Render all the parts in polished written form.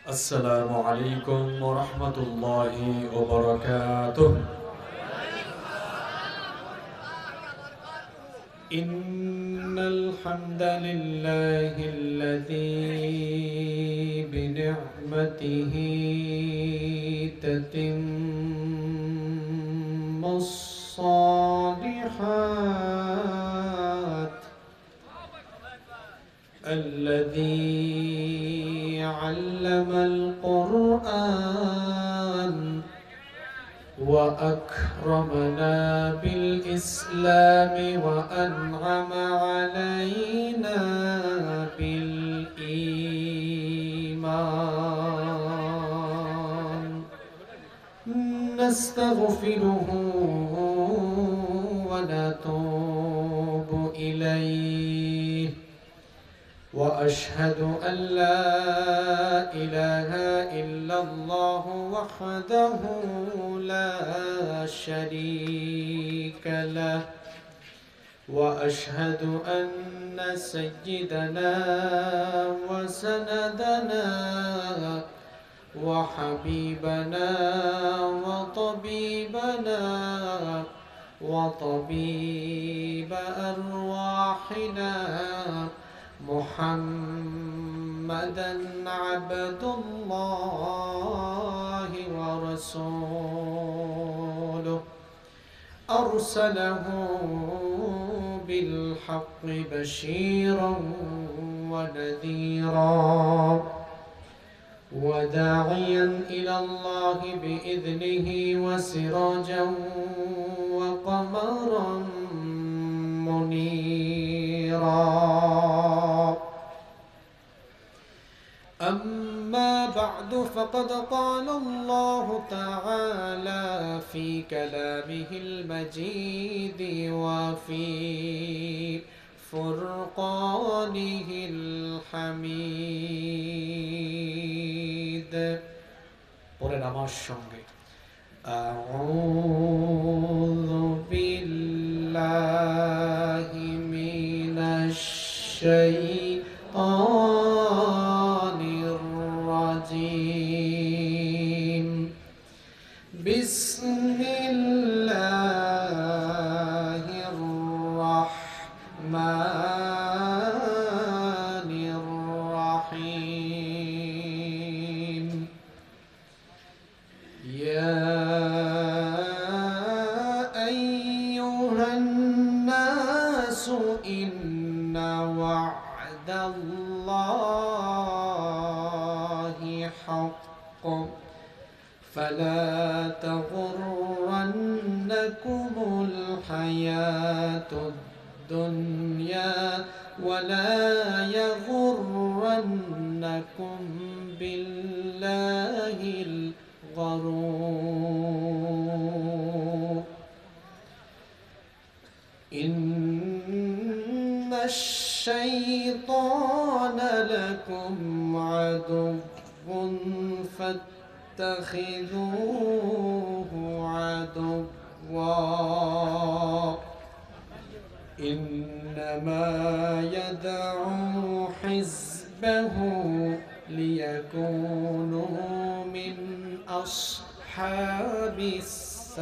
السلام عليكم ورحمة الله وبركاته. إن الحمد لله الذي بنعمته تتم الصالحات، الذي علم القرآن وأكرمنا بالإسلام وأنعم علينا بالإيمان. نستغفره ونتوب إليه، وأشهد أن لا إله إلا الله وحده لا شريك له، وأشهد أن سيدنا وسندنا وحبيبنا وطبيبنا وطبيب أرواحنا محمدًا عبد الله ورسوله، أرسله بالحق بشيرًا ونذيرًا، وداعيًا إلى الله بإذنه وسراجًا وقمرًا منيرًا. أما بعد، فقد قال الله تعالى في كلامه المجيد وفي فرقانه الحميد. পড়েন আমার সঙ্গে, أعوذ بالله من الشيطان الرجيم. بسم الله الرحمن الرحيم. يا أيها الناس إن وعد الله حق، فلا تغرنكم الحياة الدنيا ولا يغرنكم بالله الغرور. إن الشيطان لكم عدو فاتخذوه عدوا، إنما يدعو حزبه ليكونوا من أصحاب السعير.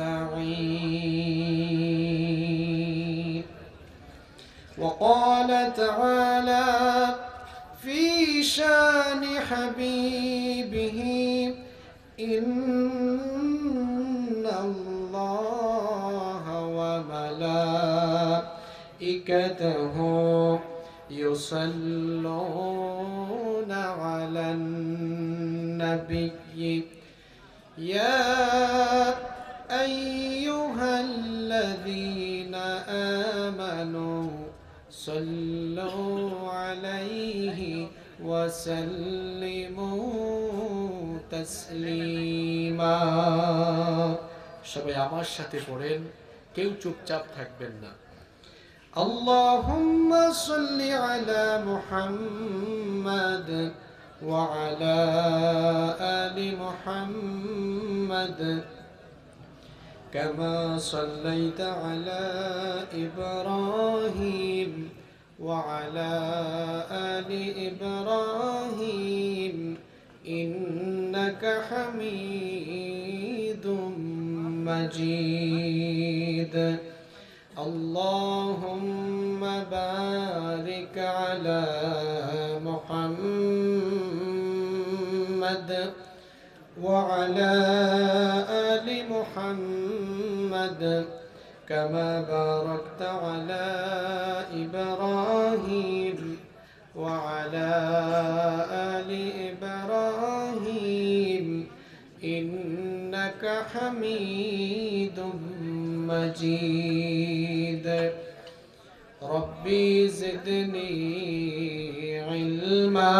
وقال تعالى في شان حبيبه: إن الله وملائكته يصلون على النبي يا أيها الذين آمنوا صلوا عليه وسلموا تسليما। সবাই আমার সাথে পড়েন, কেউ চুপচাপ থাকবেন না। اللهم صل على محمد وعلى آل محمد كما صليت على إبراهيم وعلى آل إبراهيم إنك حميد مجيد اللهم بارك على محمد وعلى آل محمد كما باركت على إبراهيم وعلى آل إبراهيم إنك حميد مجيد ربي زدني علما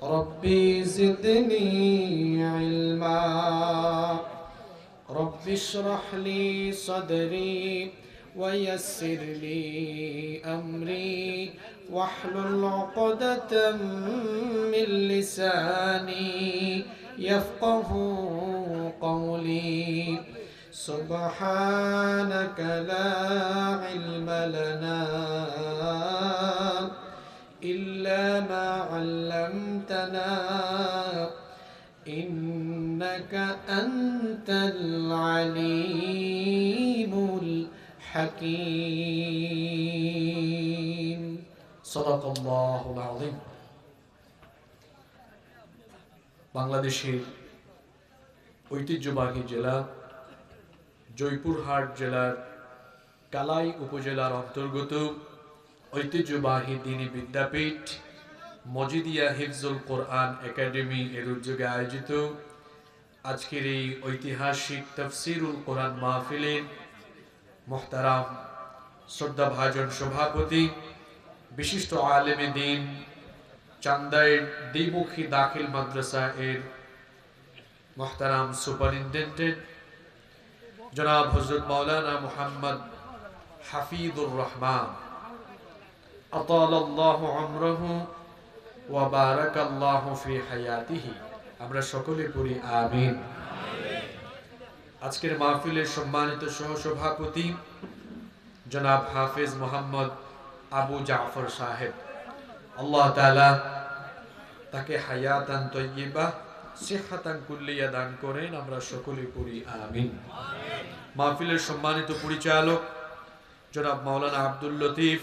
ربي زدني علما رب اشرح لي صدري ويسر لي أمري واحلل عقدة من لساني يفقه قولي سبحانك لا علم لنا إلا ما علمتنا إنك أنت العليم الحكيم صدق الله العظيم বাংলাদেশের ঐতিহ্যবাহী জেলা জয়পুরহাট জেলার কালাই উপজেলার অন্তর্গত ঐতিহ্যবাহী দ্বীনি বিদ্যাপীঠ মজিদিয়া হিফজুল কোরআন একাডেমি এর উদ্যোগে আয়োজিত আজকের এই ঐতিহাসিক তাফসীরুল কোরআন মাহফিলের মুহতারাম শ্রদ্ধাভাজন সভাপতি বিশিষ্ট আলেমে দ্বীন চান্দাইর দ্বিমুখী দাখিল মাদ্রাসা এর মুহতারাম সুপারিনটেন্ডেন্ট জনাব হযরত মাওলানা মুহাম্মদ হাফিজুর রহমান আতালাল্লাহু আমরাহু ওয়া বারাকাল্লাহু ফি হায়াতিহি আমরা সকলে পড়ি আমিন। আজকের মাহফিলের সম্মানিত সহসভাপতি জনাব হাফেজ মোহাম্মদ আবু জাফর সাহেব, আল্লাহ তাআলা তাকে হায়াতান তাইয়্যিবা সিহহাতান কুল্লিয়া দান করেন, আমরা সকলে পড়ি আমিন। মাহফিলের সম্মানিত পরিচালক জনাব মাওলানা আব্দুল লতিফ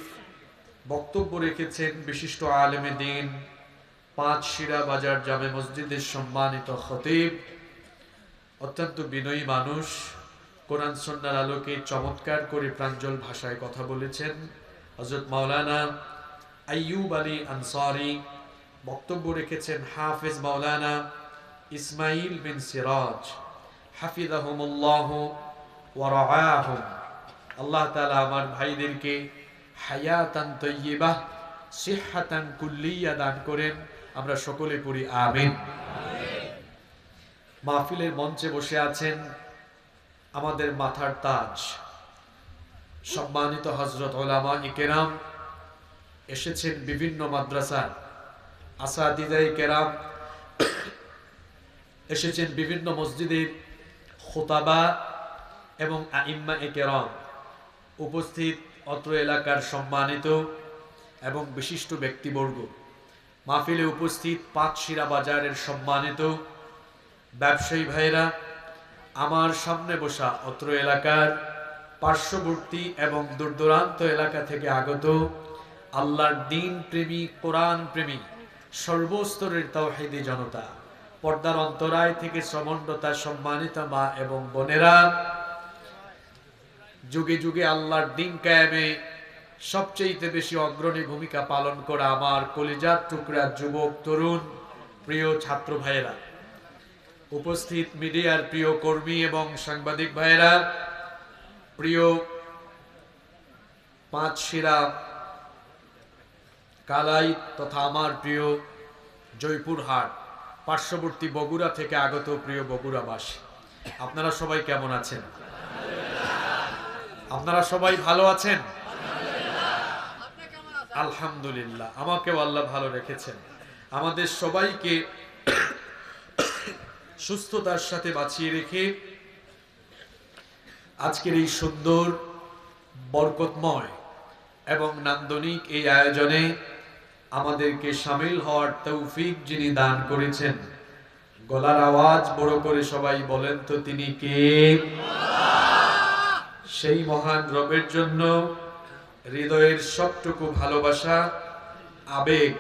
বক্তব্য রেখেছেন বিশিষ্ট আলেমে দ্বীন পাঁচশিরা বাজার জামে মসজিদের সম্মানিত খতিব, অত্যন্ত বিনয়ী মানুষ, কোরআন সুন্নাহর আলোকে চমৎকার করে প্রাঞ্জল ভাষায় কথা বলেছেন হযরত মাওলানা আইয়ুব আলী আনসারী। বক্তব্য রেখেছেন হাফেজ মাওলানা ইসমাইল বিন সিরাজ হাফিজাহুমুল্লাহ ওয়া রাআহুম। আল্লাহ তাআলা আমার ভাইদেরকে হায়াতান তাইয়্যিবা সিহহাতান কুল্লিয়া দান করেন, আমরা সকলে পড়ি আমিন। মাহফিলের মঞ্চে বসে আছেন আমাদের মাথার তাজ সম্মানিত হযরত উলামায়ে কেরাম, এসেছেন বিভিন্ন মাদ্রাসার আসাদিদায়ে কেরাম, এসেছেন বিভিন্ন মসজিদের খুতাবা এবং আইম্মায়ে কেরাম, উপস্থিত অত্র এলাকার সম্মানিত এবং বিশিষ্ট ব্যক্তিবর্গ, মাহফিলে উপস্থিত পাঁচশিরা বাজারের সম্মানিত ব্যবসায়ী ভাইরা, আমার সামনে বসা অত্র এলাকার পার্শ্ববর্তী এবং দূরদূরান্ত এলাকা থেকে আগত আল্লাহর দ্বীন প্রেমী, কোরআন প্রেমী, সর্বস্তরের তাওহীদি জনতা, পর্দার অন্তরায় থেকে শ্রমণরতা সম্মানিত মা এবং বোনেরা, যুগে যুগে আল্লাহর দ্বীন কায়েমে সবচেয়ে বেশি অগ্রণী ভূমিকা পালন করা আমার কলিজার টুকরা যুবক তরুণ প্রিয় ছাত্র ভাইয়েরা, উপস্থিত মিডিয়ার প্রিয় কর্মী এবং সাংবাদিক ভাইয়েরা, প্রিয় পাঁচশিরা কালাই তথা আমার প্রিয় জয়পুরহাট পার্শ্ববর্তী বগুড়া থেকে আগত প্রিয় বগুড়াবাসী, আপনারা সবাই কেমন আছেন? আপনারা সবাই ভালো আছেন? আলহামদুলিল্লাহ, আমাকেও আল্লাহ ভালো রেখেছেন। আমাদের সবাইকে সুস্থতার সাথে বাঁচিয়ে রেখে আজকের এই সুন্দর, বরকতময় এবং নান্দনিক এই আয়োজনে আমাদেরকে শামিল হওয়ার তৌফিক যিনি দান করেছেন, গলার আওয়াজ বড় করে সবাই বলেন তো তিনি কে? সেই মহান রবের জন্য হৃদয়ের সবটুকু ভালোবাসা, আবেগ,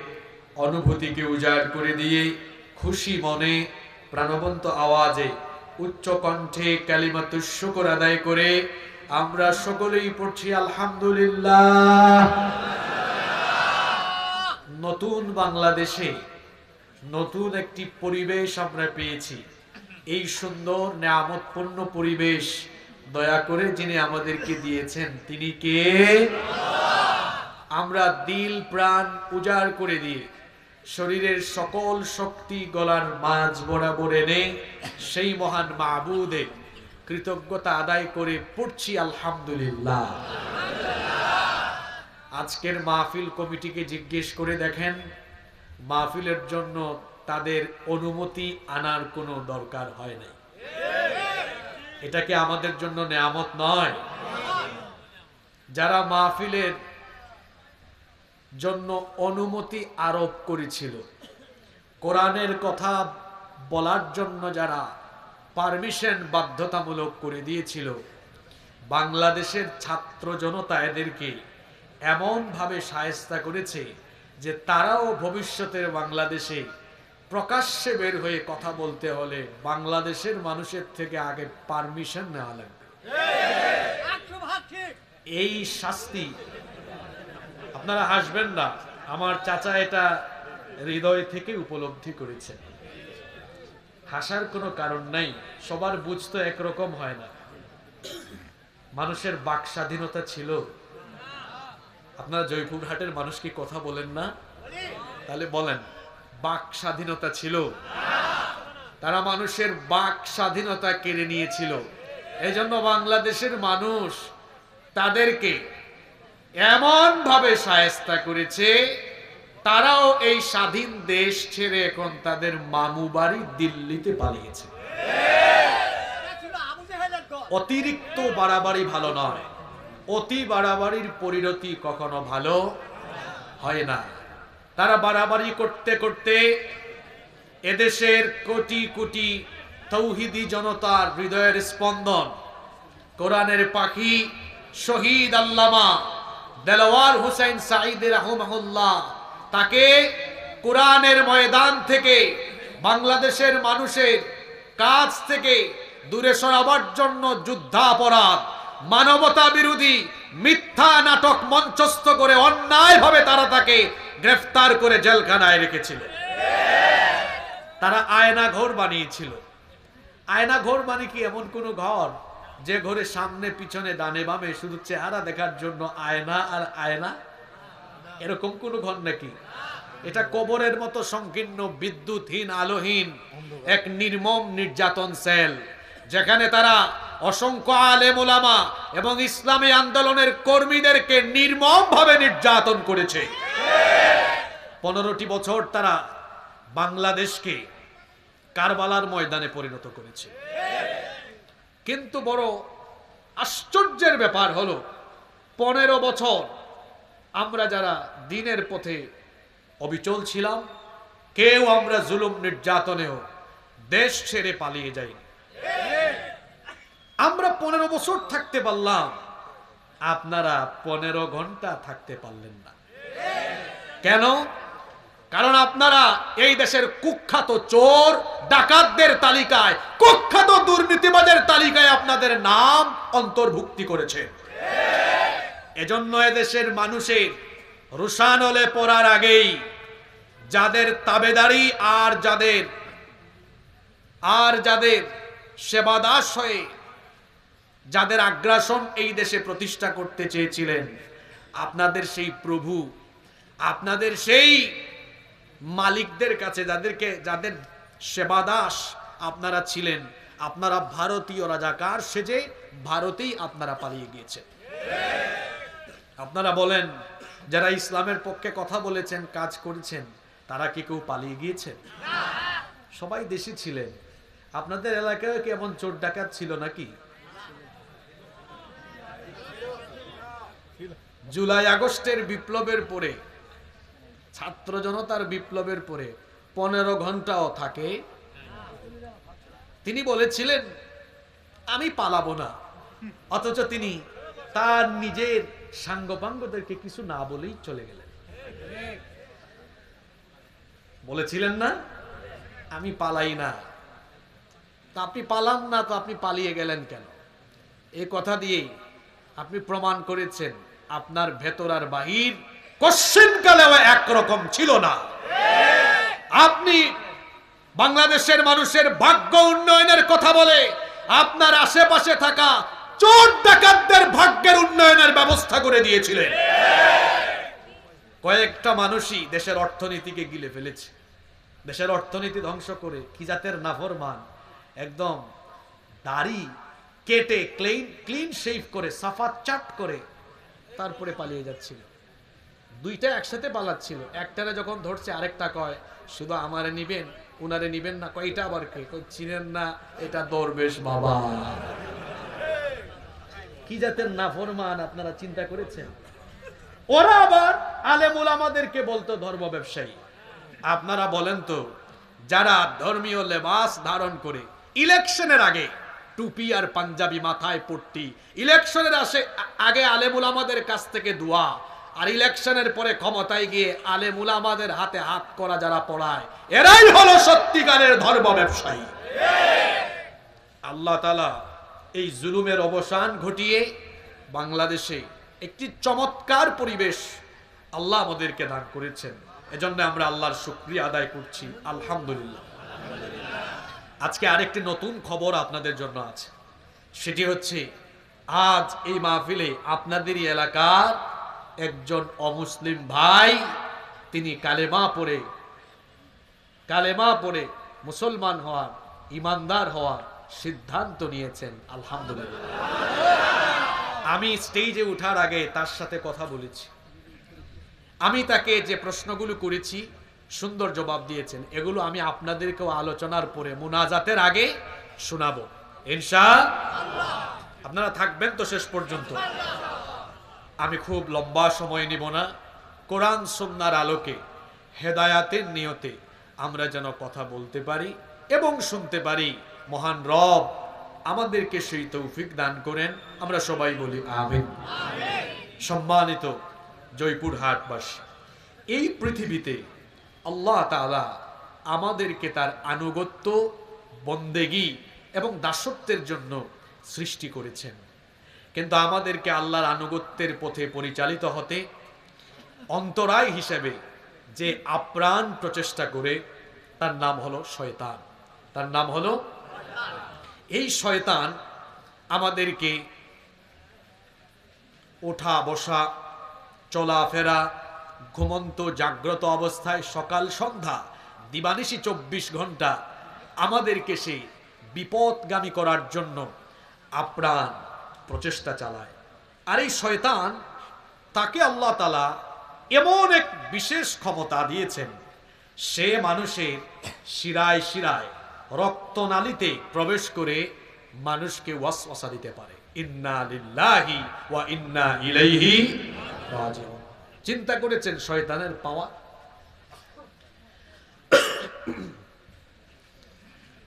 অনুভূতিকে উজাড় করে দিয়ে খুশি মনে প্রাণবন্ত আওয়াজে উচ্চ কণ্ঠে কালিমাতুশ শুকর আদায় করে আমরা সকলেই পড়ছি আলহামদুলিল্লাহ। নতুন বাংলাদেশে নতুন একটি পরিবেশ আমরা পেয়েছি। এই সুন্দর নিয়ামতপূর্ণ পরিবেশ দয়া করে যিনি আমাদেরকে দিয়েছেন তিনি কে? আমরা দিল প্রাণ উজাড় করে দিয়ে শরীরের সকল শক্তি গলার মাঝ বরাবর এনে সেই মহান মাবুদের কৃতজ্ঞতা আদায় করে পড়ছি আলহামদুলিল্লাহ। আজকের মাহফিল কমিটিকে জিজ্ঞেস করে দেখেন, মাহফিলের জন্য তাদের অনুমতি আনার কোনো দরকার হয় নাই। এটা কি আমাদের জন্য নেয়ামত নয়? যারা মাহফিলের জন্য অনুমতি আরোপ করেছিল, কোরআনের কথা বলার জন্য যারা পারমিশন বাধ্যতামূলক করে দিয়েছিল, বাংলাদেশের ছাত্র জনতা এদেরকে এমন ভাবে শায়েস্তা করেছে যে তারাও ভবিষ্যতের বাংলাদেশে প্রকাশ্যে বের হয়ে কথা বলতে হলে বাংলাদেশের মানুষের থেকে আগে পারমিশন নেওয়া লাগবে। এই শাস্তি, আপনারা হাসবেন না, আমার চাচা এটা হৃদয় থেকে উপলব্ধি করেছেন। হাসার কোনো কারণ নাই, সবার বুঝ তো একরকম হয় না। মানুষের বাক স্বাধীনতা ছিল। আপনারা জয়পুরহাটের মানুষ কি কথা বলেন না? তাহলে বলেন, বাক স্বাধীনতা ছিল? তারা মানুষের বাক স্বাধীনতা কেড়ে নিয়েছিল। এই জন্য বাংলাদেশের মানুষ তাদেরকে এমন ভাবে শায়েস্তা করেছে, তারাও এই স্বাধীন দেশ ছেড়ে এখন তাদের মামু বাড়ি দিল্লিতে পালিয়েছে। অতিরিক্ত বাড়াবাড়ি ভালো নয়, অতি বাড়াবাড়ির পরিণতি কখনো ভালো হয় না। তারা বাড়াবাড়ি করতে করতে এদেশের কোটি কোটি তৌহিদি জনতার হৃদয়ের স্পন্দন, কোরআনের পাখি শহীদ আল্লামা দেলোয়ার হোসেন সাঈদ রাহিমাহুল্লাহ, তাকে কোরআনের ময়দান থেকে বাংলাদেশের মানুষের কাছ থেকে দূরে সরাবার জন্য যুদ্ধাপরাধ, মানবতা বিরোধী মিথ্যা নাটক মঞ্চস্থ করে অন্যায়ভাবে তারা তাকে গ্রেফতার করে জেলখানায় রেখেছিল। তারা আয়না ঘর বানিয়েছিল। আয়না ঘর মানে কি এমন কোন ঘর যে ঘরে সামনে পিছনে ডানে বামে শুধু চেহারা দেখার জন্য আয়না আর আয়না? এরকম কোন ঘর নাকি? এটা কবরের মতো সংকীর্ণ, বিদ্যুৎহীন, আলোহীন এক নির্মম নির্যাতন সেল, যেখানে তারা অসংখ্য আলেম ওলামা এবং ইসলামী আন্দোলনের কর্মীদেরকে নির্মম ভাবে নির্যাতন করেছে। 15টি বছর তারা বাংলাদেশকে কারবালার ময়দানে পরিণত করেছে। কিন্তু বড় আশ্চর্যের ব্যাপার হলো, 15 বছর আমরা যারা দ্বীনের পথে অবিচল ছিলাম, কেউ আমরা জুলুম নির্যাতনেও দেশ ছেড়ে পালিয়ে যাইনি। আমরা 15 বছর থাকতে পারলাম, আপনারা 15 ঘন্টা থাকতে পারলেন না। কেন? কারণ আপনারা এই দেশের কুখ্যাত চোর ডাকাতদের তালিকায়, কুখ্যাত দুর্নীতিবাজের তালিকায় আপনাদের নাম অন্তর্ভুক্তি করেছে। এজন্য এদেশের মানুষের রুশানলে পড়ার আগেই যাদের তাবেদারি আর যাদের সেবাদাস হয়ে যাদের আগ্রাসন এই দেশে প্রতিষ্ঠা করতে চেয়েছিলেন, আপনাদের সেই প্রভু, আপনাদের সেই মালিকদের কাছে যাদের সেবাদাস আপনারা ছিলেন, আপনারা ভারতীয় রাজাকার সেজে ভারতেই আপনারা পালিয়ে গিয়েছেন। আপনারা বলেন, যারা ইসলামের পক্ষে কথা বলেছেন, কাজ করেছেন, তারা কি কেউ পালিয়ে গিয়েছেন? সবাই দেশে ছিলেন। আপনাদের এলাকায় কি এমন চোর ডাকাত ছিল নাকি? জুলাই আগস্টের বিপ্লবের পরে ছাত্র জনতার বিপ্লবের পরে 15 ঘন্টাও থাকে। তিনি বলেছিলেন আমি পালাবো না, অথচ তিনি তার নিজের সাঙ্গপাঙ্গদেরকে কিছু না বলেই চলে গেলেন। বলেছিলেন না আমি পালাই না, তা আপনি পালান না তো আপনি পালিয়ে গেলেন কেন? এই কথা দিয়েই আপনি প্রমাণ করেছেন আপনার ভেতর আর বাহির কোশ্চেনকালেও একরকম ছিল না। আপনি বাংলাদেশের মানুষের ভাগ্য উন্নয়নের কথা বলে আপনার আশেপাশে থাকা চোর ডাকাতদের ভাগ্যের উন্নয়নের ব্যবস্থা করে দিয়েছিলেন। কয়েকটা মানুষই দেশের অর্থনীতিকে গিলে ফেলেছে, দেশের অর্থনীতি ধ্বংস করে। কি জাতের নাফরমান, একদম দাড়ি কেটে ক্লিন শেভ করে সাফা চাট করে তারপরে পালিয়ে যাচ্ছিল। দুইটা একসাথে পালাচ্ছিল, একটারে যখন ধরছে আরেকটা কয় শুধু আমারে নিবেন, উনারে নিবেন না। কয়টা আবার কে চিনেন না, এটা দরবেশ বাবা। কি জাতের নাফরমান আপনারা চিন্তা করেছেন? ওরা আবার আলেম উলামাদেরকে বলতো ধর্ম ব্যবসায়ী। আপনারা বলেন তো, যারা ধর্মীয় লেবাস ধারণ করে ইলেকশনের আগে টুপি আর পাঞ্জাবি মাথায় পট্টি, ইলেকশনের আগে আলেম উলামাদের কাছ থেকে দোয়া, আর ইলেকশনের পরে ক্ষমতায় গিয়ে আলেম উলামাদের হাতে হাত করা যারা পড়ায়, এরাই হলো সত্যিকারের ধর্ম ব্যবসায়ী। আল্লাহ তাআলা এই জুলুমের অবসান ঘটিয়ে বাংলাদেশে একটি চমৎকার পরিবেশ আল্লাহ আমাদেরকে দান করেছেন। এজন্য আমরা আল্লাহর শুকরিয়া আদায় করছি, আলহামদুলিল্লাহ। আজকে আরেকটি নতুন খবর আপনাদের জন্য আছে, সেটি হচ্ছে আজ এই মাহফিলে আপনাদেরই এলাকার একজন অমুসলিম ভাই, তিনি কালেমা পড়ে মুসলমান হওয়ার, ইমানদার হওয়ার সিদ্ধান্ত নিয়েছেন, আলহামদুলিল্লাহ। আমি স্টেজে ওঠার আগে তার সাথে কথা বলেছি, আমি তাকে যে প্রশ্নগুলো করেছি সুন্দর জবাব দিয়েছেন। এগুলো আমি আপনাদেরকেও আলোচনার পরে মুনাজাতের আগে শোনাবো ইনশাআল্লাহ। আপনারা থাকবেন তো শেষ পর্যন্ত? আমি খুব লম্বা সময় নিব না। কোরআন সুন্নাহর আলোকে হেদায়াতের নিয়তে আমরা যেন কথা বলতে পারি এবং শুনতে পারি। মহান রব আমাদেরকে সেই তৌফিক দান করেন, আমরা সবাই বলি আমিন। সম্মানিত জয়পুরহাটবাসী, এই পৃথিবীতে আল্লাহ তাআলা আমাদেরকে তার আনুগত্য, বন্দেগী এবং দাসত্বের জন্য সৃষ্টি করেছেন। কিন্তু আমাদেরকে আল্লাহর আনুগত্যের পথে পরিচালিত হতে অন্তরায় হিসেবে যে আপ্রাণ প্রচেষ্টা করে, তার নাম হলো শয়তান। তার নাম হলো, এই শয়তান আমাদেরকে ওঠা বসা, চলাফেরা, ঘুমন্ত জাগ্রত অবস্থায় সকাল সন্ধ্যা দিবানিশি 24 ঘন্টা আমাদেরকে সেই বিপদগামী করার জন্য আপ্রাণ প্রচেষ্টা চালায়। আর এই শয়তান, তাকে আল্লাহ তাআলা এমন এক বিশেষ ক্ষমতা দিয়েছেন, সে মানুষের শিরায় শিরায়, রক্তনালীতে প্রবেশ করে মানুষকে ওয়াসওয়াসা দিতে পারে। ইন্না লিল্লাহি ওয়া ইন্না ইলাইহি রাজিউন। চিন্তা করেছেন শয়তানের পাওয়ার?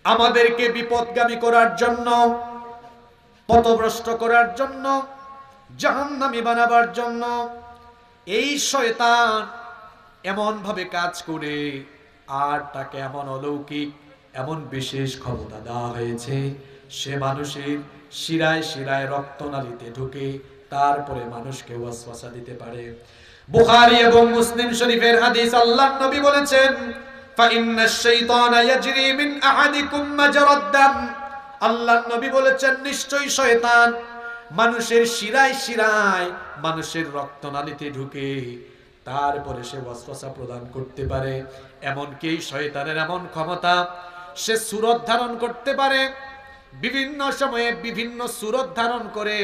আমাদেরকে বিপদগামী করার জন্য, পথভ্রষ্ট করার জন্য, জাহান্নামী বানাবার জন্য এই শয়তান এমন ভাবে কাজ করে, আর তাকে এমন অলৌকিক, এমন বিশেষ ক্ষমতা দেওয়া হয়েছে, সে মানুষের শিরায় শিরায় রক্তনালীতে ঢুকে তারপরে মানুষকে ওয়াসওয়াসা দিতে পারে। বুখারী এবং মুসলিম শরীফের হাদিস, আল্লাহর নবী বলেছেন, ফাইন্নাশ শাইতানা ইয়াজরি মিন আহাদিকুম মাজরাদ দাম। আল্লাহর নবী বলেছেন, নিশ্চয়ই শয়তান মানুষের শিরায় শিরায়, মানুষের রক্তনালীতে ঢুকে তারপরে সে ওয়াসওয়াসা প্রদান করতে পারে। এমনকি এই শয়তানের এমন ক্ষমতা, সে সূরত ধারণ করতে পারে, বিভিন্ন সময়ে বিভিন্ন সূরত ধারণ করে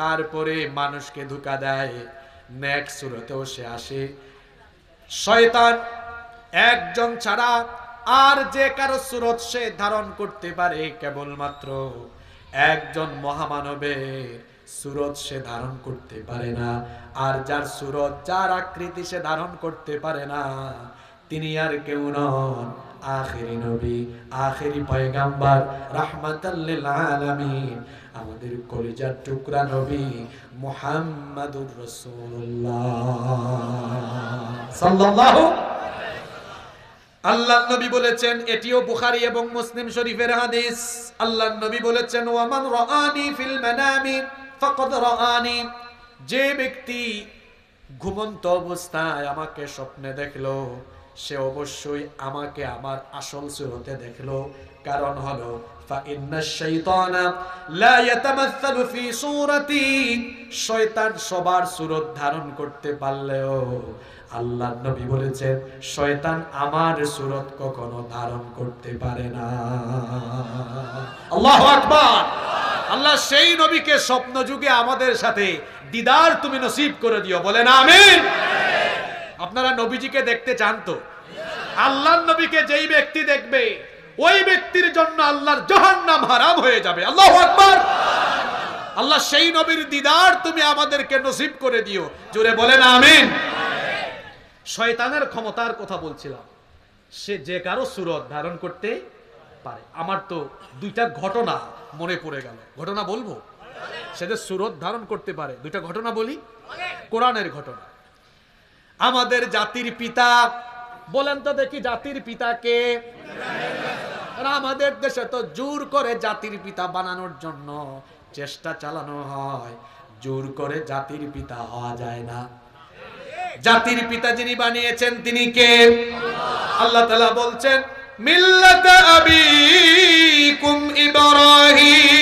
তারপরে মানুষকে ধোঁকা দেয়। নেক্সট সূরতেও সে আসে। শয়তান একজন ছাড়া আর যে কারো সূরত সে ধারণ করতে পারে কেবলমাত্র একজন মহামানবের সুরত সে ধারণ করতে পারে না। আর যার সুরত, যার আকৃতি সে ধারণ করতে পারে না, তিনি আর কেউ নন, আখেরি নবী, আখেরি পয়গাম্বার, রাহমাতাল লিল আলামিন, আমাদের কলিজার টুকরা নবী মুহাম্মাদুর রাসূলুল্লাহ সাল্লাল্লাহু। আল্লাহর নবী বলেছেন, এটিও বুখারী এবং মুসলিম শরীফের হাদিস, আল্লাহর নবী বলেছেন, ওয়া মান রাআনি ফিল মানামি ফাকাদ রাআনি, যে ব্যক্তি ঘুমন্ত অবস্থায় আমাকে স্বপ্নে দেখলো, সে অবশ্যই আমাকে আমার আসল সুরতে দেখলো। কারণ হলো ফাইন্নাশ শাইতানা লা ইয়াতামাসসালু ফি সূরাতি, শয়তান সবার সুরত ধারণ করতে পারলেও আল্লাহর নবী বলেছেন শয়তান আমার সুরত কখনো ধারণ করতে পারে না। আল্লাহু আকবার। আল্লাহ সেই নবীকে স্বপ্ন যুগে আমাদের সাথে দিদার তুমি নসিব করে দিও, বলেন আমিন। আপনারা নবীজিকে দেখতে চান তো? আল্লাহর নবীকে যেই ব্যক্তি দেখবে ওই ব্যক্তির জন্য আল্লাহর জাহান্নাম হারাম হয়ে যাবে। আল্লাহু আকবার। আল্লাহ সেই নবীর দিদার তুমি আমাদেরকে নসিব করে দিও, জোরে বলেন আমিন। শয়তানের ক্ষমতার কথা বলছিলাম, সে যে কারো সুরত ধারণ করতে পারে। আমার তো দুইটা ঘটনা মনে পড়ে গেল, ঘটনা বলবো। সে যে সুরত ধারণ করতে পারে, দুইটা ঘটনা বলি, কোরআনের ঘটনা। আমাদের জাতির পিতা, বলেন তো দেখি জাতির পিতা কে? আমাদের দেশে তো জোর করে জাতির পিতা বানানোর জন্য চেষ্টা চালানো হয়, জোর করে জাতির পিতা হওয়া যায় না। জাতির পিতা যিনি বানিয়েছেন তিনি কে? আল্লাহ তাআলা বলছেন, মিল্লাতা আবিকুম ইব্রাহিম,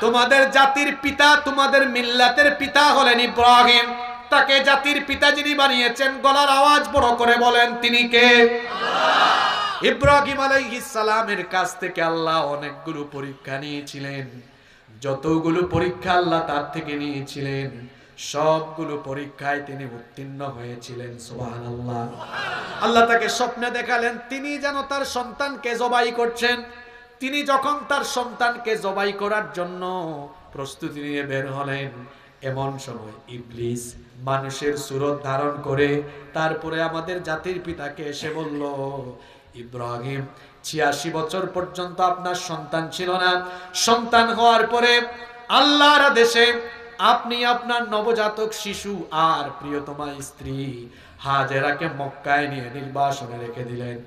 তোমাদের জাতির পিতা, তোমাদের মিল্লাতের পিতা হলেন ইব্রাহিম। তাকে জাতির পিতা যিনি বানিয়েছেন, গলার আওয়াজ বড় করে বলেন তিনি কে? ইব্রাহিম আলাইহিস সালামের কাছ থেকে আল্লাহ অনেকগুলো পরীক্ষা নিয়েছিলেন। যতগুলো পরীক্ষা আল্লাহ তার থেকে নিয়েছিলেন, সবগুলো পরীক্ষায় তিনি উত্তীর্ণ হয়েছিলেন। সুবহানাল্লাহ। আল্লাহ তাকে স্বপ্নে দেখালেন তিনি যেন তার সন্তানকে জবাই করছেন। তিনি যখন তার সন্তানকে জবাই করার জন্য প্রস্তুতি নিয়ে বের হলেন, এমন সময় ইবলিস মানুষের সুরত ধারণ করে তারপরে আমাদের জাতির পিতাকে এসে বলল, ইব্রাহিম ৮৬ বছর পর্যন্ত আপনার সন্তান ছিল না। সন্তান হওয়ার পরে আল্লাহর আদেশে আপনি আপনার নবজাতক শিশু আর প্রিয়তমা স্ত্রী হাজেরাকে মক্কায় নিয়ে নির্বাসনে রেখে দিলেন।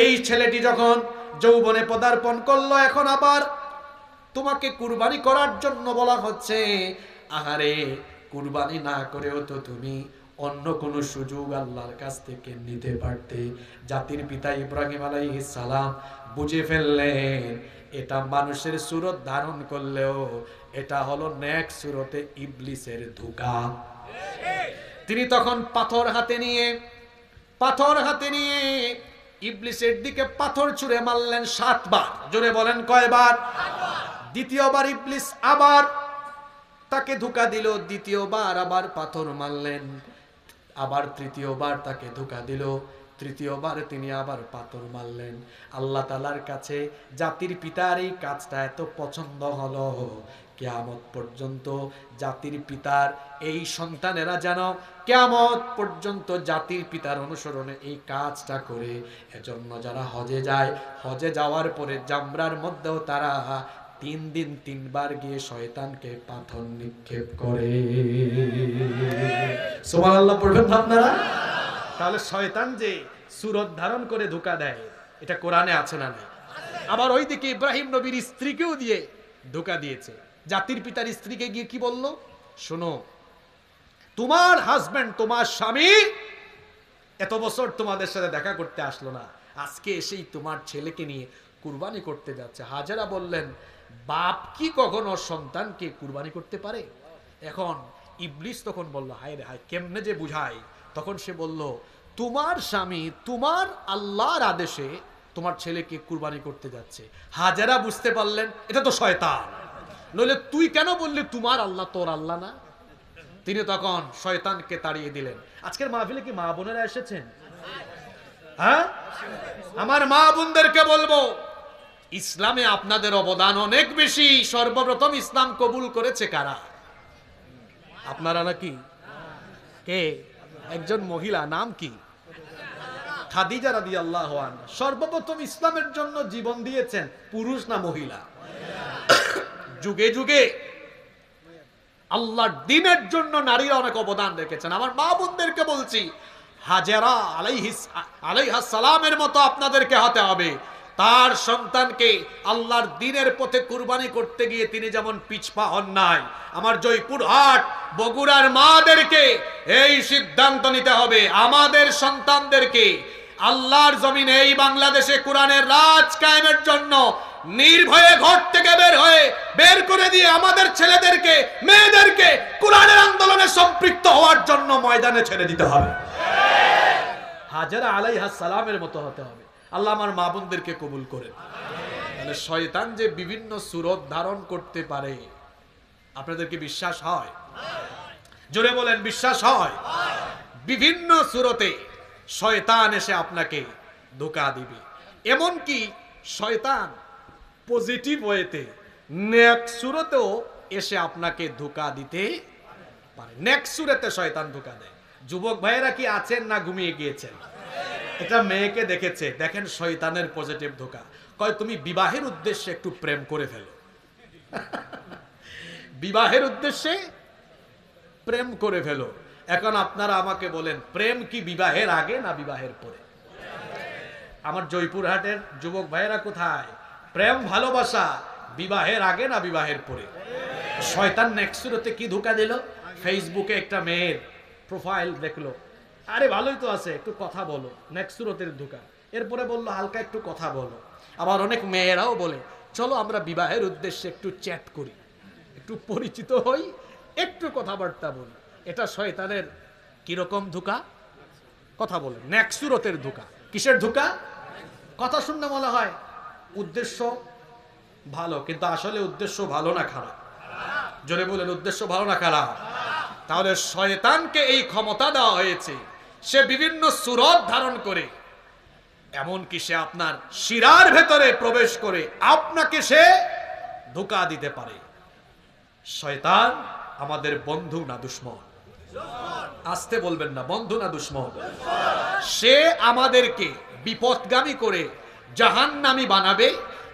এই ছেলেটি যখন যৌবনে পদার্পণ করলো, এখন আবার তোমাকে কুরবানি করার জন্য বলা হচ্ছে। আহারে, কুরবানি না করেও তো তুমি অন্য কোন সুযোগ আল্লাহর কাছ থেকে নিতে পারতে। জাতির পিতা ইব্রাহিম আলাইহিস সালাম বুঝে ফেললেন এটা মানুষের সুরত ধারণ করলেও এটা হলো নেক সুরতে ইবলিসের ধোঁকা। তিনি তখন পাথর হাতে নিয়ে ইবলিসের দিকে পাথর ছুঁড়ে মারলেন ৭ বার। জোরে বলেন কয়বার? দ্বিতীয়বার ইবলিস আবার তাকে ধোঁকা দিল, দ্বিতীয়বার আবার পাথর মারলেন, আবার তৃতীয়বার তাকে ধোঁকা দিল, তৃতীয়বার তিনি আবার পাথর মারলেন। আল্লাহ তাআলার কাছে জাতির পিতার এই কাজটা এত পছন্দ হলো, কিয়ামত পর্যন্ত জাতির পিতার এই সন্তানেরা যেন কিয়ামত পর্যন্ত জাতির পিতার অনুসরণে এই কাজটা করে। এজন্য যারা হজে যায়, হজে যাওয়ার পরে জামরার মধ্যেও তারা ৩ দিন ৩ বার গিয়ে শয়তানকে পাথর নিক্ষেপ করে। সুবহানাল্লাহ পড়বেন আপনারা। তাহলে শয়তান যে সুরত ধারণ করে ধোঁকা দেয়, এটা কোরআনে আছে না নাই? আবার ওইদিকে ইব্রাহিম নবীর স্ত্রীকেও দিয়ে ধোঁকা দিয়েছে। জাতির পিতার স্ত্রীকে গিয়ে কি বলল? শোনো, তোমার হাজবেন্ড, তোমার স্বামী এত বছর তোমাদের সাথে দেখা করতে আসলো না, আজকে এসেই তোমার ছেলেকে নিয়ে কুরবানি করতে যাচ্ছে। হাজেরা বললেন, বাপ কি কখনো সন্তানকে কুরবানি করতে পারে? এখন ইবলিস তখন বলল, হায় রে হায়, কেমনে যে বুঝাই। তখন সে বলল, তোমার স্বামী তোমার আল্লাহর আদেশে তোমার ছেলেকে কুরবানি করতে যাচ্ছে। হাজেরা বুঝতে পারলেন এটা তো শয়তান, নইলে তুই কেন বললি তোমার আল্লাহ তোর আল্লাহ না? তিনি তখন শয়তানকে তাড়িয়ে দিলেন। আজকের মাহফিলে কি মা বোনেরা এসেছেন? হ্যাঁ, আমার মা বোনদেরকে বলবো, ইসলামে আপনাদের অবদান অনেক বেশি। সর্বপ্রথম ইসলাম কবুল করেছে কারা? আপনারা নাকি? কে? একজন মহিলা, নাম কি? খাদিজা রাদিয়াল্লাহু আনহা সর্বপ্রথম ইসলামের জন্য জীবন দিয়েছেন। পুরুষ না মহিলা? যুগে যুগে আল্লাহর দ্বীনের জন্য নারীরা অনেক অবদান রেখেছেন। আমার মা বোনদেরকে বলছি, হাজেরা আলাইহিস সালামের মতো আপনাদেরকে হতে হবে। তার সন্তানকে আল্লাহর দ্বীনের পথে কুরবানি করতে গিয়ে তিনি যেমন পিছপা হন নাই, আমার জয়পুরহাট বগুড়ার মাদেরকে এই সিদ্ধান্ত নিতে হবে, আমাদের সন্তানদেরকে আল্লাহর জমিনে এই বাংলাদেশে কোরআনের রাজ কায়েমের জন্য নির্ভয়ে ঘর থেকে বের করে দিয়ে আমাদের ছেলেদেরকে মেয়েদেরকে কোরআনের আন্দোলনে সম্পৃক্ত হওয়ার জন্য ময়দানে ছেড়ে দিতে হবে। হাজেরা আলাইহিস সালামের মতো হতে হবে। আল্লাহ আমার মা বোনদেরকে কবুল করেন। মানে শয়তান যে বিভিন্ন সূরত ধারণ করতে পারে, আপনাদের কি বিশ্বাস হয়? জোরে বলেন, বিশ্বাস হয়? বিভিন্ন সূরতে শয়তান এসে আপনাকে ধোঁকা দিবে। এমন কি শয়তান পজিটিভ ওয়েতে নেক সূরতেও এসে আপনাকে ধোঁকা দিতে পারে। নেক সূরতে শয়তান ধোঁকা দেয়। যুবক ভাইয়েরা কি আছেন না ঘুমিয়ে গিয়েছেন? এটা মেয়েকে দেখেছে, দেখেন শয়তানের পজিটিভ ধোঁকা। কয় তুমি বিবাহের উদ্দেশ্যে একটু প্রেম করে ফেলো। বিবাহের উদ্দেশ্যে প্রেম করে ফেলো। এখন আপনারা আমাকে বলেন, প্রেম কি বিবাহের আগে না বিবাহের পরে? আমার জয়পুরহাটের যুবক ভাইয়েরা কোথায়? প্রেম ভালোবাসা বিবাহের আগে না বিবাহের পরে? শয়তান নেক্সুরতে কি ধোঁকা দিল? ফেসবুকে একটা মেয়ের প্রোফাইল দেখলো, আরে ভালোই তো আছে, একটু কথা বলো, নেক্সুরতের ধোঁকা। এরপরে বললো হালকা একটু কথা বলো। আবার অনেক মেয়েরাও বলে চলো আমরা বিবাহের উদ্দেশ্যে একটু চ্যাট করি, একটু পরিচিত হই, একটু কথাবার্তা বলি। এটা শয়তানের কিরকম ধোঁকা? কথা বলে নেক্সুরতের ধোঁকা। কিসের ধোঁকা? কথা শুনলে মনে হয় উদ্দেশ্য ভালো, কিন্তু আসলে উদ্দেশ্য ভালো না খারাপ? জোরে বলেন, উদ্দেশ্য ভালো না খারাপ? তাহলে শয়তানকে এই ক্ষমতা দেওয়া হয়েছে, সে বিভিন্ন সূরত ধারণ করে, এমনকি সে আপনার শিরার ভেতরে প্রবেশ করে আপনাকে সে ধোঁকা দিতে পারে। শয়তান আমাদের বন্ধু না দুশমন? আসতে বলবেন না, বন্ধু না দুশমন? সে আমাদেরকে বিপদগামী করে জাহান্নামী বানাবে,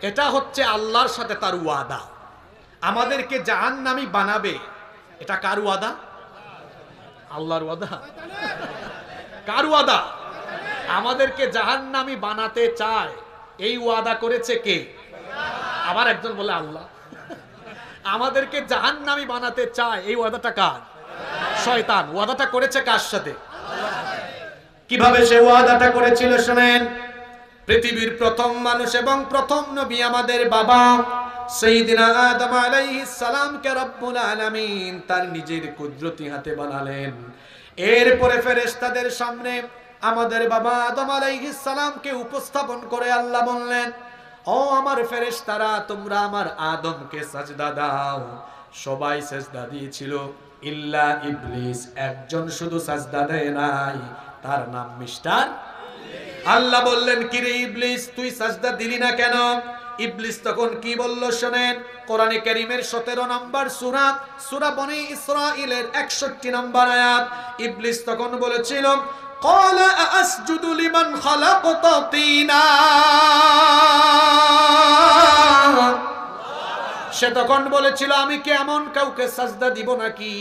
এটা হচ্ছে আল্লাহর সাথে তার ওয়াদা। আমাদেরকে জাহান্নামী বানাবে, এটা কার ওয়াদা? আল্লাহর ওয়াদা। কার ওয়াদা? আমাদেরকে জাহান্নামী বানাতে চায়, এই ওয়াদা করেছে কে? আবার একজন বলে আল্লাহ। আমাদেরকে জাহান্নামী বানাতে চায়, এই ওয়াদাটা কার? শয়তান। ওয়াদাটা করেছে কার সাথে? কিভাবে সে ওয়াদাটা করেছিল শুনেন। পৃথিবীর প্রথম মানুষ এবং প্রথম নবী আমাদের বাবা সাইয়্যিদিনা আদম আলাইহিস সালামকে রব্বুল আলামিন তার নিজের কুদরতি হাতে বানালেন। এরপরে ফেরেশতাদের সামনে আমাদের বাবা আদম আলাইহিস সালামকে উপস্থাপন করে আল্লাহ বললেন, ও আমার ফেরেশতারা, তোমরা আমার আদমকে সাজদা দাও। সবাই সাজদা দিয়েছিল, ইল্লা ইবলিস, একজন শুধু সাজদা দেয় নাই, তার নাম মিস্টার। আল্লাহ বললেন, কিরে ইবলিস, তুই সাজদা দিলি না কেন? ইবলিস তখন কি বলল শুনেন। কোরআনে কারীমের 17 নম্বর সূরা, সূরা বনী ইসরাঈলের 61 নম্বর আয়াত। ইবলিস তখন বলেছিল, ক্বালা আসজুদু লিমান খালাকতা তিনা। সে তখন বলেছিল, আমি কি এমন কাউকে সাজদা দিব নাকি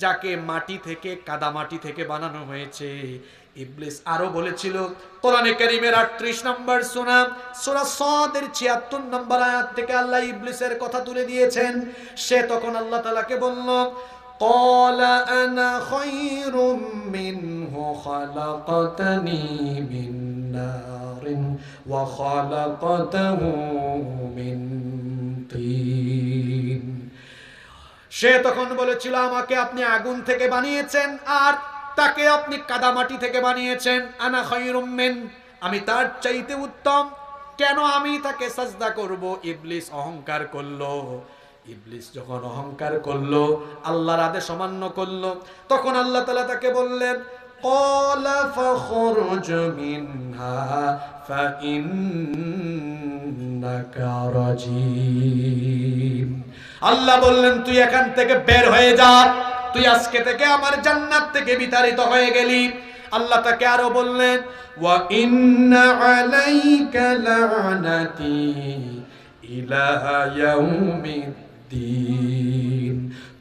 যাকে মাটি থেকে, কাদা মাটি থেকে বানানো হয়েছে? ইবলিস আরো বলেছিল, কোরআনে কারীমের 38 নম্বর সূরা, সূরা সাদের 76 নম্বর আয়াত থেকে আল্লাহ ইবলিসের কথা তুলে দিয়েছেন। সে তখন আল্লাহ তাআলাকে বলল, ক্বালা আনা খায়রুম মিনহু খালাকতানি মিন নারিন ওয়া খালাকতাহু মিন তিন। সে তখন বলেছিল, আমাকে আপনি আগুন থেকে বানিয়েছেন আর তাকে আপনি কাদামাটি থেকে বানিয়েছেন। আনা খায়রুম মিন, আমি তার চাইতে উত্তম, কেন আমি তাকে সাজদা করব? ইবলিস অহংকার করলো। ইবলিস যখন অহংকার করলো, আল্লাহর আদেশ অমান্য করলো, তখন আল্লাহ তাআলা তাকে বললেন, قال فاخرج منها فإنك رجيم আল্লাহ বললেন তুই এখান থেকে বের হয়ে যা, তুই আজকে থেকে আমার জান্নাত থেকে বিতাড়িত হয়ে গেলি। আল্লাহ তাকে আরো বললেন ওয়া ইন্না আলাইকা লা'নাতি ইলা ইয়াউমিদ্দিন,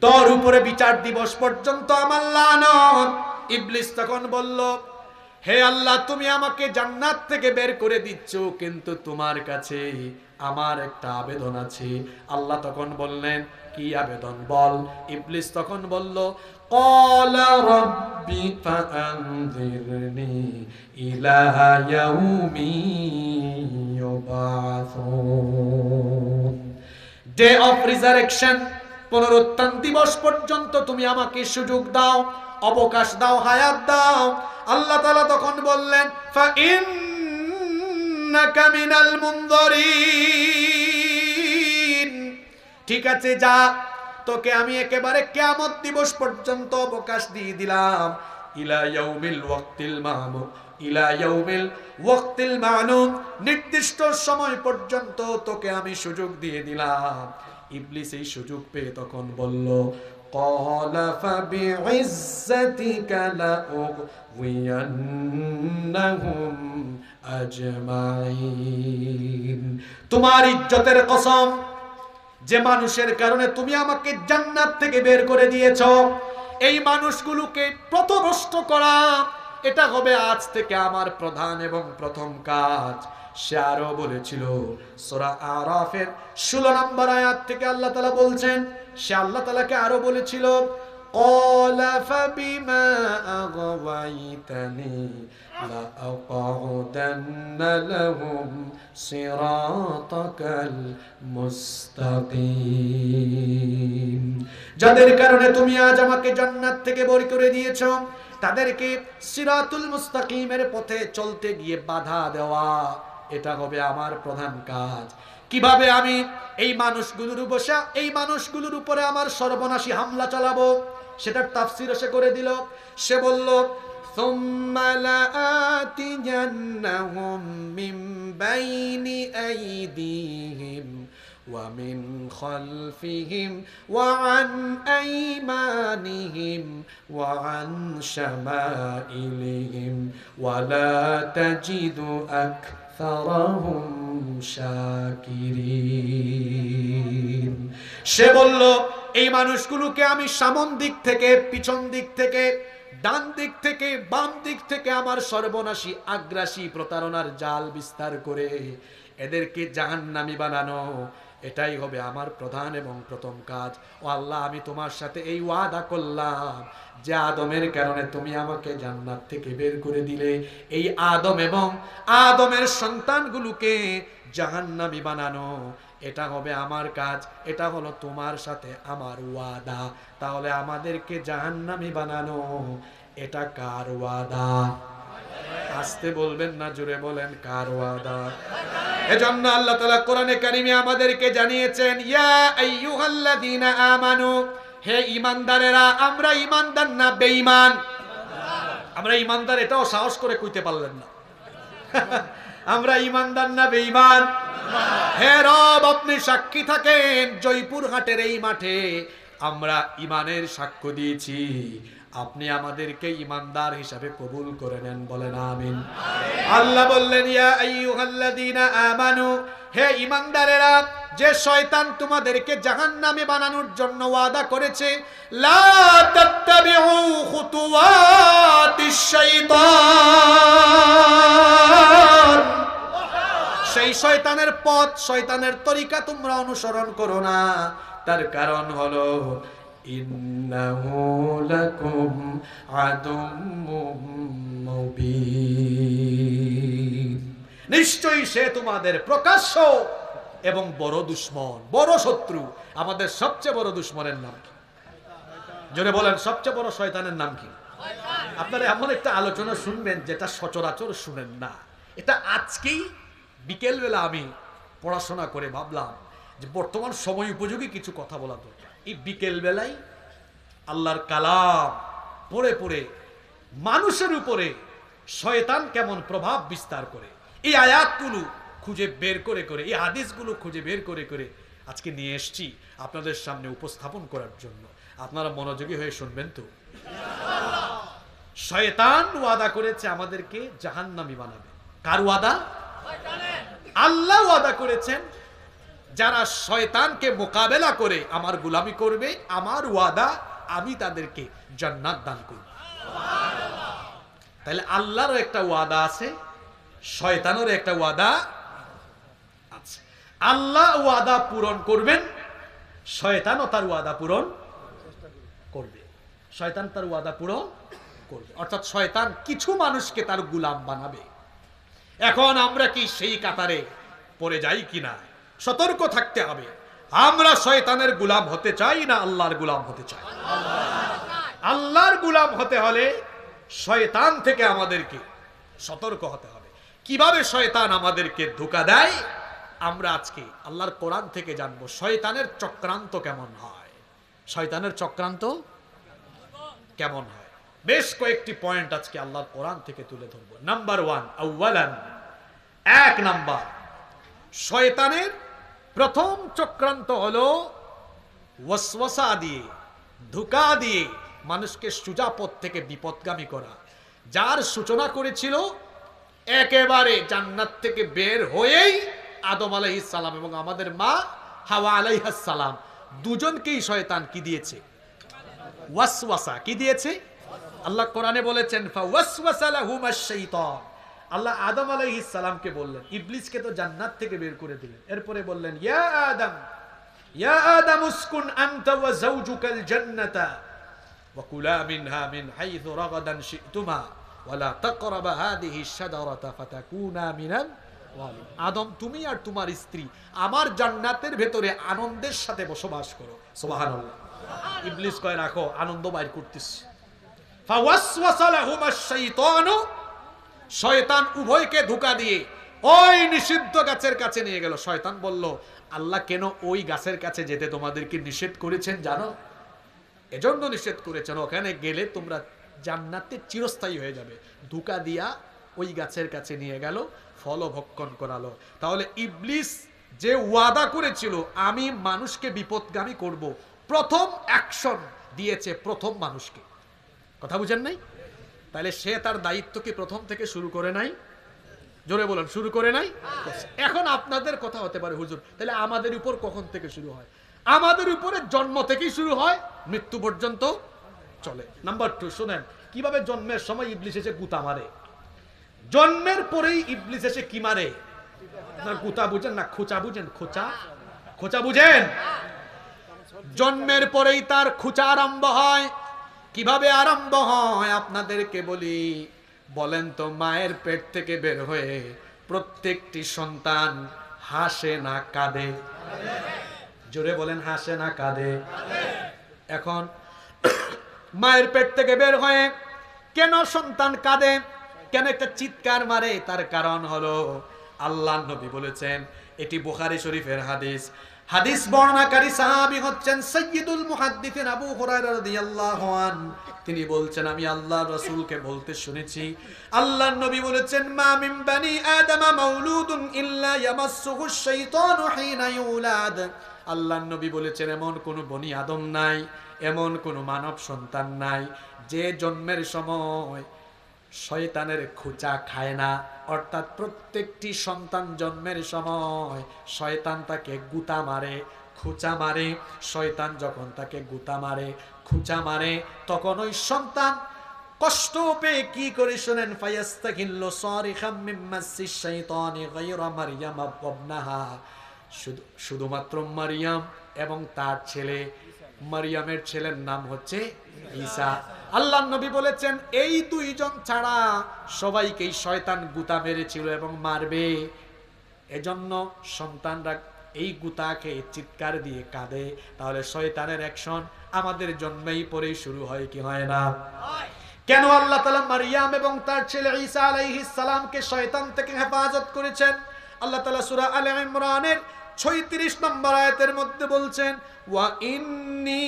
তোর উপরে বিচার দিবস পর্যন্ত আমার লানত। ইবলিস তখন বলল হে আল্লাহ, তুমি আমাকে জান্নাত থেকে বের করে দিচ্ছ, কিন্তু তোমার কাছে আমার একটা আবেদন আছে। আল্লাহ তখন বললেন কি আবেদন বল? ইবলিস তখন বলল ক্বালা রাব্বি ফাআনযিরনি ইলা ইয়াউমি ইউবাসুন, ডে অফ রিজারেকশন, পুনরুত্থান দিবস পর্যন্ত তুমি আমাকে সুযোগ দাও, অবকাশ দাও, হায়াত দাও। আল্লাহ তাআলা তখন বললেন ফাইন্নাকা মিনাল মুনযারিন, ঠিক আছে যা, তোকে আমি একেবারে কিয়ামত দিবস পর্যন্ত অবকাশ দিয়ে দিলাম। ইলা ইয়াউমিল ওয়াক্তিল মা'মুর, ইলা ইয়াউমিল ওয়াক্তিল মা'লুম, নির্দিষ্ট সময় পর্যন্ত তোকে আমি সুযোগ দিয়ে দিলাম। ইবলিস এই সুযোগ পেয়ে তখন বলল ক্বালা ফাবিইজ্জাতিকা লাউগওয়িয়ান্নাহুম আজমাইন, তোমার ইজ্জতের কসম, যে মানুষের কারণে তুমি আমাকে জান্নাত থেকে বের করে দিয়েছো, এই মানুষগুলোকে পথভ্রষ্ট করা, এটা হবে আজ থেকে আমার প্রধান এবং প্রথম কাজ। সে আরো বলেছিল, সূরা আরাফের 16 নম্বর আয়াত থেকে আল্লাহ তাআলা বলছেন, সে আল্লাহ তাআলাকে আরো বলেছিল ক্বালা ফাবিমা আগওয়াইতানি লাআকউদান্না লাহুম সিরাতাকাল মুস্তাকিম, যাদের কারণে তুমি আজ আমাকে জান্নাত থেকে বের করে দিয়েছো, তাদেরকে সিরাতুল মুস্তাকিমের পথে চলতে গিয়ে বাধা দেওয়া, এটা হবে আমার প্রধান কাজ। কিভাবে আমি এই মানুষগুলোর উপরে আমার সর্বনাশী হামলা চালাবো, সেটার তাফসীর সে করে দিল। সে বলল সুম্মা লাআতিয়ান্নাহুম মিন বাইনি আইদিহিম ওয়া মিন খালফিহিম ওয়া আন আইমানিহিম ওয়া আন শামাইলিহিম ওয়া লা তাজিদু আকসারাহুম শাকিরিন। সে বলল এই মানুষগুলোকে আমি সামন দিক থেকে, পিছন দিক থেকে, ডান দিক থেকে, বাম দিক থেকে আমার সর্বনাশী আগ্রাসী প্রতারণার জাল বিস্তার করে এদেরকে জাহান্নামী বানানো, এটাই হবে আমার প্রধান এবং প্রথম কাজ। ও আল্লাহ, আমি তোমার সাথে এই ওয়াদা করলাম যে আদমের কারণে তুমি আমাকে জান্নাত থেকে বের করে দিলে, এই আদম এবং আদমের সন্তানগুলোকে জাহান্নামী বানানো, এটা হবে আমার কাজ, এটা হলো তোমার সাথে আমার ওয়াদা। তাহলে আমাদেরকে জাহান্নামী বানানো, এটা কার ওয়াদা? আস্তে বলবেন না, জোরে বলেন, কার ওয়াদা? এজন্য আল্লাহ তাআলা কোরআনে কারিমে আমাদেরকে জানিয়েছেন ইয়া আইয়ুহাল্লাযীনা আমানু, হে ঈমানদারেরা, আমরা ঈমানদার না বেঈমান? আমরা ঈমানদার, এটাও সাহস করে কইতে পারলেন না। আমরা ঈমানদার না বেঈমান? হে রব, আপনি সাক্ষী থাকেন, জয়পুরহাটের এই মাঠে আমরা ঈমানের সাক্ষ্য দিয়েছি, আপনি আমাদেরকে ঈমানদার হিসাবে কবুল করে নেন, বলেন আমিন। আল্লাহ বললেন ইয়া আইয়ুহাল্লাযীনা আমানু, হে ঈমানদারেরা, যে শয়তান তোমাদেরকে জাহান্নামে বানানোর জন্য ওয়াদা করেছে, লা তাত্তাবিউ খুতুওয়াতিশ শাইতান, সেই শয়তানের পথ, শয়তানের তরিকা তোমরা অনুসরণ করো না। তার কারণ হলো ইন্নাহু লাকুম আদুম্মুম মুবিন, নিশ্চয়ই সে তোমাদের প্রকাশ্য এবং বড় দুশমন, বড় শত্রু। আমাদের সবচেয়ে বড় দুশমনের নাম কি? জোরে বলেন, সবচেয়ে বড় শয়তানের নাম কি? আপনারা এমন একটা আলোচনা শুনবেন যেটা সচরাচর শুনেন না। এটা আজকেই বিকেলবেলা আমি পড়াশোনা করে ভাবলাম যে বর্তমান সময় উপযোগী কিছু কথা বলা দরকার। এই বিকেল বেলায় আল্লাহর কালাম পড়ে পড়ে মানুষের উপরে শয়তান কেমন প্রভাব বিস্তার করে, এই আয়াতগুলো খুঁজে বের করে করে, এই হাদিসগুলো খুঁজে বের করে করে আজকে নিয়ে এসেছি আপনাদের সামনে উপস্থাপন করার জন্য। আপনারা মনোযোগী হয়ে শুনবেন তো। শয়তান ওয়াদা করেছে আমাদেরকে জাহান্নামী বানাবে। কার ওয়াদা? আল্লাহ ওয়াদা করেছেন যারা শয়তানকে মোকাবেলা করে আমার গোলামি করবে, আমার ওয়াদা আমি তাদেরকে জান্নাত দান করব। তাহলে আল্লাহরও একটা ওয়াদা আছে, শয়তানেরও একটা ওয়াদা আছে। আল্লাহ ওয়াদা পূরণ করবেন, শয়তানও তার ওয়াদা পূরণ করবে। শয়তান তার ওয়াদা পূরণ করবে, অর্থাৎ শয়তান কিছু মানুষকে তার গোলাম বানাবে। এখন আমরা কি সেই কাতারে পড়ে যাই কিনা সতর্ক থাকতে হবে। আমরা শয়তানের গোলাম হতে চাই না আল্লাহর গোলাম হতে চাই? আল্লাহর গোলাম হতে হলে শয়তান থেকে আমাদেরকে সতর্ক হতে হবে। কিভাবে শয়তান আমাদেরকে ধোঁকা দেয় আমরা আজকে আল্লাহর কোরআন থেকে জানবো। শয়তানের চক্রান্ত কেমন হয়, শয়তানের চক্রান্ত কেমন হয়, বেশ কয়েকটি পয়েন্ট আজকে আল্লাহর কোরআন থেকে তুলে ধরবো। নাম্বার 1, আউয়ালান, 1 নাম্বার, শয়তানের প্রথম চক্রান্ত হলো ওয়াসওয়াসা দিয়ে, ধোঁকা দিয়ে মানুষকে সোজা পথ থেকে বিপদগামী করা। যার সূচনা করেছিল একেবারে জান্নাত থেকে বের হয়েই আদম আলাইহিস সালাম এবং আমাদের মা হাওয়া আলাইহিস সালাম, দুজনকেই শয়তান কি দিয়েছে? ওয়াসওয়াসা। কি দিয়েছে? আল্লাহ কোরআনে বলেছেন ফাওয়াসওয়াসা লাহুমাশ শাইতান। আল্লাহ আদম আলাইহিস সালামকে বললেন, ইবলিসকে তো জান্নাত থেকে বের করে দিলেন, এরপরে বললেন ইয়া আদম উসকুন আনতা ওয়া যাওজুকাল জান্নাতা ওয়া কুলা মিনহা মিন হাইথু রাগাদান শি'তুমা ওয়া লা তাকরাবা হাদিহি আশ-শাজারাতা ফাতাকুনা মিনাল যালিমিন। আদম, তুমি আর তোমার স্ত্রী আমার জান্নাতের ভেতরে আনন্দের সাথে বসবাস করো। সুবহানাল্লাহ। ইবলিস কয় রাখো, আনন্দ বাইর করতেছি। ফাওয়াসওয়াসা লাহুমাশ শাইতানু, শয়তান উভয়কে ধোঁকা দিয়ে ওই নিষিদ্ধ গাছের কাছে নিয়ে গেল। শয়তান বলল, আল্লাহ কেন ওই গাছের কাছে যেতে তোমাদেরকে নিষেধ করেছেন জানো? এজন্য নিষেধ করেছেন, ওখানে গেলে তোমরা জান্নাতে চিরস্থায়ী হয়ে যাবে। ধোঁকা দিয়া ওই গাছের কাছে নিয়ে গেল, ফল ভক্ষণ করালো। তাহলে ইবলিস যে ওয়াদা করেছিল আমি মানুষকে বিপদগামী করব, প্রথম অ্যাকশন দিয়েছে প্রথম মানুষকে। কথা বুঝেন নাই? তাহলে সে তার দায়িত্ব কি প্রথম থেকে শুরু করে নাই? জোরে বলেন, শুরু করে নাই? এখন আপনাদের কথা হতে পারে, হুজুর তাহলে আমাদের উপর কখন থেকে শুরু হয়? আমাদের উপরে জন্ম থেকেই শুরু হয়, মৃত্যু পর্যন্ত চলে। নাম্বার 2, শুনেন কিভাবে জন্মের সময় ইবলিস এসে গুতা মারে। জন্মের পরেই ইবলিস এসে কি মারে? গুতা বুঝেন না, খোঁচা বুঝেন? খোঁচা বুঝেন? জন্মের পরেই তার খোঁচা আরম্ভ হয়। কিভাবে আরম্ভ হয় আপনাদেরকে বলি। বলেন তো, মায়ের পেট থেকে বের হয়ে প্রত্যেকটি সন্তান হাসে না কাঁদে? জোরে বলেন, হাসে না কাঁদে? এখন মায়ের পেট থেকে বের হয়ে কেন সন্তান কাঁদে, কেন একটা চিৎকার মারে? তার কারণ হলো আল্লাহর নবী বলেছেন, এটি বুখারী শরীফের হাদিস। হাদিস বর্ণনাকারী সাহাবী হচ্ছেন সাইয়্যিদুল মুহাদ্দিসিন আবু হুরায়রা রাদিয়াল্লাহু আনহু। তিনি বলছেন, আমি আল্লাহর রাসূলকে বলতে শুনেছি, আল্লাহর নবী বলেছেন, মা মিন বানি আদম মাউলুদুন ইল্লা ইয়ামাসসুহুশ শাইতানু হিনা ইউলাদ। আল্লাহর নবী বলেছেন, এমন কোন বনি আদম নাই, এমন কোন মানব সন্তান নাই যে জন্মের সময় শয়তানের খোঁচা খায় না। অর্থাৎ প্রত্যেকটি সন্তান জন্মের সময় শয়তান তাকে গুতা মারে, খোঁচা মারে। শয়তান যখন তাকে গুতা মারে, খোঁচা মারে, তখন ওই সন্তান কষ্ট পেয়ে কি করে শুনেন, ফায়াস্তাকিল্লু সারিখাম মিম্মাসিশ শাইতানি গায়রা মারইয়াম ওয়াবনাহা। শুধুমাত্র মারিয়াম এবং তার ছেলে, মারিয়ামের ছেলের নাম হচ্ছে ঈসা। আল্লাহর নবী বলেছেন, এই দুইজন ছাড়া সবাইকেই শয়তান গুতা মেরেছিল এবং মারবে। এজন্য সন্তানরা এই গুতাকে চিৎকার দিয়ে কাঁদে। তাহলে শয়তানের অ্যাকশন আমাদের জন্মেই পরেই শুরু হয় কি হয় না? কেন আল্লাহ তাআলা মারিয়াম এবং তার ছেলে ঈসা আলাইহিস সালামকে শয়তান থেকে হেফাজত করেছেন? আল্লাহ তাআলা সূরা আলে ইমরানের 36 নম্বর আয়াতের মধ্যে বলছেন ওয়া ইন্নী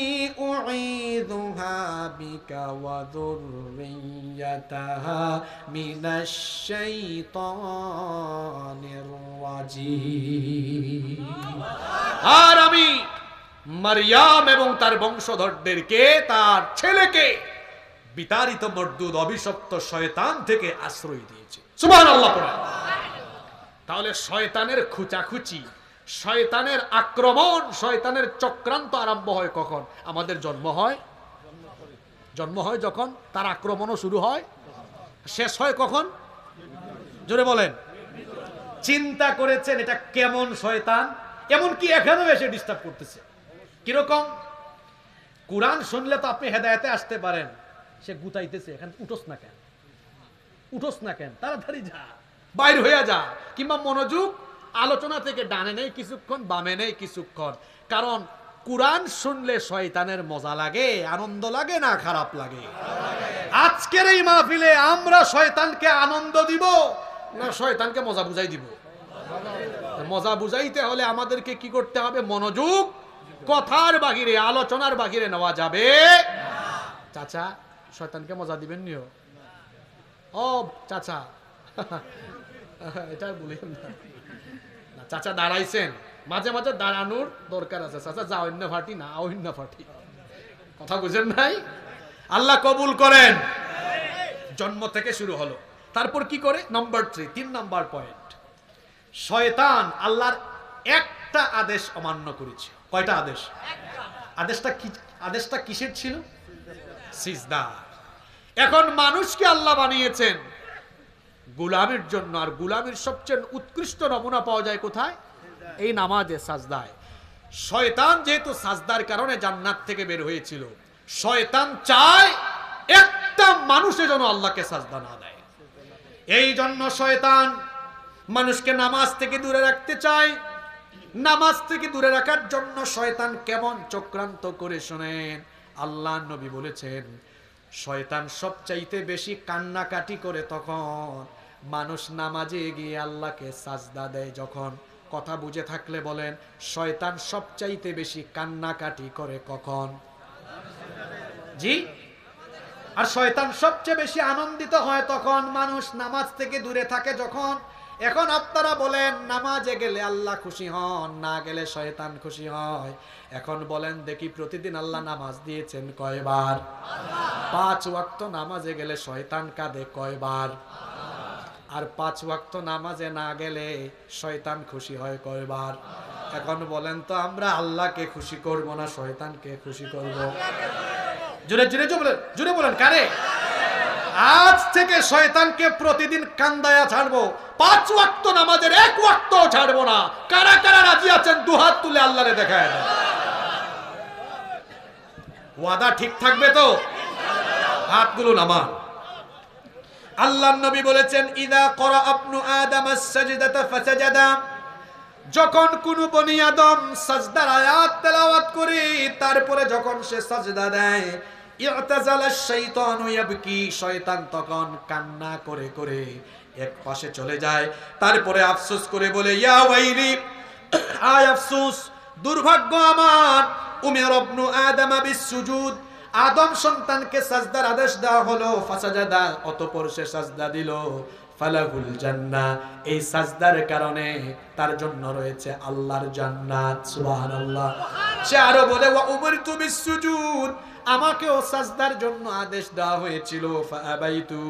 উঈযুহা বিকা ওয়া যুররিয়াতাহা মিনাশ শাইতানির রাজীম। আর আমি মারইয়াম এবং তার বংশধরদেরকে, তার ছেলেকে বিতাড়িত মর্দুদ অভিশপ্ত শয়তান থেকে আশ্রয় দিয়েছি। সুবহানাল্লাহ পড়েন। তাহলে শয়তানের খুচাখুচি, শয়তানের আক্রমণ, শয়তানের চক্রান্ত আরম্ভ হয় কখন? আমাদের জন্ম হয় যখন, তার আক্রমণও শুরু হয়। শেষ হয় কখন? জোরে বলেন। চিন্তা করেছেন এটা কেমন শয়তান? এমনকি এখানেও এসে ডিস্টার্ব করতেছে। কিরকম? কোরআন শুনলে তো আপনি হেদায়েতে আসতে পারেন, সে গুতাইতেছে, এখানে উঠোস না কেন, তাড়াতাড়ি যা, বাইর হয়ে যা। কিংবা মনোযোগ আলোচনা থেকে ডানে নেই কিছুক্ষণ, বামে নেই কিছুক্ষণ। কারণ কোরআন শুনলে শয়তানের মজা লাগে, আনন্দ লাগে না খারাপ লাগে? আজকের এই মাহফিলে আমরা শয়তানকে আনন্দ দিব না শয়তানকে মজা বুঝাই দিব? মজা বুঝাইতে হলে আমাদেরকে কি করতে হবে? মনোযোগ কথার বাহিরে, আলোচনার বাহিরে নেওয়া যাবে। চাচা, শয়তানকে মজা দিবেন নিও। ও চাচা, এটা বলিও না। চাচা দাঁড়াইছেন, মাঝে মাঝে দাঁড়ানোর দরকার আছে। চাচা যা অন্য ফাটি না, অন্য ফাটি, কথা বুঝেন নাই? আল্লাহ কবুল করেন। জন্ম থেকে শুরু হলো। তারপর কি করে? নম্বর 3 নম্বর পয়েন্ট, শয়তান আল্লাহর একটা আদেশ অমান্য করেছে। কয়টা আদেশ? আদেশটা কিসের ছিল? সিজদা। এখন মানুষকে আল্লাহ বানিয়েছেন গোলামের জন্য, আর গোলামের সবচেয়ে উৎকৃষ্ট নমুনা পাওয়া যায় কোথায়? এই নামাজে, সাজদায়। শয়তান যেহেতু সাজদার কারণে জান্নাত থেকে বের হয়েছিল, শয়তান চায় একটা মানুষের জন্য আল্লাহকে সাজদা না দেয়। এই জন্য শয়তান মানুষকে নামাজ থেকে দূরে রাখতে চায়। নামাজ থেকে দূরে রাখার জন্য শয়তান কেমন চক্রান্ত করে শোনেন। আল্লাহ নবী বলেছেন, শয়তান সবচাইতে বেশি কান্নাকাটি করে তখন মানুষ নামাজে গিয়ে আল্লাহকে সাজদা দেয় যখন। কথা বুঝে থাকলে বলেন, শয়তান সবচাইতে বেশি কান্নাকাটি করে কখন? জি। আর শয়তান সবচেয়ে বেশি আনন্দিত হয় তখন মানুষ নামাজ থেকে দূরে থাকে যখন। এখন আপনারা বলেন, নামাজে গেলে আল্লাহ খুশি হন, না গেলে শয়তান খুশি হয়। এখন বলেন দেখি, প্রতিদিন আল্লাহ নামাজ দিয়েছেন কয়বার? 5 ওয়াক্ত নামাজে গেলে শয়তান কাঁদে কয়বার? আর 5 ওয়াক্ত নামাজে না গেলে শয়তান খুশি হয় কয়বার? এখন বলেন তো, আমরা আল্লাহকে খুশি করব না শয়তানকে খুশি করব? জোরে বলেন কারে? আজ থেকে শয়তানকে প্রতিদিন কান্দায়া ছাড়বো, 5 ওয়াক্ত নামাজের 1 ওয়াক্তও ছাড়বো না। কারা কারা রাজি আছেন দুহাত তুলে আল্লাহরে দেখায় দেন। ওয়াদা ঠিক থাকবে তো? হাতগুলো নামান। আল্লাহর নবী বলেছেন, ইদা করা আবনু আদম আস-সাজদাতা ফাসাজাদা, যখন কোন বনি আদম সাজদার আয়াত তেলাওয়াত করে তারপরে যখন সে সাজদা দেয়, ইতাজালা শাইতানু ইয়াবকি, শয়তান তখন কান্না করে করে এক পাশে চলে যায়। তারপরে আফসোস করে বলে, ইয়া ওয়াইলি, আয় আফসোস, দুর্ভাগ্য আমার, উমির ইবনু আদম বিসসুজুদ, আদম সন্তানকে সাজদার আদেশ দেওয়া হলো, ফাসাজাদা, অতঃপর সে সাজদা দিল, ফালাহুল জান্নাহ, এই সাজদার কারণে তার জন্য রয়েছে আল্লাহর জান্নাত। সুবহানাল্লাহ। সে আরো বলে, ওয়া উমিরতু বিসসুজুদ, আমাকেও সাজদার জন্য আদেশ দেওয়া হয়েছিল, ফাআবাইতু,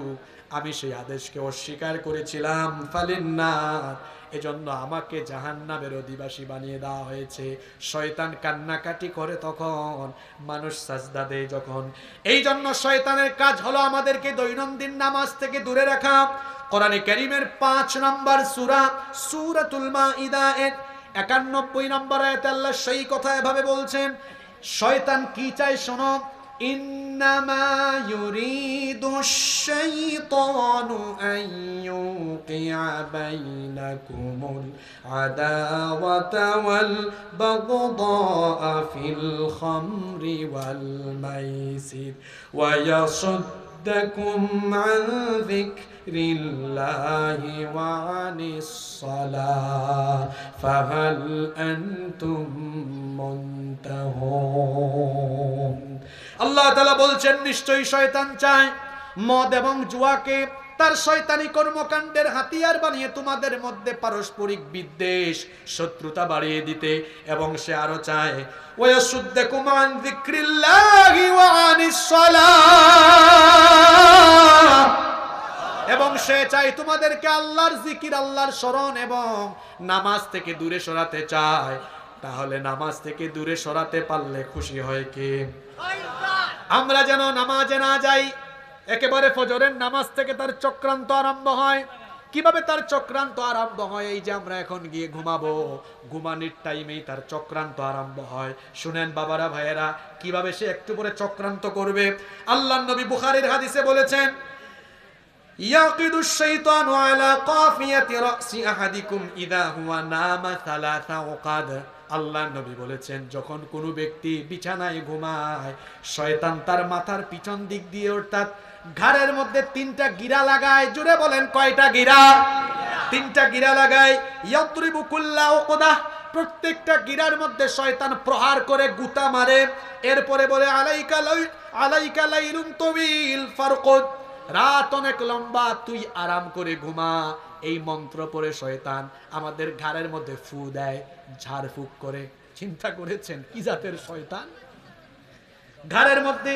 আমি সেই আদেশকে অস্বীকার করেছিলাম, ফালিন্নার, এজন্য আমাকে জাহান্নামের অধিবাসী বানিয়ে দেওয়া হয়েছে। শয়তান কান্নাকাটি করে তখন, মানুষ সাজদা দেয় যখন। এই জন্য শয়তানের কাজ হলো আমাদেরকে দৈনন্দিন নামাজ থেকে দূরে রাখা। কোরআনে কারীমের 5 নম্বর সূরা, সূরাতুল মাইদা এর 91 নম্বর আয়াতে আল্লাহ সেই কথা এভাবে বলছেন, শয়তান কি চায় শোনো, ইন্নামা ইউরিদুশ শাইতানু আন ইউকিআ বাইনাকুমুল আদাওয়াতা ওয়াল বাগদাআ ফিল খামরি ওয়াল মাইসির ওয়া ইয়াসুদ ويصدكم عن ذكر الله وعن الصلاة فهل أنتم منتهون আল্লাহ তাআলা বলছেন নিশ্চয়ই শয়তান চায় মদ এবং জুয়াকে তার শয়তানি কর্মকাণ্ডের হাতিয়ার বানিয়ে তোমাদের মধ্যে পারস্পরিক বিদ্বেষ শত্রুতা বাড়িয়ে দিতে এবং সে আরো চায় ওয়াসুদ্দাকুম আন যিকরিল্লাহি ওয়া আনিস সালাহ এবং সে চায় তোমাদেরকে আল্লাহর জিকির আল্লাহর স্মরণ এবং নামাজ থেকে দূরে সরাতে চায় তাহলে নামাজ থেকে দূরে সরাতে পারলে খুশি হয় কে আমরা যেন নামাজে না যাই একেবারে ফজরের নামাজ থেকে তার চক্রান্ত আরম্ভ হয় কিভাবে তার চক্রান্ত আরম্ভ হয় এই যে আমরা এখন গিয়ে ঘুমাবো ঘুমানোর টাইমেই তার চক্রান্ত আরম্ভ হয় শুনেন বাবারা ভাইয়েরা কিভাবে সে একটু পরে চক্রান্ত করবে আল্লাহর নবী বুখারীর হাদিসে বলেছেন ইয়াকিদুশ শাইতানু আলা কাফিয়াতি রাসি আহাদিকুম ইযা হুয়া নামা সালাসা ওয়াকাদ আল্লাহর নবী বলেছেন যখন কোনো ব্যক্তি বিছানায় ঘুমায় শয়তান তার মাথার পিছন দিক দিয়ে অর্থাৎ ঘাড়ের মধ্যে তিনটা গিরা লাগায় জোরে বলেন কয়টা গিরা তিনটা গিরা লাগায় ইয়াদরিবু কুল্লা উকদা প্রত্যেকটা গিরার মধ্যে শয়তান প্রহার করে গুতা মারে এরপরে বলে আলাইকা লাইলুন তাওয়িল ফারকুদ রাত অনেক লম্বা তুই আরাম করে ঘুমা এই মন্ত্র পড়ে শয়তান আমাদের ঘাড়ের মধ্যে ফু দেয় ঝাড়ফুঁক করে চিন্তা করেছেন কি জাতের শয়তান ঘাড়ের মধ্যে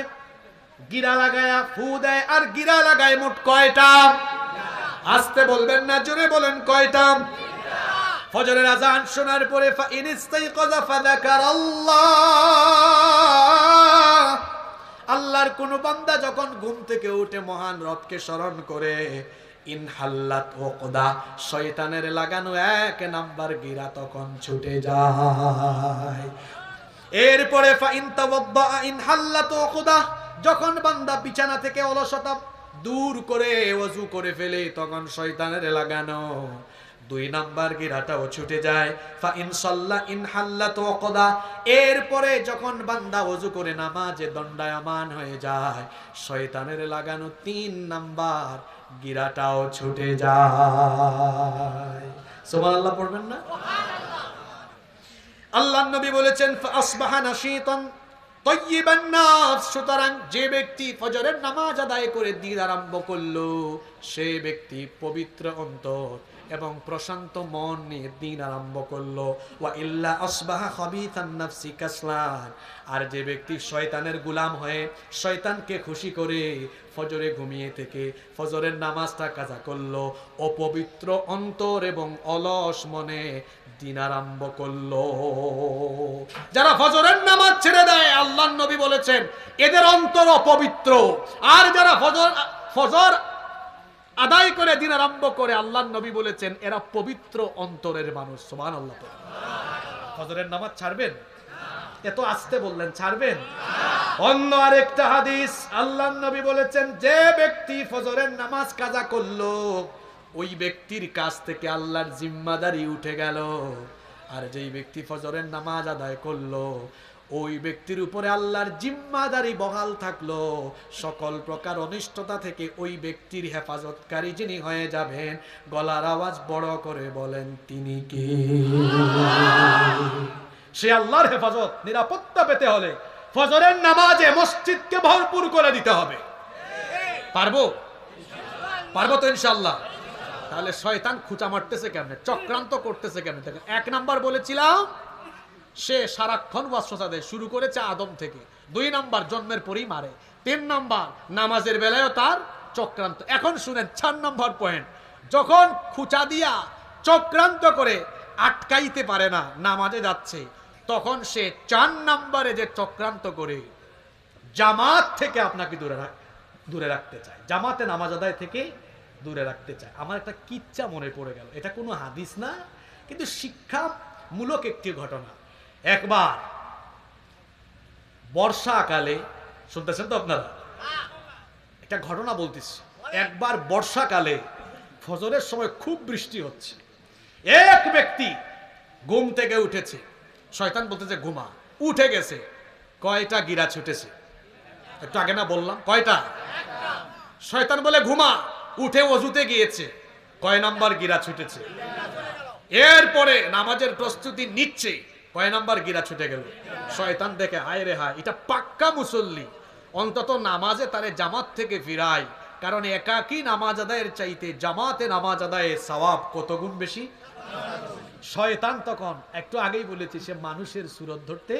গিরা লাগায়া ফু দেয় আর গিরা লাগায় মোট কয়টা আস্তে বলবেন না জোরে বলেন কয়টা ফজরের আযান শোনার পরে ফা ইনিস্তাইকাযা ফাযাকারাল্লাহ আল্লাহর কোন বান্দা যখন ঘুম থেকে উঠে মহান রবকে স্মরণ করে ইনহাল্লাত ওকদা শয়তানের লাগানো এক নাম্বার গিরা তখন ছুটে যায় এরপরে ফা ইন তাওয়াদ্দা ইনহাল্লাত ওকদা যখন বান্দা বিছানা থেকে অলসতা দূর করে ওযু করে ফেলে তখন শয়তানের লাগানো দুই নাম্বার গিরাটাও ছুটে যায় ফা ইন সাল্লা ইনহাল্লাত ওকদা এরপরে যখন বান্দা ওযু করে নামাজে দণ্ডায়মান হয়ে যায় শয়তানের লাগানো তিন নাম্বার গিরাটাও ছুটে যায় সুবহানাল্লাহ পড়বেন না আল্লাহর নবী বলেছেন ফাসবাহা নাশীতান তাইয়িবান নাফস সুতরাং যে ব্যক্তি ফজরের নামাজ আদায় করে দিন আরম্ভ করলো সে ব্যক্তি পবিত্র অন্তর এবং প্রশান্ত মন নিয়ে দিন আরম্ভ করলো ওয়া ইল্লা আসবাহা খাবিথান নাফসি কাসলান আর যে ব্যক্তি শয়তানের গোলাম হয়ে শয়তানকে খুশি করে ফজরে ঘুমিয়ে থেকে ফজরের নামাজটা কাজা করলো অপবিত্র অন্তর এবং অলস মনে দিন আরম্ভ করলো যারা ফজরের নামাজ ছেড়ে দেয় আল্লাহর নবী বলেছেন এদের অন্তর অপবিত্র আর যারা ফজর আদায় করে দিন আরম্ভ করে আল্লাহর নবী বলেছেন এরা পবিত্র অন্তরের মানুষ সুবহানাল্লাহ ফজরের নামাজ ছাড়বেন এত আস্তে বললেন ছাড়বেন অন্য আরেকটা হাদিস আল্লাহর নবী বলেছেন যে ব্যক্তি ফজরের নামাজ কাজা করলো ওই ব্যক্তির কাছ থেকে আল্লাহর জিম্মাদারি উঠে গেল আর যেই ব্যক্তি ফজরের নামাজ আদায় করলো ওই ব্যক্তির উপরে আল্লাহর জিম্মাদারি বহাল থাকলো সকল প্রকার অনিষ্টতা থেকে ওই ব্যক্তির হেফাজতকারী যিনি হয়ে যাবেন গলার আওয়াজ বড় করে বলেন তিনি কে সে আল্লাহর হেফাজত নিরাপত্তা পেতে হলে ফজরের নামাজে মসজিদকে ভরপুর করে দিতে হবে পারবো তো ইনশাআল্লাহ তাহলে শয়তান খুঁচা মারতেছে কেমনে চক্রান্ত করতেছে কেমনে দেখেন এক নাম্বার বলেছিলাম সে সারাক্ষণ ওয়াসওয়াসা দেয় শুরু করেছে আদম থেকে দুই নাম্বার জন্মের পরেই মারে তিন নাম্বার নামাজের বেলায়ও তার চক্রান্ত এখন শুনেন 4 নাম্বার পয়েন্ট যখন খুঁচা দিয়া চক্রান্ত করে আটকাইতে পারে না নামাজে যাচ্ছে তখন সে 4 নাম্বারে যে চক্রান্ত করে জামাত থেকে আপনাকে দূরে রাখতে চায় জামাতে নামাজ আদায় থেকে দূরে রাখতে চায় আমার একটা কিচ্ছা মনে পড়ে গেল এটা কোনো হাদিস না কিন্তু শিক্ষামূলক একটি ঘটনা একবার বর্ষাকালে শুনতেছেন তো আপনারা একটা ঘটনা বলতেছি একবার বর্ষাকালে ফজরের সময় খুব বৃষ্টি হচ্ছে এক ব্যক্তি ঘুম থেকে উঠেছে শয়তান বলতেছে ঘুমা উঠে গেছে কয়টা গিরা ছুটেছে একটু আগে না বললাম কয়টা শয়তান বলে ঘুমা, উঠে অজুতে গিয়েছে, কয় নাম্বার গিরা ছুটেছে। এরপরে নামাজের প্রস্তুতি নিচ্ছে, কয় নাম্বার গিরা ছুটে গেল। শয়তান দেখে হায় রে হায়, এটা পাক্কা মুসল্লি, অন্তত নামাজে তারে জামাত থেকে ফিরাই, কারণ একাকী নামাজ আদায়ের চাইতে জামাতে নামাজ আদায়ের সওয়াব কত গুণ বেশি। শয়তান তখন, একটু আগেই বলেছি, সে মানুষের সুরত ধরতে,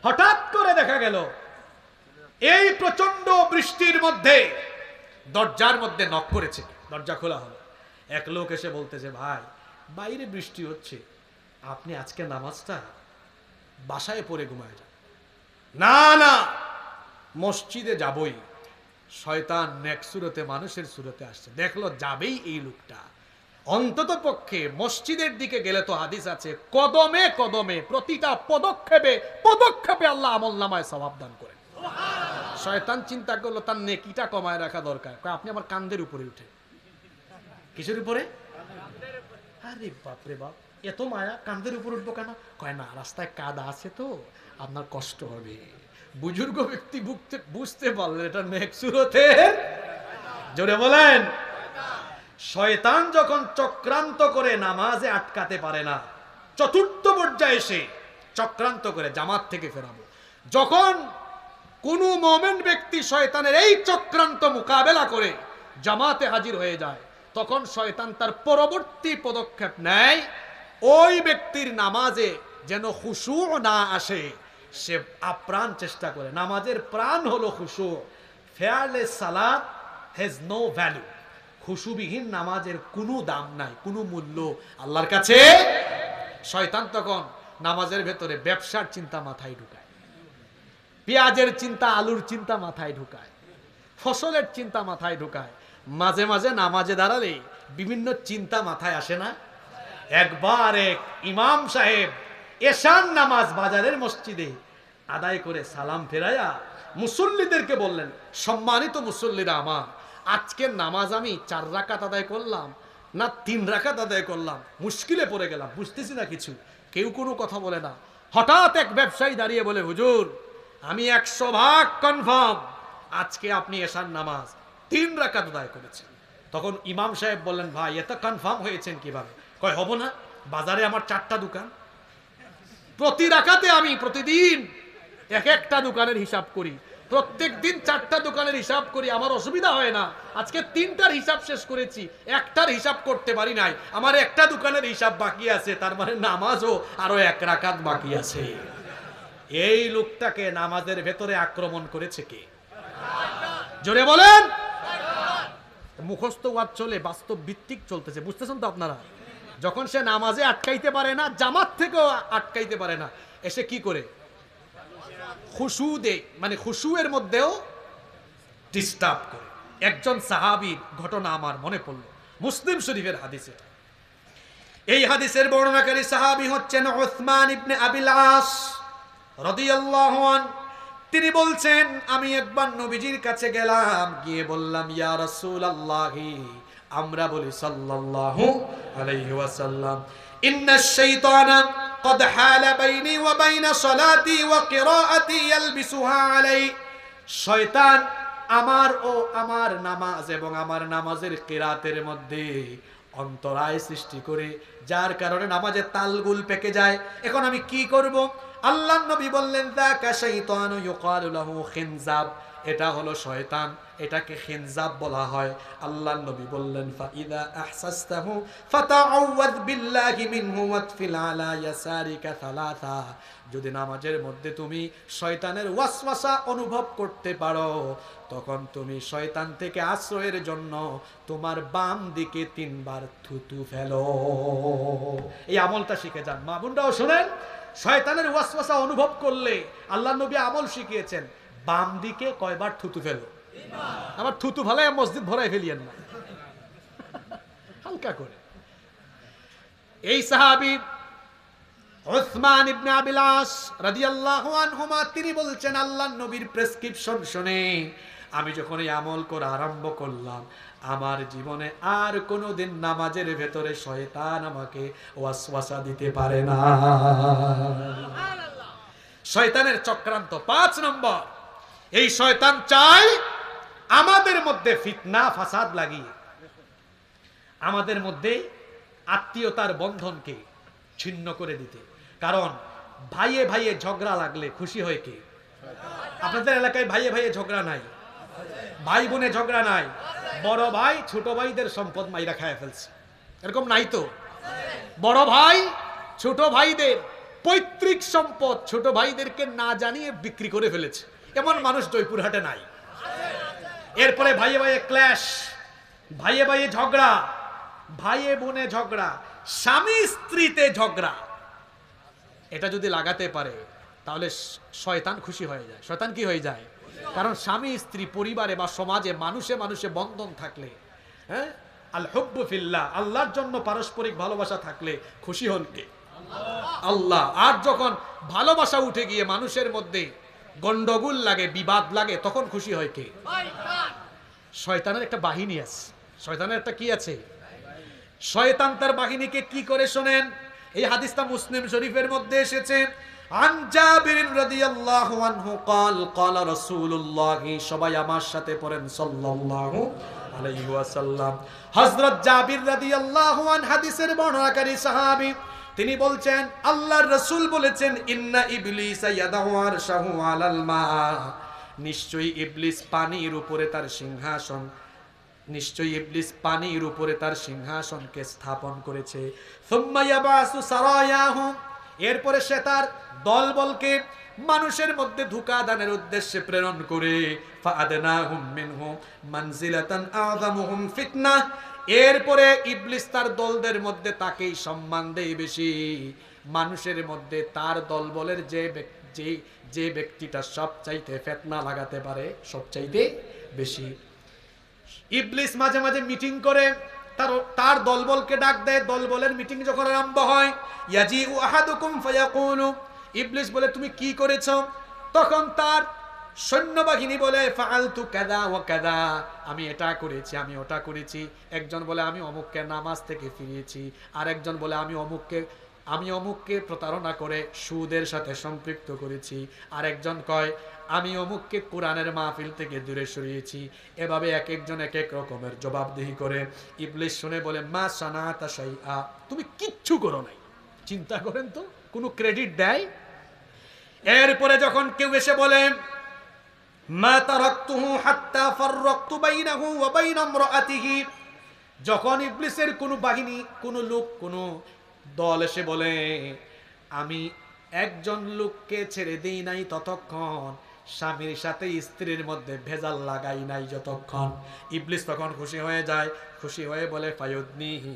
হঠাৎ করে দেখা গেল এই প্রচন্ড বৃষ্টির মধ্যে দরজার মধ্যে নক করেছে, দরজা খোলা হলো। এক লোক এসে বলতেছে, ভাই বাইরে বৃষ্টি হচ্ছে, আপনি আজকে নামাজটা বাসায় পড়ে ঘুমায় যান। না না, মসজিদে যাবই। শয়তান নেক্সট সুরতে মানুষের সুরতে আসছে, দেখলো যাবেই এই লোকটা, অন্তত পক্ষে মসজিদের দিকে গেলে তো হাদিস আছে কদমে কদমে প্রতিটা পদক্ষেপে পদক্ষেপে আল্লাহ আমল নামায় সওয়াব দান করেন। শয়তান চিন্তা করলো তার নেকিটা কমায় রাখা দরকার, আপনি আমার কাঁধের উপরে উঠে। কিসের উপরে? আরে বাপ রে বাপ, এত মায়া, কাঁধের উপর উঠবো কেন? কয় না, রাস্তায় কাদা আছে তো আপনার কষ্ট হবে। বুজুর্গ ব্যক্তি বুঝতে পারলেন এটা নেক্সট সুরতে। জোরে বলেন। শয়তান যখন চক্রান্ত করে নামাজে আটকাতে পারে না, চতুর্থ পর্যায়ে এসে চক্রান্ত করে জামাত থেকে ফেরাবো। যখন কোন মুমিন ব্যক্তি শয়তানের এই চক্রান্ত মোকাবেলা করে জামাতে হাজির হয়ে যায়, তখন শয়তান তার পরবর্তী পদক্ষেপ নেয়, ওই ব্যক্তির নামাজে যেন খুশু না আসে, সে আপ্রাণ চেষ্টা করে। নামাজের প্রাণ হলো খুশু। ফেয়ারলেস সালাত হ্যাজ নো ভ্যালু। খুশুবিহীন নামাজের কোনো দাম নাই, কোনো মূল্য আল্লাহর কাছে। শয়তান তখন নামাজের ভেতরে ব্যবসার চিন্তা মাথায় ঢুকায়, পেঁয়াজের চিন্তা, আলুর চিন্তা মাথায় ঢুকায়, ফসলের চিন্তা মাথায় ঢুকায়। মাঝে মাঝে নামাজে দাঁড়ালে বিভিন্ন চিন্তা মাথায় আসে না? একবার এক ইমাম সাহেব এশার নামাজ বাজারের মসজিদে আদায় করে সালাম ফেরাইয়া মুসল্লিদেরকে বললেন, সম্মানিত মুসল্লিরা আমার, আজকের নামাজ আমি 4 রাকাত আদায় করলাম না 3 রাকাত আদায় করলাম, মুশকিলে পড়ে গেলাম, বুঝতেছি না কিছু। কেউ কোনো কথা বলে না। হঠাৎ এক ব্যবসায়ী দাঁড়িয়ে বলে, হুজুর আমি 100% কনফার্ম আজকে আপনি এশার নামাজ 3 রাকাত আদায় করেছেন। তখন ইমাম সাহেব বললেন, ভাই এত কনফার্ম হয়েছেন কিভাবে? কয়, হব না, বাজারে আমার 4টা দোকান, প্রতি রাকাতে আমি প্রতিদিন একটা দোকানের হিসাব করি, প্রত্যেক দিন 4টা দোকানের হিসাব করি, আমার অসুবিধা হয় না। আজকে 3টার হিসাব শেষ করেছি, 1টার হিসাব করতে পারি নাই, আমার একটা দোকানের হিসাব বাকি আছে, তার মানে নামাজও আরো 1 রাকাত বাকি আছে। এই লোকটাকে নামাজের ভেতরে আক্রমণ করেছে কে? জোরে বলেন। মুখস্থ ওয়াজ চলে, বাস্তব ভিত্তিক চলতেছে, বুঝতেছেন তো আপনারা? যখন সে নামাজে আটকাইতে পারে না, জামাত থেকেও আটকাইতে পারে না, এসে কি করে? খুশু দে, মানে খুশুয়ের মধ্যেও ডিস্টার্ব করে। একজন সাহাবীর ঘটনা আমার মনে পড়ল, মুসলিম শরীফের হাদিসে। এই হাদিসের বর্ণনাকারী সাহাবী হচ্ছেন উসমান ইবনে আবিল আস রাদিয়াল্লাহু আনহু। তিনি বলছেন, আমি একবার নবীজির কাছে গেলাম, গিয়ে বললাম, ইয়া রাসূলুল্লাহি, আমরা বলি সাল্লাল্লাহু আলাইহি ওয়াসাল্লাম, ইন্নাশ শাইতানা قد حال بيني وبين صلاتي وقراءتي يلبسها علي। শয়তান আমার ও আমার নামাজ এবং আমার নামাজের কিরাতের মধ্যে অন্তরায় সৃষ্টি করে, যার কারণে নামাজের তালগুল পেকে যায়। এখন আমি কি করব? আল্লাহর নবী বললেন, যাকা শাইতানু ইউকালু লাহু খিনজাব, এটা হলো শয়তান, এটাকে খিনজাব বলা হয়। আল্লাহর নবী বললেন, ফাইদা আহসাসতাহু ফাতাআওয়াদ বিল্লাহি মিনহু ওয়াতফিল আলা ইয়াসারিকা সালাসা। যদি নামাজের মধ্যে তুমি শয়তানের ওয়াসওয়াসা অনুভব করতে পারো, তখন তুমি শয়তান থেকে আশ্রয়ের জন্য তোমার বাম দিকে 3 বার থুতু ফেলো। এই আমলটা শিখে যান, মা বোনরাও শুনেন। শয়তানের ওয়াসওয়াসা অনুভব করলে আল্লাহর নবী আমল শিখিয়েছেন, বাম দিকে কয়বার থুতু ফেলো। আবার থুতু ফেলায় মসজিদ ভরাই ফেলিয়েন না, হালকা করে। এই সাহাবী উসমান ইবনে আবিল আস রাদিয়াল্লাহু আনহুমা, তিনি বলছেন, আল্লাহর নবীর প্রেসক্রিপশন শুনে আমি যখন এই আমল করা আরম্ভ করলাম, আমার জীবনে আর কোনোদিন নামাজের ভেতরে শয়তান আমাকে ওয়াসওয়াসা দিতে পারে না। শয়তানের চক্রান্ত 5 নম্বর, এই শয়তান চায় আমাদের মধ্যে ফিতনা ফাসাদ লাগিয়ে আমাদের মধ্যে আত্মীয়তার বন্ধনকে ছিন্ন করে দিতে। কারণ ভাইয়ে ভাইয়ে ঝগড়া লাগলে খুশি হয় কে? আপনাদের এলাকায় ভাইয়ে ভাইয়ে ঝগড়া নাই? ভাই বোনে ঝগড়া নাই? বড় ভাই ছোট ভাইদের সম্পদ মাইরা খায় ফেলছে, এরকম নাই তো? বড় ভাই ছোট ভাইদের পৈতৃক সম্পদ ছোট ভাইদেরকে না জানিয়ে বিক্রি করে ফেলেছে, এমন মানুষ জয়পুরহাটে নাই। এরপরে ভাইয়ে ভাইয়ে ক্ল্যাশ, ভাইয়ে ভাইয়ে ঝগড়া, ভাইয়ে বোনে ঝগড়া, স্বামী স্ত্রীতে ঝগড়া। এটা যদি লাগাতে পারে তাহলে শয়তান খুশি হয়ে যায়। শয়তান কি হয়ে যায়? কারণ স্বামী স্ত্রী পরিবারে বা সমাজে মানুষে মানুষে বন্ধন থাকলে, হ্যাঁ, আল হুব্বু ফিল্লাহ, আল্লাহর জন্য পারস্পরিক ভালোবাসা থাকলে খুশি হন কে? আল্লাহ। আর যখন ভালোবাসা উঠে গিয়ে মানুষের মধ্যে গন্ডগোল লাগে, বিবাদ লাগে, তখন খুশি হয় কে? শয়তানের একটা বাহিনী আছে। শয়তানের একটা কি আছে? শয়তান তার বাহিনীকে কি করে শোনেন। এই হাদিসটা মুসলিম শরীফের মধ্যে এসেছে। আন জাবির রাদিয়াল্লাহু আনহু قال قال رسول الله, সবাই আমার সাথে পড়েন সাল্লাল্লাহু আলাইহি ওয়াসাল্লাম। হযরত জাবির রাদিয়াল্লাহু আন হাদিসের বর্ণনাকারী সাহাবী, তিনি বলছেন আল্লাহর রাসূল বলেছেন ইন্না ইবলিসা ইয়াদাউ আরশাহু আলাল মা, নিশ্চয়ই ইবলিস পানির উপরে তার সিংহাসন, নিশ্চয়ই ইবলিস পানির উপরে তার সিংহাসনকে স্থাপন করেছে। সুম্মা ইয়াবাসু সারায়াহু, এরপরে সে তার দলবলকে মানুষের মধ্যে ধোঁকা দানের উদ্দেশ্যে প্রেরণ করে ফাআদনাহুম মিনহু মানজিলাতান আযামুহুম ফিতনা, এরপরে ইবলিস তার দলদের মধ্যে তাকেই সম্মান দেয় বেশি। মানুষের মধ্যে তার দলবলের যে ব্যক্তিটা সবচাইতে ফিতনা লাগাতে পারে সবচাইতে বেশি। ইবলিস মাঝে মাঝে মিটিং করে তার দলবলকে ডাক দেয়। দলবলের মিটিং যখন আরম্ভ হয়, ইয়াজিউ আহাদুকুম ফায়াকুলু, ইবলিস বলে তুমি কি করেছো? তখন তার সৈন্যবাহিনী বলে ফাআলতু কাযা ওয়া কাযা, আমি এটা করেছি, আমি ওটা করেছি। একজন বলে আমি অমুককে নামাজ থেকে ফিরিয়েছি, আর একজন বলে আমি অমুককে প্রতারণা করে সুদের সাথে সম্পৃক্ত করেছি, আর একজন কয় আমি অমুককে কোরআনের মাহফিল থেকে দূরে সরিয়েছি। এভাবে এক একজন এক এক রকমের জবাবদিহি করে। ইবলিস শুনে বলে মা সানাতা শাইআ, তুমি কিচ্ছু করো নাই। চিন্তা করেন তো, কোনো ক্রেডিট দেয়? এরপরে যখন কেউ এসে বলে মা তারাকতুহু হাত্তা ফাররাকতু বাইনাহু ওয়া বাইনা ইমরাআতিহি, যখন ইবলিসের কোনো বাহিনী, কোনো লোক, কোনো দল এসে বলে আমি একজন লোককে ছেড়ে দেই নাই ততক্ষণ, স্বামীর সাথে স্ত্রীর মধ্যে ভেজাল লাগাই নাই যতক্ষণ, ইবলিস তখন খুশি হয়ে যায়। খুশি হয়ে বলে ফায়ুদনিহি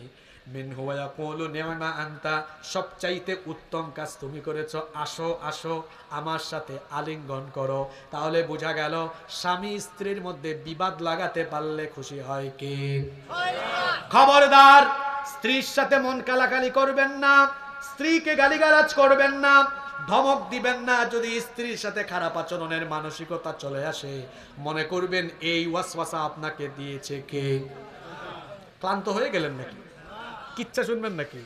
মিনহু ওয়া ইয়াকুলু নি'মা আনতা, সবচাইতে উত্তম কাজ তুমি করেছো, আসো আসো আমার সাথে আলিঙ্গন করো। তাহলে বোঝা গেল স্বামী স্ত্রীর মধ্যে বিবাদ লাগাতে পারলে খুশি হয় কে? খবরদার, স্ত্রীর সাথে মন কালাকালি করবেন না, স্ত্রীকে গালিগালাজ করবেন না, ধমক দিবেন না। যদি স্ত্রীর সাথে খারাপ আচরণের মানসিকতা চলে আসে, মনে করবেন এই ওয়াসওয়াসা আপনাকে দিয়েছে কে? ক্লান্ত হয়ে গেলেন নাকি? কিচ্ছা শুনবেন নাকি?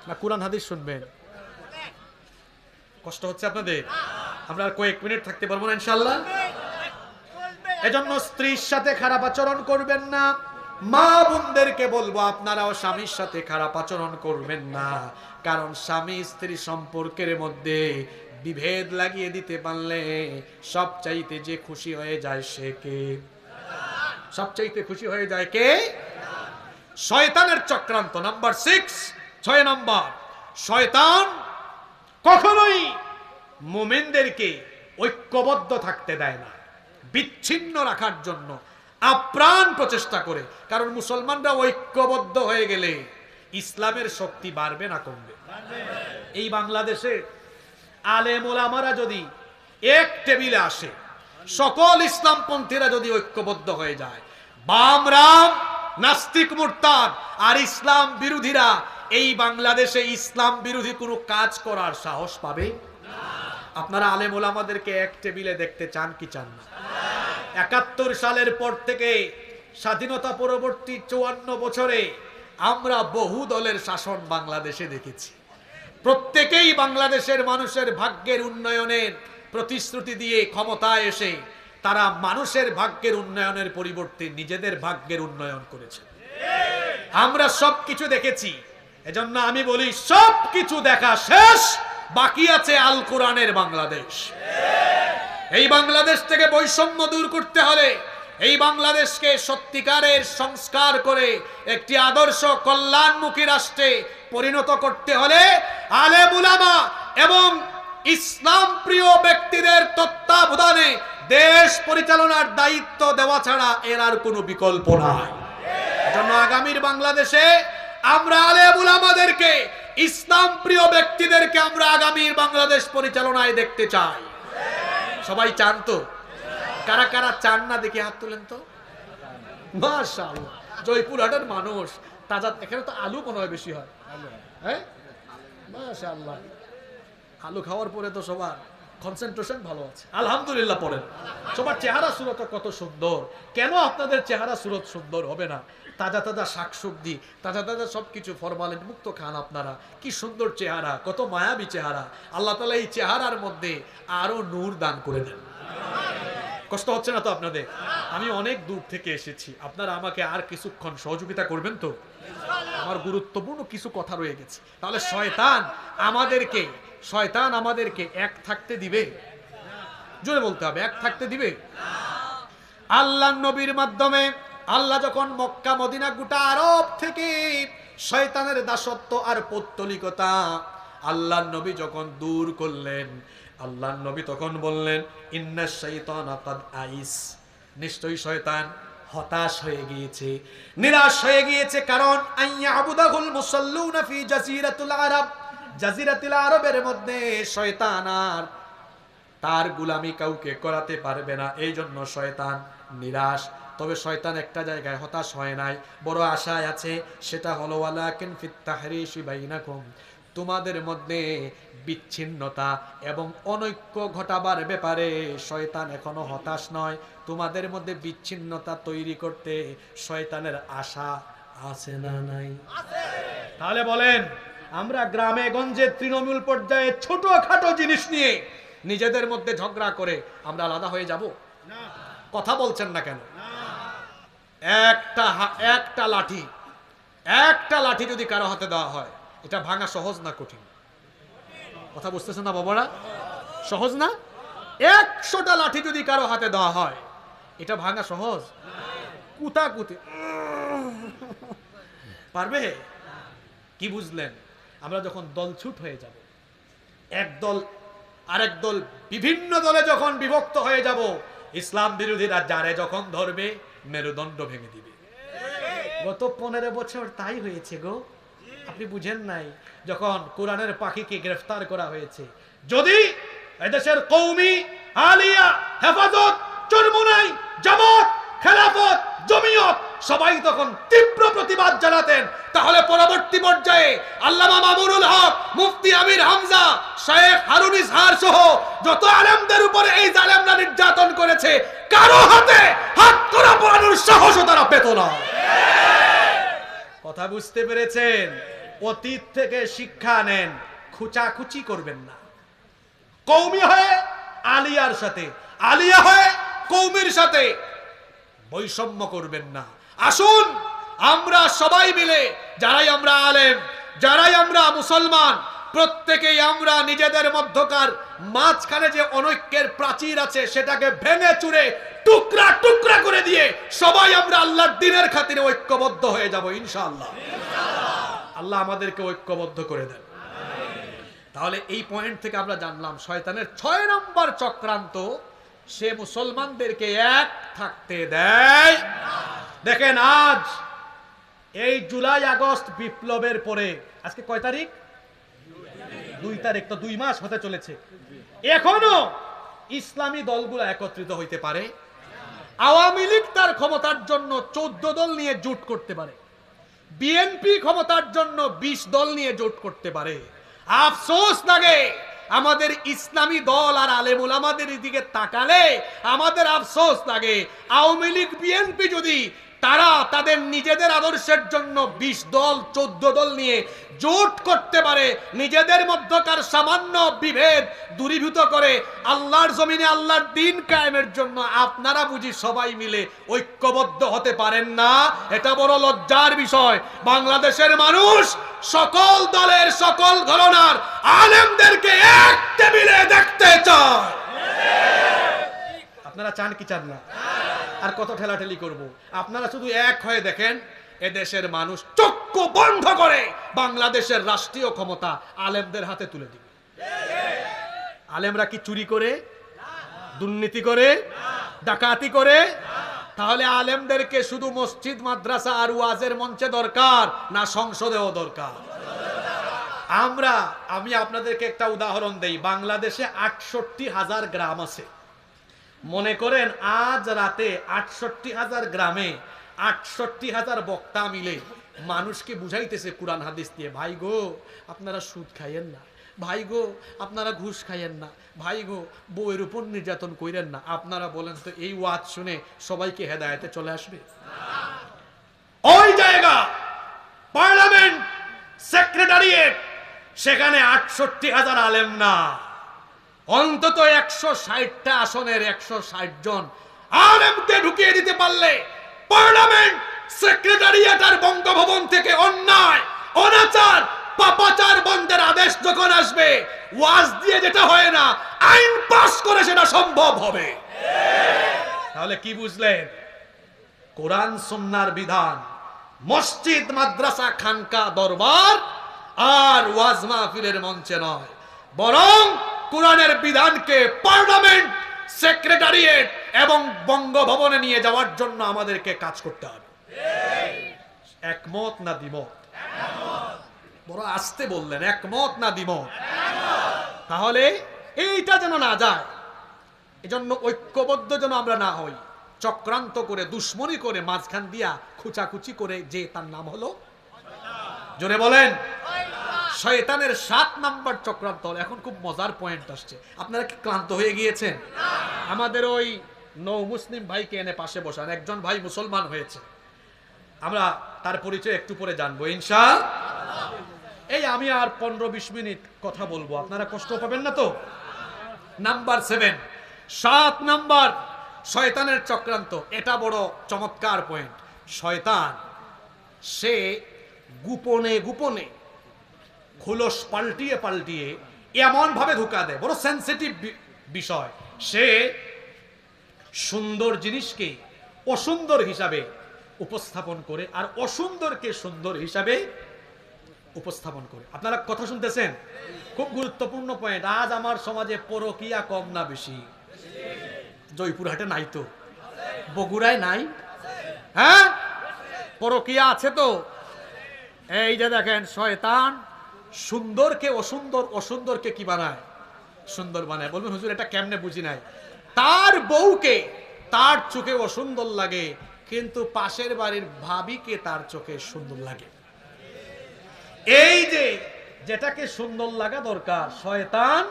না কুরআন হাদিস শুনবেন? কষ্ট হচ্ছে আপনাদের? আমরা আর কয়েক মিনিট থাকতে পারবো না ইনশাআল্লাহ। এজন্য স্ত্রীর সাথে খারাপ আচরণ করবেন না। মা বোনদেরকে বলবো আপনারাও স্বামীর সাথে খারাপ আচরণ করবেন না, কারণ স্বামী স্ত্রী সম্পর্কের মধ্যে বিভেদ লাগিয়ে দিতে পারলে সবচাইতে যে খুশি হয়ে যায় সে কে? সবচাইতে খুশি হয়ে যায় কে? শয়তানের চক্রান্ত। নাম্বার 6, 6 নম্বর, শয়তান কখনোই মুমিনদেরকে ঐক্যবদ্ধ থাকতে দেয় না, বিচ্ছিন্ন রাখার জন্য আপ্রাণ প্রচেষ্টা করে। কারণ মুসলমানরা ঐক্যবদ্ধ হয়ে গেলে ইসলামের শক্তি বাড়বে না কমবে? এই বাংলাদেশে আলেম ওলামারা যদি এক টেবিলে আসে, সকল ইসলামপন্থীরা যদি ঐক্যবদ্ধ হয়ে যায়, বাম রাম নাস্তিক মুরতাদ আর ইসলাম বিরোধীরা এই বাংলাদেশে ইসলাম বিরোধী কোনো কাজ করার সাহস পাবে না। আপনারা আলেম ওলামাদেরকে এক টেবিলে দেখতে চান কি চান না? ৭১ সালের পর থেকে স্বাধীনতা পরবর্তী ৫৪ বছরে আমরা বহু দলের শাসন বাংলাদেশে দেখেছি। প্রত্যেকেই বাংলাদেশের মানুষের ভাগ্যের উন্নয়নের প্রতিশ্রুতি দিয়ে ক্ষমতায় এসে তারা মানুষের ভাগ্যের উন্নয়নের পরিবর্তে নিজেদের ভাগ্যের উন্নয়ন করেছে। আমরা সবকিছু দেখেছি, এজন্য আমি বলি সবকিছু দেখা শেষ, বাকি আছে আল কোরআনের বাংলাদেশ। এই বাংলাদেশ থেকে বৈষম্য দূর করতে হলে, এই বাংলাদেশকে সত্যিকারের সংস্কার করে একটি আদর্শ কল্যাণমুখী রাষ্ট্রে পরিণত করতে হলে আলেম উলামা এবং ইসলাম প্রিয় ব্যক্তিদের তত্ত্বাবধানে দেশ পরিচালনার দায়িত্ব দেওয়া ছাড়া এর আর কোনো বিকল্প নাই। এজন্য আগামীর বাংলাদেশে আমরা আলেম উলামাদেরকে, ইসলাম প্রিয় ব্যক্তিদেরকে আমরা আগামীর বাংলাদেশ পরিচালনায় দেখতে চাই। সবাই চান তো? কারা কারা চান না দেখি হাত তুলেন তো। মাশাআল্লাহ, জয়পুরহাটের মানুষ তাজা, এখানে তো আলু মনে হয় বেশি হয়। হ্যাঁ, মাশাআল্লাহ, আলু খাওয়ার পরে তো সবার কনসেন্ট্রেশন ভালো আছে, আলহামদুলিল্লাহ পড়েন। সবার চেহারা সুরত কত সুন্দর। কেন আপনাদের চেহারা সুরত সুন্দর হবে না? তাজা তাজা শাকসবজি, তাজা তাজা সবকিছু ফরমালিন মুক্ত খান আপনারা। কি সুন্দর চেহারা, কত মায়াবী চেহারা। আল্লাহ তাআলা এই চেহারার মধ্যে আরো নূর দান করে দেন। কষ্ট হচ্ছে না তো আপনাদের? আমি অনেক দূর থেকে এসেছি, আপনারা আমাকে আর কিছুক্ষণ সহযোগিতা করবেন তো? আমার গুরুত্বপূর্ণ কিছু কথা রয়ে গেছে। তাহলে শয়তান আমাদেরকে এক থাকতে দিবে? জোরে বলতে হবে, এক থাকতে দিবে? আল্লাহর নবীর মাধ্যমে আল্লাহ যখন মক্কা মদিনা গোটা আরব থেকে শয়তানের দাসত্ব আর পৌত্তলিকতা আল্লাহর নবী যখন দূর করলেন, আল্লাহর নবী তখন বললেন, ইন্নাশ শাইতানা কাদ আইস, নিশ্চয়ই শয়তান হতাশ হয়ে গিয়েছে, নিরাশ হয়ে গিয়েছে। কারণ আইয়াবুদাহুল মুসাল্লুনা ফি জাজিরাতুল আরব, জাজিরাতুল আরবের মধ্যে শয়তান আর তার গোলামি কাউকে করাতে পারবে না, এই জন্য শয়তান নিরাশ। তবে শয়তান একটা জায়গায় হতাশ হয় নাই, বড় আশায় আছে। সেটা হলো ওয়ালাকিন ফিত তাহরিশি বাইনাকুম, তোমাদের মধ্যে বিচ্ছিন্নতা এবং অনৈক্য ঘটাবার ব্যাপারে শয়তান এখনো হতাশ নয়। তোমাদের মধ্যে বিচ্ছিন্নতা তৈরি করতে শয়তানের আশা আছে না নাই? তাহলে বলেন, আমরা গ্রামে গঞ্জে তৃণমূল পর্যায়ে ছোটখাটো জিনিস নিয়ে নিজেদের মধ্যে ঝগড়া করে আমরা আলাদা হয়ে যাব? কথা বলছেন না কেন? একটা লাঠি যদি কারো হাতে দেওয়া হয়, এটা ভাঙা সহজ না কঠিন? কথা বুঝতেছেন না বাবারা? সহজ না? 100টা লাঠি যদি কারো হাতে দেওয়া হয়, এটা ভাঙা সহজ? কুতাকুতি পারবে? কি বুঝলেন? আমরা যখন দলছুট হয়ে যাব, এক দল আরেক দল, বিভিন্ন দলে যখন বিভক্ত হয়ে যাব, ইসলাম বিরোধীরা যারে যখন ধরবে মেরুদণ্ড ভেঙে দিবে। গত 15 বছর তাই হয়েছে গো, আপনি বুঝেন নাই? যখন কোরআনের পাখিকে গ্রেফতার করা হয়েছে, যদি এদেশের কওমি, আলিয়া, হেফাজত, চরমুনাই, জামাত, খেলাফত, জমিয়ত সবাই তখন তীব্র প্রতিবাদ জানাতেন, তাহলে পরবর্তী পর্যায়ে আল্লামা মামুনুল হক, মুফতি আমির হামজা, শেখ হারুন ইসহার সহ যত আলেমদের উপরে এই জালেমরা নির্যাতন করেছে, কারো হাতে হাত করা পড়ানোর সাহসও তারা পেত না। কথা বুঝতে পেরেছেন? অতীত থেকে শিক্ষা নেন, খুচাখুচি করবেন না। কওমি হয়ে আলিয়ার সাথে, আলিয়া হয়ে কওমির সাথে বৈষম্য করবেন না। আসুন আমরা সবাই মিলে, যারাই আমরা আলেম, যারাই আমরা মুসলমান, প্রত্যেকেই আমরা নিজেদের মধ্যকার মাঝখানে যে অনৈক্যের প্রাচীর আছে সেটাকে ভেঙে চুরে টুকরা টুকরা করে দিয়ে সবাই আমরা আল্লাহর দ্বীনের খাতিরে ঐক্যবদ্ধ হয়ে যাব ইনশাআল্লাহ। আল্লাহ আমাদেরকে ঐক্যবদ্ধ করে দেন। তাহলে এই পয়েন্ট থেকে আমরা জানলাম শয়তানের 6 নম্বর চক্রান্ত, সে মুসলমানদেরকে এক থাকতে দেয়। দেখেন, আজ এই জুলাই আগস্ট বিপ্লবের পরে, আজকে কয় তারিখ? 2 তারিখ, তো 2 মাস হতে চলেছে। এখনো ইসলামী দলগুলো একত্রিত হইতে পারে? আওয়ামী লীগ তার ক্ষমতার জন্য 14 দল নিয়ে জোট করতে পারে, বিএনপি ক্ষমতার জন্য 20 দল নিয়ে জোট করতে পারে। আফসোস লাগে, আমাদের ইসলামী দল আর আলেম উলামাদের দিকে তাকালে আমাদের আফসোস লাগে। আওয়ামী লীগ বিএনপি যদি তারা তাদের নিজেদের আদর্শের জন্য 20 দল 14 দল নিয়ে জোট করতে পারে, নিজেদের মধ্যকার সামান্য বিভেদ দূরীভূত করে আল্লাহর জমিনে আল্লাহর দ্বীন কায়েমের জন্য আপনারা বুঝি সবাই মিলে ঐক্যবদ্ধ হতে পারেন না? এটা বড় লজ্জার বিষয়। বাংলাদেশের মানুষ সকল দলের সকল ঘরানার আলেমদেরকে এক টেবিলে দেখতে চায়। আপনারা চান কি চান না? আর কত ঠেলাঠেলি করব? আপনারা শুধু এক হয়ে দেখেন, এদেশের মানুষ চক্ষু বন্ধ করে বাংলাদেশের রাষ্ট্রীয় ক্ষমতা আলেমদের হাতে তুলে দিবে। আলেমরা কি চুরি করে, দুর্নীতি করে, ডাকাতি করে? তাহলে আলেমদেরকে শুধু মসজিদ মাদ্রাসা আর ওয়াজের মঞ্চে দরকার না সংসদেও দরকার? আমি আপনাদেরকে একটা উদাহরণ দেই। বাংলাদেশে 68,000 গ্রাম আছে। মনে করেন আজ রাতে 68,000 গ্রামে 68,000 বক্তা মিলে মানুষকে বুঝাইতেছে কোরআন হাদিস দিয়ে, ভাই গো আপনারা সুদ খাইয়েন না, ভাই গো আপনারা ঘুষ খাইয়েন না, ভাই গো বউয়ের উপর নির্যাতন কইরেন না। আপনারা বলেন তো এই ওয়াজ শুনে সবাইকে হেদায়েতে চলে আসবে? ওই জায়গা পার্লামেন্ট, সেক্রেটারিয়েট, সেখানে 68,000 আলেম না, অন্তত 160টা আসনের 160 জন আলেমকে ঢুকিয়ে দিতে পারলে পার্লামেন্ট, সেক্রেটারিয়েট আর বঙ্গভবন থেকে অন্যায়, অনাচার, পাপাচার বন্ধের আদেশ যখন আসবে, ওয়াজ দিয়ে যেটা হয় না, আইন পাস করে সেটা সম্ভব হবে। তাহলে কি বুঝলেন? কোরআন সুন্নাহর বিধান মসজিদ মাদ্রাসা খানকা দরবার আর ওয়াজ মাহফিলের মঞ্চে নয়, বরং কোরআনের বিধানকে পার্লামেন্ট, সেক্রেটারিয়েট এবং বঙ্গভবনে নিয়ে যাওয়ার জন্য আমাদেরকে কাজ করতে হবে। একমত না দ্বিমত? বড় আস্তে বললেন, একমত না দ্বিমত? তাহলে এইটা যেন না যায়, এজন্য ঐক্যবদ্ধ যেন আমরা না হই। চক্রান্ত করে, দুশ্মনী করে, মাঝখান দিয়া খুচাখুচি করে, যে তার নাম হলো, জোরে বলেন, শয়তানের 7 নাম্বার চক্রান্ত। এখন খুব মজার পয়েন্ট আসছে। আপনারা কি ক্লান্ত হয়ে গিয়েছেন? আমাদের ওই নৌ মুসলিম ভাইকে এনে পাশে বসান। একজন ভাই মুসলমান হয়েছে, আমরা তার পরিচয় একটু পরে জানবো ইনশাআল্লাহ। এই আমি আর 15-20 মিনিট কথা বলবো, আপনারা কষ্ট পাবেন না তো? নাম্বার 7, 7 নাম্বার শয়তানের চক্রান্ত। এটা বড় চমৎকার পয়েন্ট। শয়তান সে গোপনে গোপনে, খোলস পাল্টিয়ে পাল্টিয়ে এমন ভাবে ধোঁকা দেয়, বড় সেনসিটিভ বিষয়। সে সুন্দর জিনিসকে অসুন্দর হিসাবে উপস্থাপন করে আর অসুন্দরকে সুন্দর হিসাবে উপস্থাপন করে। আপনারা কথা শুনতেছেন? খুব গুরুত্বপূর্ণ পয়েন্ট। আজ আমার সমাজে পরকীয়া কম না বেশি? জয়পুরহাটে নাই তো? বগুড়ায় নাই? হ্যাঁ, পরকীয়া আছে তো। এই যে দেখেন, শয়তান সুন্দরকে অসুন্দর, অসুন্দরকে কি বানায়? সুন্দর বানায়। বলবেন হুজুর এটা কেমনে, বুঝি নাই। তার বউকে তার চোখে অসুন্দর লাগে, কিন্তু পাশের বাড়ির ভাবিকে তার চোখে সুন্দর লাগে। এই যে যেটাকে সুন্দর লাগা দরকার, শয়তান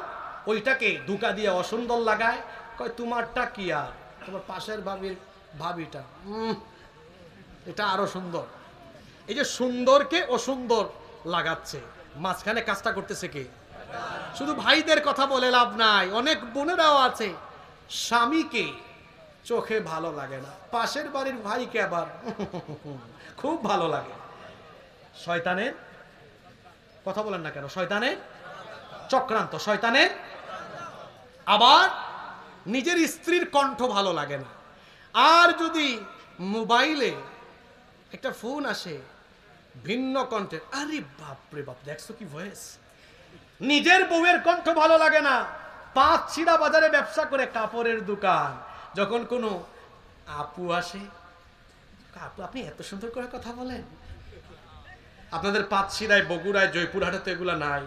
ওইটাকে ধোঁকা দিয়ে অসুন্দর লাগায়। কয় তোমারটা কি, আর তোমার পাশের ভাবিটা এটা আরো সুন্দর। এই যে সুন্দরকে অসুন্দর লাগাচ্ছে, মাঝখানে কাজটা করতেছে কে? শুধু ভাইদের কথা বলে লাভ নাই, অনেক বোনেরাও আছে স্বামীকে চোখে ভালো লাগে না, পাশের বাড়ির ভাইকে আবার খুব ভালো লাগে। শয়তানের কথা বলেন না কেন? শয়তানের চক্রান্ত, শয়তানের। আবার নিজের স্ত্রীর কণ্ঠ ভালো লাগে না, আর যদি মোবাইলে একটা ফোন আসে ভিন্ন কণ্ঠে, আরে বাপরে বাপ, দেখছো কি ভয়েস। নিজের বউয়ের কণ্ঠ ভালো লাগে না, 5 বাজারে ব্যবসা করে, কাপড়ের দোকান, যখন কোনো আপু আসে, আপু আপনি এত সুন্দর করে কথা বলেন। আপনাদের পাঁচশিরায়, বগুড়ায়, জয়পুরহাটে তো এগুলা নাই।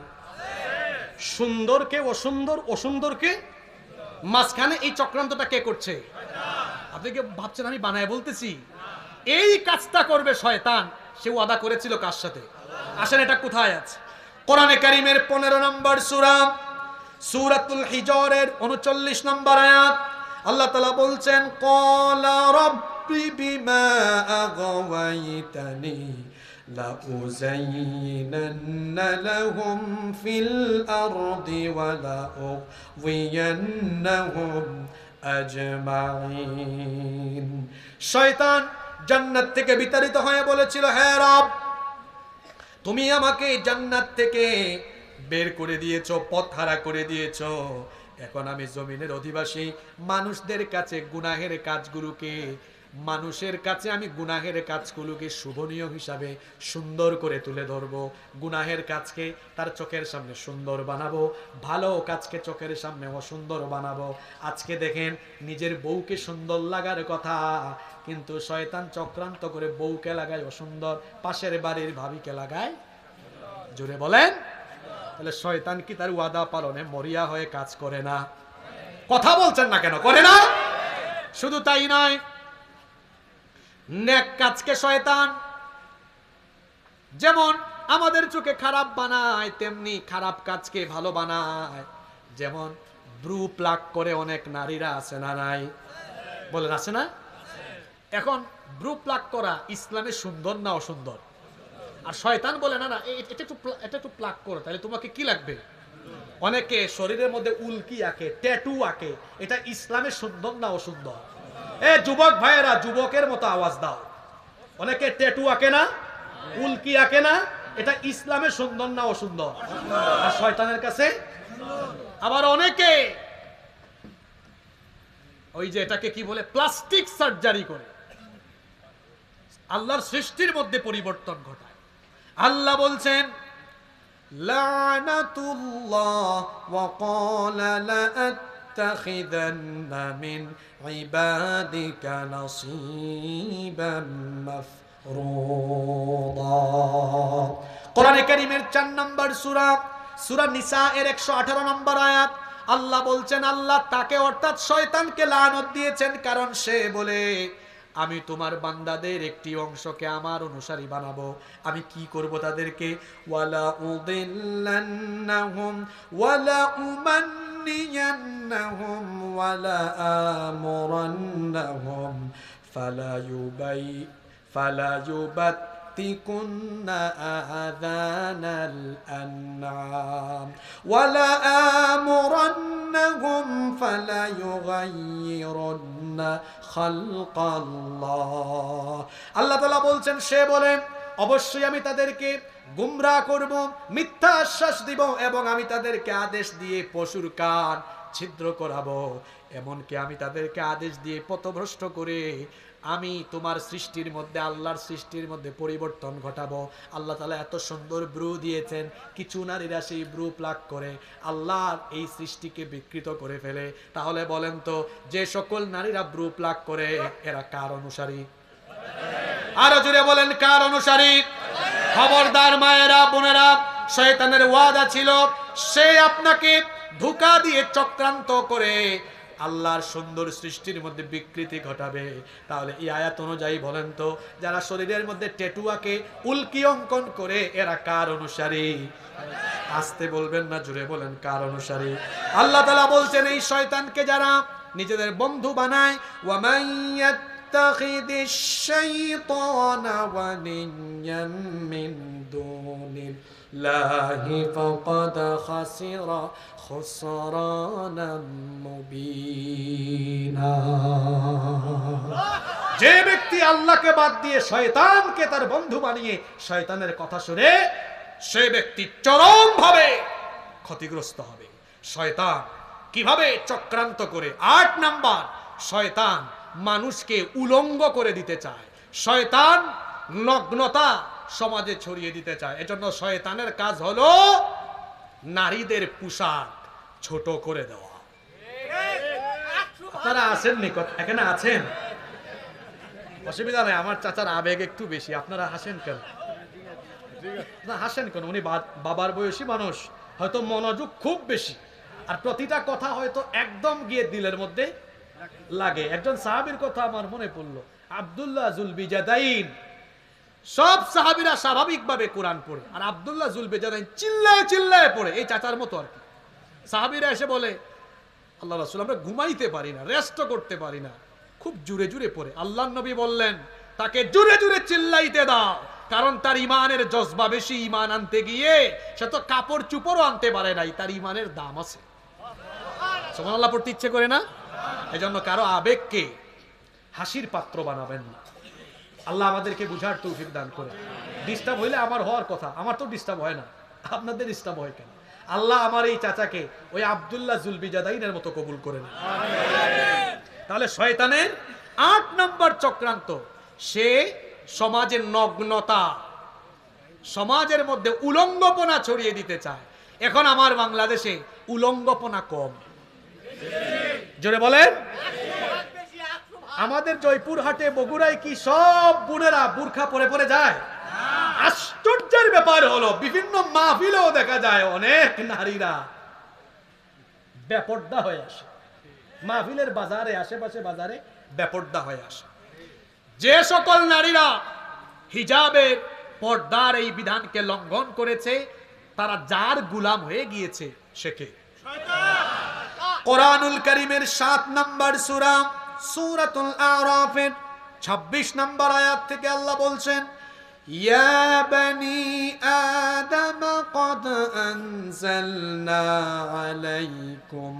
সুন্দরকে অসুন্দর, অসুন্দরকে মাঝখানে, এই চক্রান্তটা কে করছে? আপনি কি ভাবছেন আমি বানায় বলতেছি? এই কাজটা করবে শয়তান। সে ওয়াদা করেছিল কার সাথে? আসেন এটা কোথায় আছে? কোরআনে কারীমের 15 নম্বর সূরা, সূরাতুল হিজরের 39 নম্বর আয়াত। আল্লাহ তাআলা বলছেন, ক্বালা রাব্বুকুম রব্বি বিমা আগাওয়াইতানি লাউযায়িনান্না লাহুম ফিল আরদি ওয়া লাউগওয়িয়ান্নাহুম আজমাইন। শয়তান জান্নাত থেকে বিতাড়িত হয়ে বলেছিল, হে রব, তুমি আমাকে জান্নাত থেকে বের করে দিয়েছো, পথহারা করে দিয়েছো। এখন আমি জমিনের অধিবাসী, মানুষদের কাছে গুনাহের কাজগুলোকে, মানুষের কাছে আমি গুনাহের কাজগুলোকে শোভনীয় হিসাবে সুন্দর করে তুলে ধরবো। গুনাহের কাজকে তার চোখের সামনে সুন্দর বানাবো, ভালো কাজকে চোখের সামনে অসুন্দর বানাবো। আজকে দেখেন, নিজের বউকে সুন্দর লাগার কথা, কিন্তু শয়তান চক্রান্ত করে বউকে লাগায় অসুন্দর, পাশের বাড়ির ভাবিকে লাগায়। জোরে বলেন। তাহলে শয়তান কি তার ওয়াদা পালনে মরিয়া হয়ে কাজ করে না? কথা বলছেন না কেন? করে না। শুধু তাই নয়, নেক কাজকে শয়তান যেমন আমাদের চোখে খারাপ বানায়, তেমনি খারাপ কাজকে ভালো বানায়। যেমন ব্রু প্লাক করে অনেক নারীরা আছে না নাই? বলেন আছে না? এখন ব্রু প্লাক করা ইসলামে সুন্দর না অসুন্দর? আর শয়তান বলে না না, এটা একটু প্লাক করো, তাহলে তোমাকে কি লাগবে? অনেকে শরীরের মধ্যে উল্কি আঁকে, ট্যাটু আঁকে, এটা ইসলামে সুন্দর না অসুন্দর? এ যুবক ভাইয়েরা, যুবকের মতো আওয়াজ দাও। অনেকে ট্যাটু আঁকে না, উল্কি আঁকে না, এটা ইসলামে সুন্দর না অসুন্দর? আর শয়তানের কাছে আবার অনেকে ওই যে এটাকে কি বলে, প্লাস্টিক সার্জারি করে আল্লাহর সৃষ্টির মধ্যে পরিবর্তন ঘটায়। আল্লাহ বলছেন, লানাতুল্লাহ ওয়া ক্বালা লাআত্তাখিযান্না মিন ইবাদিকা নাসীবাম মাফরুদা। কোরআনে কারীমের 4 নম্বর সূরা, সূরা নিসা এর 118 নম্বর আয়াত। আল্লাহ বলছেন, আল্লাহ তাকে অর্থাৎ শয়তানকে লানত দিয়েছেন, কারণ সে বলে, আমি তোমার বান্দাদের একটি অংশকে আমার অনুসারী বানাবো। আমি কি করব তাদেরকে? ওয়ালা উদিল্লান্নাহুম ওয়ালা উমান্নিয়ান্নাহুম ওয়ালা আমুরান্নাহুম ফালা يبتكن آذان الأنعام ولآمرنهم فلا يغيرن خلق الله। আল্লাহ তাআলা বলছেন, সে বলে, অবশ্যই আমি তাদেরকে গুমরাহ করব, মিথ্যা আশ্বাস দিব, এবং আমি তাদেরকে আদেশ দিয়ে পশুর কান ছিদ্র করাবো। এমনকি আমি তাদেরকে আদেশ দিয়ে পথভ্রষ্ট করে আমি তোমার সৃষ্টির মধ্যে, আল্লাহর সৃষ্টির মধ্যে পরিবর্তন ঘটাবো। আল্লাহ তাআলা এত সুন্দর ব্রু দিয়েছেন, কিছু নারীরা সেই ব্রু প্লাক করে আল্লাহর এই সৃষ্টিকে বিকৃত করে ফেলে। তাহলে বলেন তো, যে সকল নারীরা ব্রু প্লাক করে এরা কার অনুসারী? আরো জোরে বলেন, কার অনুসারী? খবরদার মায়েরা, বোনেরা, শয়তানের ওয়াদা ছিল সে আপনাকে ধোঁকা দিয়ে চক্রান্ত করে আল্লাহর সুন্দর সৃষ্টির মধ্যে বিকৃতি ঘটাবে। তাহলে এই আয়াত অনুযায়ী বলেন তো, যারা শরীরের মধ্যে ট্যাটু আঁকে, উল্কি অঙ্কন করে, এরা কার অনুসারী? আসতে বলবেন না, জোরে বলেন, কার অনুসারী? আল্লাহ তাআলা বলছেন, এই শয়তানকে যারা নিজেদের বন্ধু বানায়, ওয়া মান ইয়াত্তাখিদিশ শাইতানা ওয়ালিয়্যান মিন দুনিল্লাহি ফাকাদ খাসিরা খুসরানাম মুবিনা। যে ব্যক্তি আল্লাহকে বাদ দিয়ে শয়তানকে তার বন্ধু বানিয়ে শয়তানের কথা শুনে, সে ব্যক্তি চরমভাবে ক্ষতিগ্রস্ত হবে। শয়তান কিভাবে চক্রান্ত করে? 8 নাম্বার, শয়তান মানুষকে উলঙ্গ করে দিতে চায়। শয়তান নগ্নতা সমাজে ছড়িয়ে দিতে চায়। এজন্য শয়তানের কাজ হলো নারীদের পোশাক ছোট করে দেওয়া। আপনারা আছেন নি? এখানে আছেন? অসুবিধা নাই, আমার চাচার আবেগ একটু বেশি। আপনারা হাসেন কেন? না হাসেন কেন? উনি বাবার বয়সী মানুষ, হয়তো মনোযোগ খুব বেশি, আর প্রতিটা কথা হয়তো একদম গিয়ে দিলের মধ্যে লাগে। একজন সাহাবীর কথা আমার মনে পড়লো, আব্দুল্লাহ যুলবিজাদাইন। সব সাহাবীরা স্বাভাবিকভাবে কোরআন পড়ে, আর আব্দুল্লাহ যুলবিজাদাইন চিল্লায় চিল্লায় পড়ে, এই চাচার মতো আর কি। সাহাবীরা এসে বলে, আল্লাহ রাসূল, আমরা ঘুমাইতে পারি না, রেস্ট করতে পারি না, খুব জোরে জোরে পড়ে। আল্লাহর নবী বললেন তাকে জোরে জোরে চিল্লাইতে দাও, কারণ তার ইমানের জজবা বেশি। ইমান আনতে গিয়ে সে তো কাপড় চুপড়ও আনতে পারে নাই, তার ইমানের দাম আছে। সুবহানাল্লাহ পড়তে ইচ্ছে করে না? এজন্য কারো আবেগকে হাসির পাত্র বানাবেন না। আল্লাহ আমাদেরকে বুঝার তৌফিক দান করে। ডিস্টার্ব হইলে আমার হওয়ার কথা, আমার তো ডিস্টার্ব হয় না, আপনাদের ডিস্টার্ব হয় কেন? আল্লাহ আমার এই চাচাকে ওই আব্দুল্লাহ জুলবিজাদাইনের মতো কবুল করে নেন। তাহলে শয়তানের 8 নম্বর চক্রান্ত, সে সমাজের নগ্নতা, সমাজের মধ্যে উলঙ্গপনা ছড়িয়ে দিতে চায়। এখন আমার বাংলাদেশে উলঙ্গপনা কম, জোরে বলেন। আমাদের জয়পুরহাটে বগুড়ায় কি সব বোনেরা বুরখা পরে পরে যায়? আশ্চর্যের ব্যাপার হলো বিভিন্ন মাহফিলেও দেখা যায় অনেক নারীরা বেপর্দা হয়ে আসে। মাহফিলের বাজারে, আশেপাশে বাজারে বেপর্দা হয়ে আসে। যে সকল নারীরা হিজাবের পর্দার এই বিধানকে লঙ্ঘন করেছে, তারা যার গোলাম হয়ে গিয়েছে, সে কে? কোরআনুল কারীমের 7 নম্বর সূরা সূরাতুল আরাফের 26 নম্বর আয়াত থেকে আল্লাহ বলছেন, ইয়া বনি আদম কদ আনজালনা আলাইকুম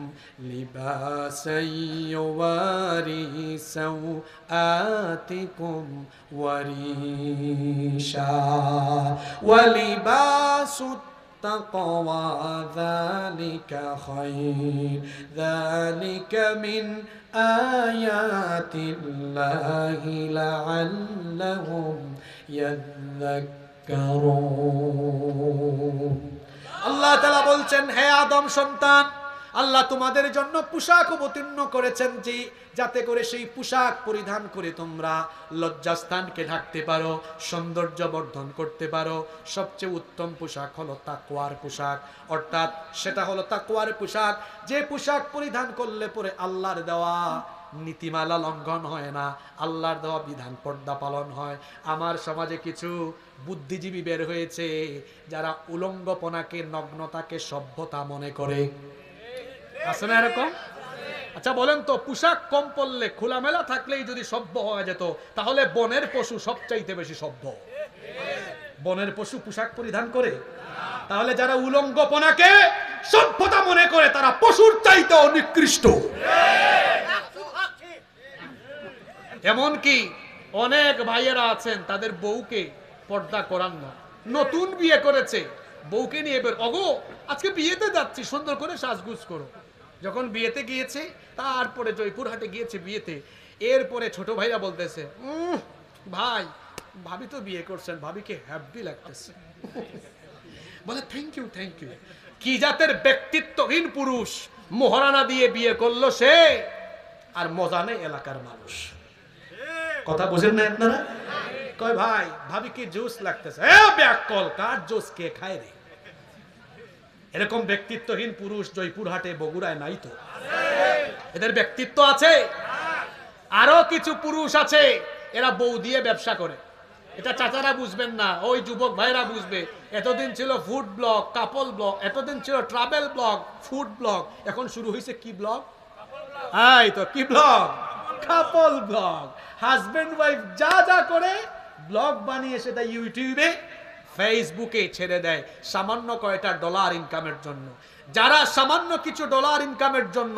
লিবাসান ইউওয়ারি সাওআতিকুম ওয়ারিশা ওয়া লিবাসুত التقوى ذلك خير ذلك من آيات الله لعلهم يذكرون। আল্লাহ তাআলা বলছেন, হে আদম সন্তান, আল্লাহ তোমাদের জন্য পোশাক অবতীর্ণ করেছেন যে যাতে করে সেই পোশাক পরিধান করে তোমরা লজ্জাস্থানকে ঢাকতে পারো, সৌন্দর্য বর্ধন করতে পারো। সবচেয়ে উত্তম পোশাক হলো তাকওয়ার পোশাক, অর্থাৎ সেটা হলো তাকওয়ার পোশাক, যে পোশাক পরিধান করলে পরে আল্লাহর দেওয়া নীতিমালা লঙ্ঘন হয় না, আল্লাহর দেওয়া বিধান পর্দা পালন হয়। আমার সমাজে কিছু বুদ্ধিজীবী বের হয়েছে যারা উলঙ্গপনাকে, নগ্নতাকে সভ্যতা মনে করে। আছে না এরকম? আচ্ছা বলেন তো, পোশাক কম পরলে, খোলামেলা থাকলেই যদি সভ্য হয়ে যেত, তাহলে বনের পশু সবচাইতে বেশি সভ্য। বনের পশু পোশাক পরিধান করে? তাহলে যারা উলঙ্গপনাকে সভ্যতা মনে করে তারা পশুর চাইতেও নিকৃষ্ট। এমনকি অনেক ভাইয়েরা আছেন তাদের বউকে পর্দা করান না, নতুন বিয়ে করেছে, বউকে নিয়ে বের, ওগো আজকে বিয়েতে যাচ্ছি, সুন্দর করে সাজগুজ করো। যখন বিয়েতে গিয়েছে, তারপরে জয়পুরহাটে গিয়েছে বিয়েতে, এরপরে ছোট ভাইরা বলতেছে, ভাই ভাবি তো বিয়ে করছেন, ভাবিকে হ্যাপি লাগতেছে। বলে থ্যাংক ইউ থ্যাংক ইউ। কি জাতের ব্যক্তিত্বহীন পুরুষ মোহরানা দিয়ে বিয়ে করলো সে, আর মজা নেই এলাকার মানুষ। কথা বুঝেন না আপনারা? কয় ভাই ভাবিকে জুস লাগতেছে, ব্যাককল কার জুস কে খায় রে? এরকম ব্যক্তিত্বহীন পুরুষ জয়পুরহাটে বগুড়ায় নাই তো? এদের ব্যক্তিত্ব আছে। আরো কিছু পুরুষ আছে, এরা বউ দিয়ে ব্যবসা করে। এটা চাচারা বুঝবেন না, ওই যুবক ভাইরা বুঝবে। এতদিন ছিল ফুড ব্লগ, কাপল ব্লগ, এতদিন ছিল ট্রাভেল ব্লগ, ফুড ব্লগ, এখন শুরু হয়েছে কি ব্লগ? এই তো কি ব্লগ? কাপল ব্লগ। হাজবেন্ড ওয়াইফ যা যা করে ব্লগ বানিয়ে সেটা ইউটিউবে, ফেসবুকে ছেড়ে দেয় সামান্য কয়টা ডলার ইনকামের জন্য। যারা সামান্য কিছু ডলার ইনকামের জন্য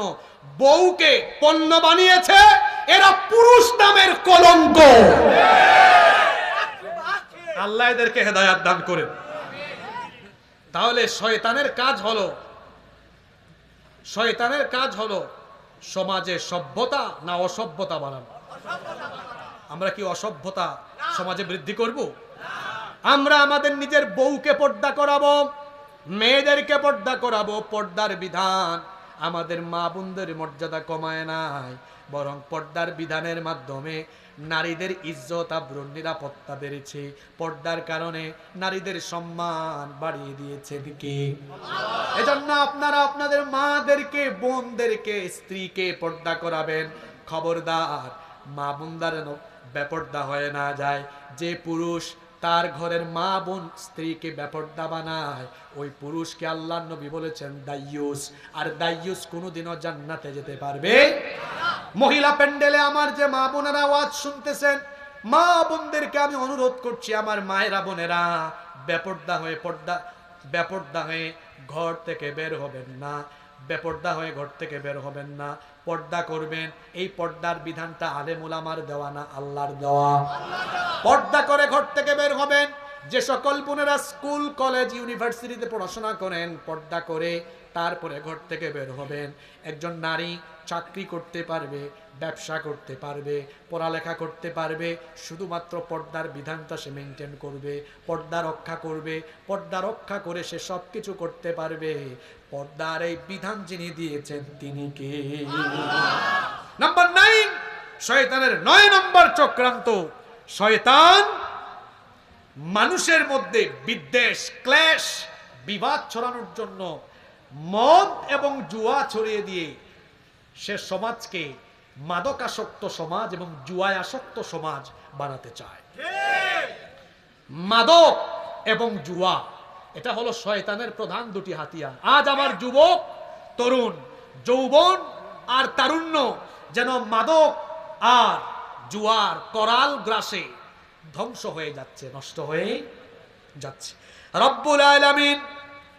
বউকে পণ্য বানিয়েছে, এরা পুরুষ নামের কলঙ্ক। আল্লাহ এদেরকে হেদায়াত দান করেন। তাহলে শয়তানের কাজ হলো সমাজে সভ্যতা না অসভ্যতা বানানো। আমরা কি অসভ্যতা সমাজে বৃদ্ধি করব? আমরা আমাদের নিজের বউকে পর্দা করাবো, মেয়েদেরকে পর্দা করাবো। পর্দার বিধান আমাদের মা বোনদের মর্যাদা কমায় নাই, বরং পর্দার বিধানের মাধ্যমে নারীদের ইজ্জত, আবরুর, নিরাপত্তা বেড়েছে। পর্দার কারণে নারীদের সম্মান বাড়িয়ে দিয়েছে কে? এজন্য আপনারা আপনাদের মাদেরকে, বোনদেরকে, স্ত্রীকে পর্দা করাবেন। খবরদার মা বোনদের বেপর্দা হয়ে না যায়। যে পুরুষ তার ঘরের মা বোন স্ত্রীকে বেপরদা বানায়, ওই পুরুষকে আল্লাহর নবী বলেছেন দাইয়ুস। আর দাইয়ুস কোনোদিনও জান্নাতে যেতে পারবে না। মহিলা প্যান্ডেলে আমার যে মা বোনেরা ওয়াজ শুনতেছেন, মা বোনদেরকে আমি অনুরোধ করছি, আমার মায়েরা বোনেরা, বেপরদা হয়ে ঘর থেকে বের হবেন না, বেপরদা হয়ে ঘর থেকে বের হবেন না, পর্দা করবেন। এই পর্দার বিধানটা আলেম উলামার দেওয়া না, আল্লাহর দেওয়া। পর্দা করে ঘর থেকে বের হবেন। যে সকল বোনেরা স্কুল কলেজ ইউনিভার্সিটিতে পড়াশোনা করেন, পর্দা করে তারপরে ঘর থেকে বের হবেন। একজন নারী চাকরি করতে পারবে, ব্যবসা করতে পারবে, পড়ালেখা করতে পারবে, শুধুমাত্র পর্দার বিধানটা সে মেনটেন করবে, পর্দা রক্ষা করবে। পর্দা রক্ষা করে সে সব কিছু করতে পারবে। পর্দার এই বিধান যিনি দিয়েছেন তিনি কে? নাম্বার 9, শয়তানের 9 নম্বর চক্রান্ত। শয়তান মানুষের মধ্যে বিদ্বেষ, ক্লেশ, বিবাদ ছড়ানোর জন্য মদ এবং জুয়া ছড়িয়ে দিয়ে সে সমাজকে মাদকাসক্ত সমাজ এবং জুয়ায় আসক্ত সমাজ বানাতে চায়। মাদক এবং জুয়া, এটা হলো শয়তানের প্রধান দুটি হাতিয়ার। আজ আমার যুবক, তরুণ, যৌবন আর তারুণ্য যেন মাদক আর জুয়ার করাল গ্রাসে ধ্বংস হয়ে যাচ্ছে, নষ্ট হয়ে যাচ্ছে। রব্বুল আলামিন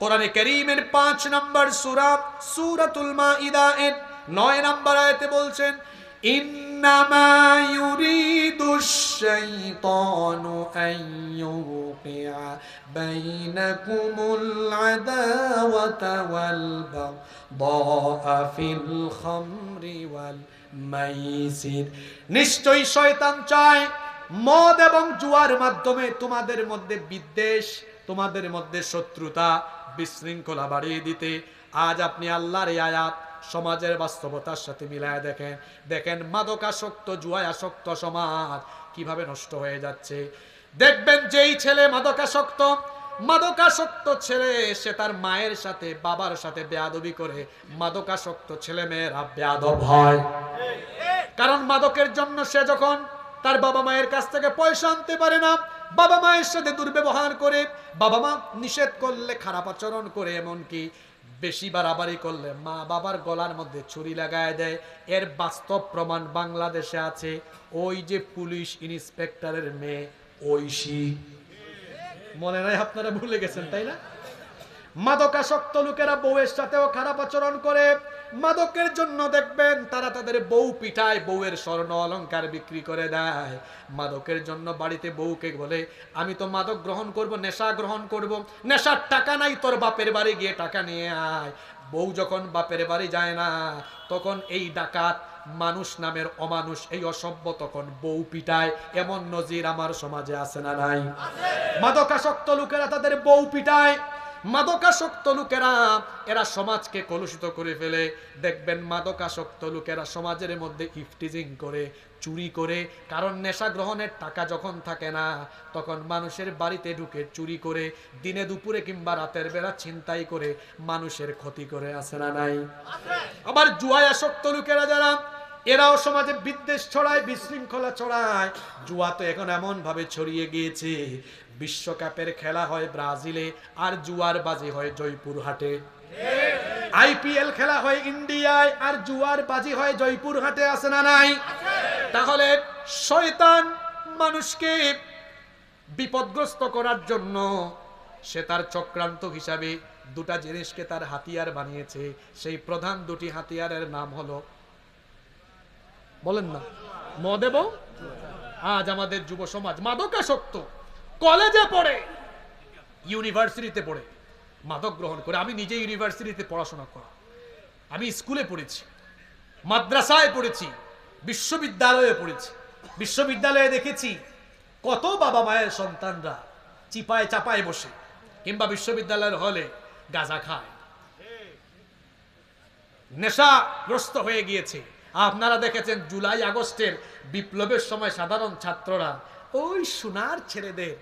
কোরআনে কারীমের 5 নম্বর সূরা সূরাতুল মাইদা এর 9 নম্বর আয়াতে বলছেন, ইন্নামা ইউরিদুশ শাইতানু আন ইউকিআ বাইনাকুমুল আদাওয়াতা ওয়াল বাগদা ফিল খামরি ওয়াল মাইসির। নিশ্চয়ই শয়তান চায় মদ এবং জুয়ার মাধ্যমে তোমাদের মধ্যে বিদ্বেষ, তোমাদের মধ্যে শত্রুতা, বিশৃঙ্খলা বাড়িয়ে দিতে। আজ আপনি আল্লাহর এই আয়াত সমাজের বাস্তবতার সাথে মিলায় দেখেন মাদকাসক্ত, জুয়ায়াসক্ত সমাজ কিভাবে নষ্ট হয়ে যাচ্ছে। দেখবেন যেই ছেলে মাদকাসক্ত ছেলে, সে তার মায়ের সাথে, বাবার সাথে বেয়াদবি করে। মাদকাসক্ত ছেলে মেয়েরা বেয়াদব হয়, কারণ মাদকের জন্য সে যখন তার বাবা মায়ের কাছ থেকে পয়সা আনতে পারে না, বাবা মায়ের সাথে দুর্ব্যবহার করে, বাবা মা নিষেধ করলে খারাপ আচরণ করে, এমনকি বেশি বাড়াবাড়ি করলে মা বাবার গলার মধ্যে ছুরি লাগায় দেয়। এর বাস্তব প্রমাণ বাংলাদেশে আছে। ওই যে পুলিশ ইন্সপেক্টরের মেয়ে ঐশী, মনে নাই? আপনারা ভুলে গেছেন তাই না? মাদকাসক্ত লোকেরা বউয়ের সাথেও খারাপ আচরণ করে। মাদকের জন্য দেখবেন তারা তাদের বউ পিটায়, বউয়ের স্বর্ণ অলংকার বিক্রি করে দেয়। মাদকের জন্য বাড়িতে বউকে বলে, আমি তো মাদক গ্রহণ করব, নেশা গ্রহণ করব, নেশার টাকা নাই, তোর বাপের বাড়ি গিয়ে টাকা নিয়ে আয়। বউ যখন বাপের বাড়ি যায় না, তখন এই ডাকাত মানুষ নামের অমানুষ, এই অসভ্য তখন বউ পিটায়। এমন নজির আমার সমাজে আছে না নাই? মাদকাসক্ত লোকেরা তাদের বউ পিটায়। মাদকাসক্ত লোকেরা এরা সমাজকে কলুষিত করে ফেলে। দেখবেন মাদকাসক্ত লোকেরা সমাজের মধ্যে ইফটিজিং করে, চুরি করে। কারণ নেশা গ্রহণের টাকা যখন থাকে না, তখন মানুষের বাড়িতে ঢুকে চুরি করে, দিনে দুপুরে কিংবা রাতের বেলা ছিনতাই করে মানুষের ক্ষতি করে, আছে না নাই? আবার জুয়ায় আসক্ত লোকেরা যারা, এরাও সমাজে বিদ্বেষ ছড়ায়, বিশৃঙ্খলা ছড়ায়। জুয়া তো এখন এমন ভাবে ছড়িয়ে গিয়েছে, বিশ্বকাপের খেলা হয় ব্রাজিলে আর জুয়ার বাজি হয় জয়পুরহাটে। আইপিএল খেলা হয় ইন্ডিয়ায় আর জুয়ার বাজি হয় জয়পুরহাটে, আছে না নাই? তাহলে শয়তান মানুষকে বিপদগ্রস্ত করার জন্য সে তার চক্রান্ত হিসাবে দুটা জিনিসকে তার হাতিয়ার বানিয়েছে। সেই প্রধান দুটি হাতিয়ারের নাম হলো, বলেন না, মদ এবং। আজ আমাদের যুব সমাজ মাদকাসক্ত, কলেজে পড়ে, ইউনিভার্সিটিতে পড়ে মাদক গ্রহণ করে। আমি নিজে ইউনিভার্সিটিতে পড়াশোনা করা, আমি স্কুলে পড়েছি, মাদ্রাসায় পড়েছি, বিশ্ববিদ্যালয়ে পড়েছি। বিশ্ববিদ্যালয়ে দেখেছি কত বাবা মায়ের সন্তানরা চিপায় চাপায় বসে কিংবা বিশ্ববিদ্যালয়ের হলে গাঁজা খায়, নেশাগ্রস্ত হয়ে গিয়েছে। আপনারা দেখেছেন জুলাই আগস্টের বিপ্লবের সময় সাধারণ ছাত্ররা ওই সোনার ছেলেদের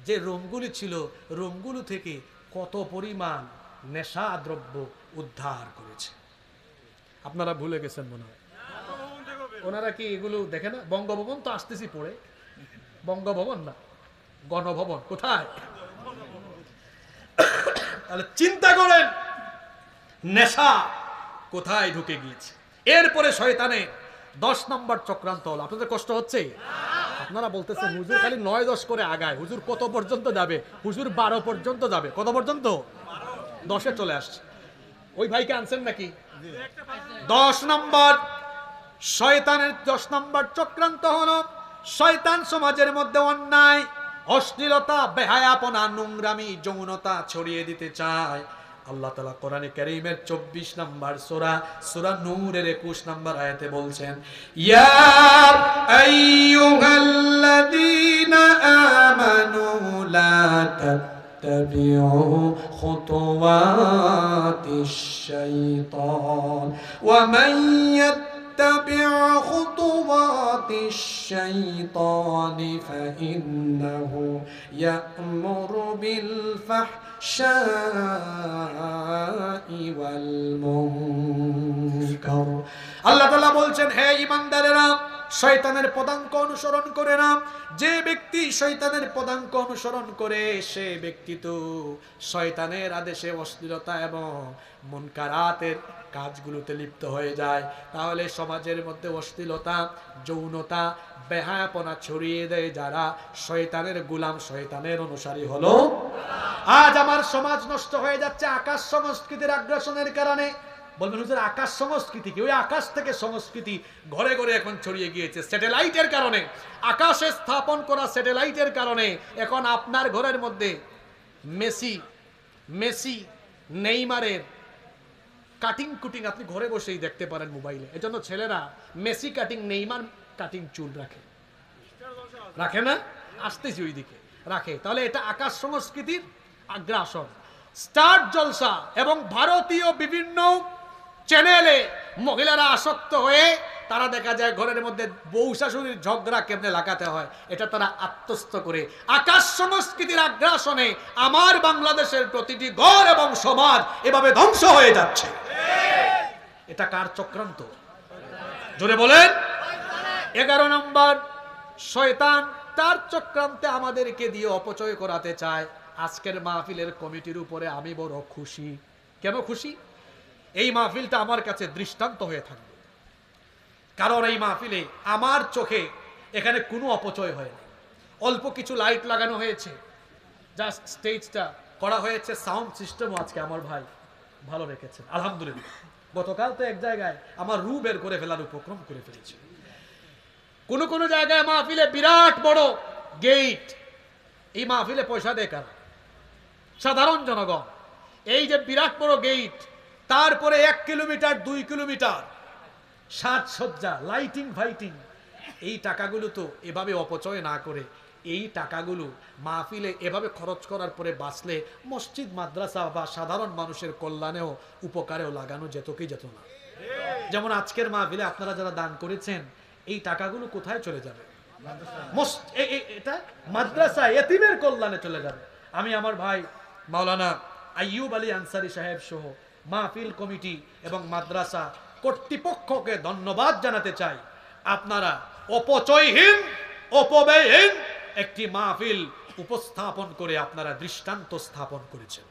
যে রুমগুলি ছিল, রুমগুলো থেকে কত পরিমাণ নেশা দ্রব্য উদ্ধার করেছে। আপনারা ভুলে গেছেন মনে হয়। ওনারা কি এগুলো দেখে না? বঙ্গভবন তো আসতেছি পড়ে, বঙ্গভবন না, গণভবন কোথায়? তাহলে চিন্তা করেন নেশা কোথায় ঢুকে গিয়েছে। এরপরে শয়তানে 10 নম্বর চক্রান্ত হলো। আপনাদের কষ্ট হচ্ছে? আপনারা বলতেছেন হুজুর খালি 9-10 করে আগায়, হুজুর কত পর্যন্ত যাবে? হুজুর 12 পর্যন্ত যাবে। কত পর্যন্ত? 10-এ চলে আসছে। ওই ভাইকে আনছেন নাকি? 10 নম্বর শয়তানের 10 নম্বর চক্রান্ত হলো শয়তান সমাজের মধ্যে অন্যায়, অশ্লীলতা, বেহায়াপনা, নোংরামি, যৌনতা ছড়িয়ে দিতে চায়। আল্লাহ তাআলা কোরআনে কারীমের 24 নম্বর সূরা নূরের 21 নম্বর আয়াতে বলছেন, ইয়া আইয়ুহাল্লাযীনা আমানু লা তাত্তাবিউ খুতুওয়াতিশ শাইতান ওয়া মান يتبع خطوات الشيطان فإنه يأمر بالفحشاء والمنكر। আল্লাহ তাআলা বলছেন, হে ঈমানদারেরা, শয়তানের পদাঙ্ক অনুসরণ করে না। যে ব্যক্তি শয়তানের পদাঙ্ক অনুসরণ করে সে ব্যক্তি তো শয়তানের আদেশে অশ্লীলতা এবং মুনকারাতের কাজগুলোতে লিপ্ত হয়ে যায়। তাহলে সমাজের মধ্যে অশ্লীলতা, যৌনতা, বেহায়াপনা ছড়িয়ে দেয় যারা শয়তানের গোলাম, শয়তানের অনুসারী হলো। আজ আমার সমাজ নষ্ট হয়ে যাচ্ছে আকাশ সংস্কৃতির আগ্রাসনের কারণে। বলবেন হুজুর আকাশ সংস্কৃতি কি? ওই আকাশ থেকে সংস্কৃতি ঘরে ঘরে এখন ছড়িয়ে গিয়েছে স্যাটেলাইটের কারণে। আকাশে স্থাপন করা স্যাটেলাইটের কারণে এখন আপনার ঘরের মধ্যে মেসি নেইমারের কাটিং কুটিং আপনি ঘরে বসেই দেখতে পারেন মোবাইলে। এজন্য ছেলেরা মেসি কাটিং, নেইমার কাটিং চুল রাখে না, আসতেছি ওইদিকে রাখে। তাহলে এটা আকাশ সংস্কৃতির আগ্রাসন। স্টার জলসা এবং ভারতীয় বিভিন্ন চ্যানেলে মহিলারা আসক্ত হয়ে তারা দেখা যায় ঘরের মধ্যে বউ শাশুড়ির ঝগড়া কেমনে লাগাতে হয় এটা তারা আত্মস্থ করে। আকাশ সংস্কৃতির আগ্রাসনে আমার বাংলাদেশের প্রতিটি ঘর এবং সমাজ এভাবে ধ্বংস হয়ে যাচ্ছে। এটা কার চক্রান্ত? জোরে বলেন। 11 নম্বর শয়তান তার চক্রান্তে আমাদেরকে দিয়ে অপচয় করাতে চায়। আজকের মাহফিলের কমিটির উপরে আমি বড় খুশি। কেন খুশি? এই মাহফিলটা আমার কাছে দৃষ্টান্ত হয়ে থাকবে। কারণ এই মাহফিলে আমার চোখে এখানে কোনো অপচয় হয় না। অল্প কিছু লাইট লাগানো হয়েছে, জাস্ট স্টেজটা করা হয়েছে, সাউন্ড সিস্টেমও আজকে আমার ভাই ভালো রেখেছেন আলহামদুলিল্লাহ। গতকাল তো এক জায়গায় আমার রু বের করে ফেলার উপক্রম করে ফেলেছে। কোন কোন জায়গায় মাহফিলে বিরাট বড় গেট। এই মাহফিলে পয়সা দেয় কারা? সাধারণ জনগণ। এই যে বিরাট বড় গেট, তারপরে 1 কিলোমিটার 2 কিলোমিটার সাজসজ্জা, লাইটিং ফাইটিং, এই টাকাগুলো তো এভাবে অপচয় না করে এই টাকাগুলো মাহফিলে এভাবে খরচ করার পরে বাঁচলে মসজিদ, মাদ্রাসা বা সাধারণ মানুষের কল্যাণেও উপকারেও লাগানো যেত কি যেত না? যেমন আজকের মাহফিলে আপনারা যারা দান করেছেন এই টাকাগুলো কোথায় চলে যাবে? এটা মাদ্রাসা, এতিমের কল্যাণে চলে যাবে। আমি আমার ভাই মাওলানা আইয়ুব আলী আনসারী সাহেব সহ মাহফিল কমিটি এবং মাদ্রাসা কর্তৃপক্ষকে ধন্যবাদ জানাতে চাই। আপনারা অপচয়হীন, অপব্যয়হীন একটি মাহফিল উপস্থাপন করে আপনারা দৃষ্টান্ত স্থাপন করেছেন।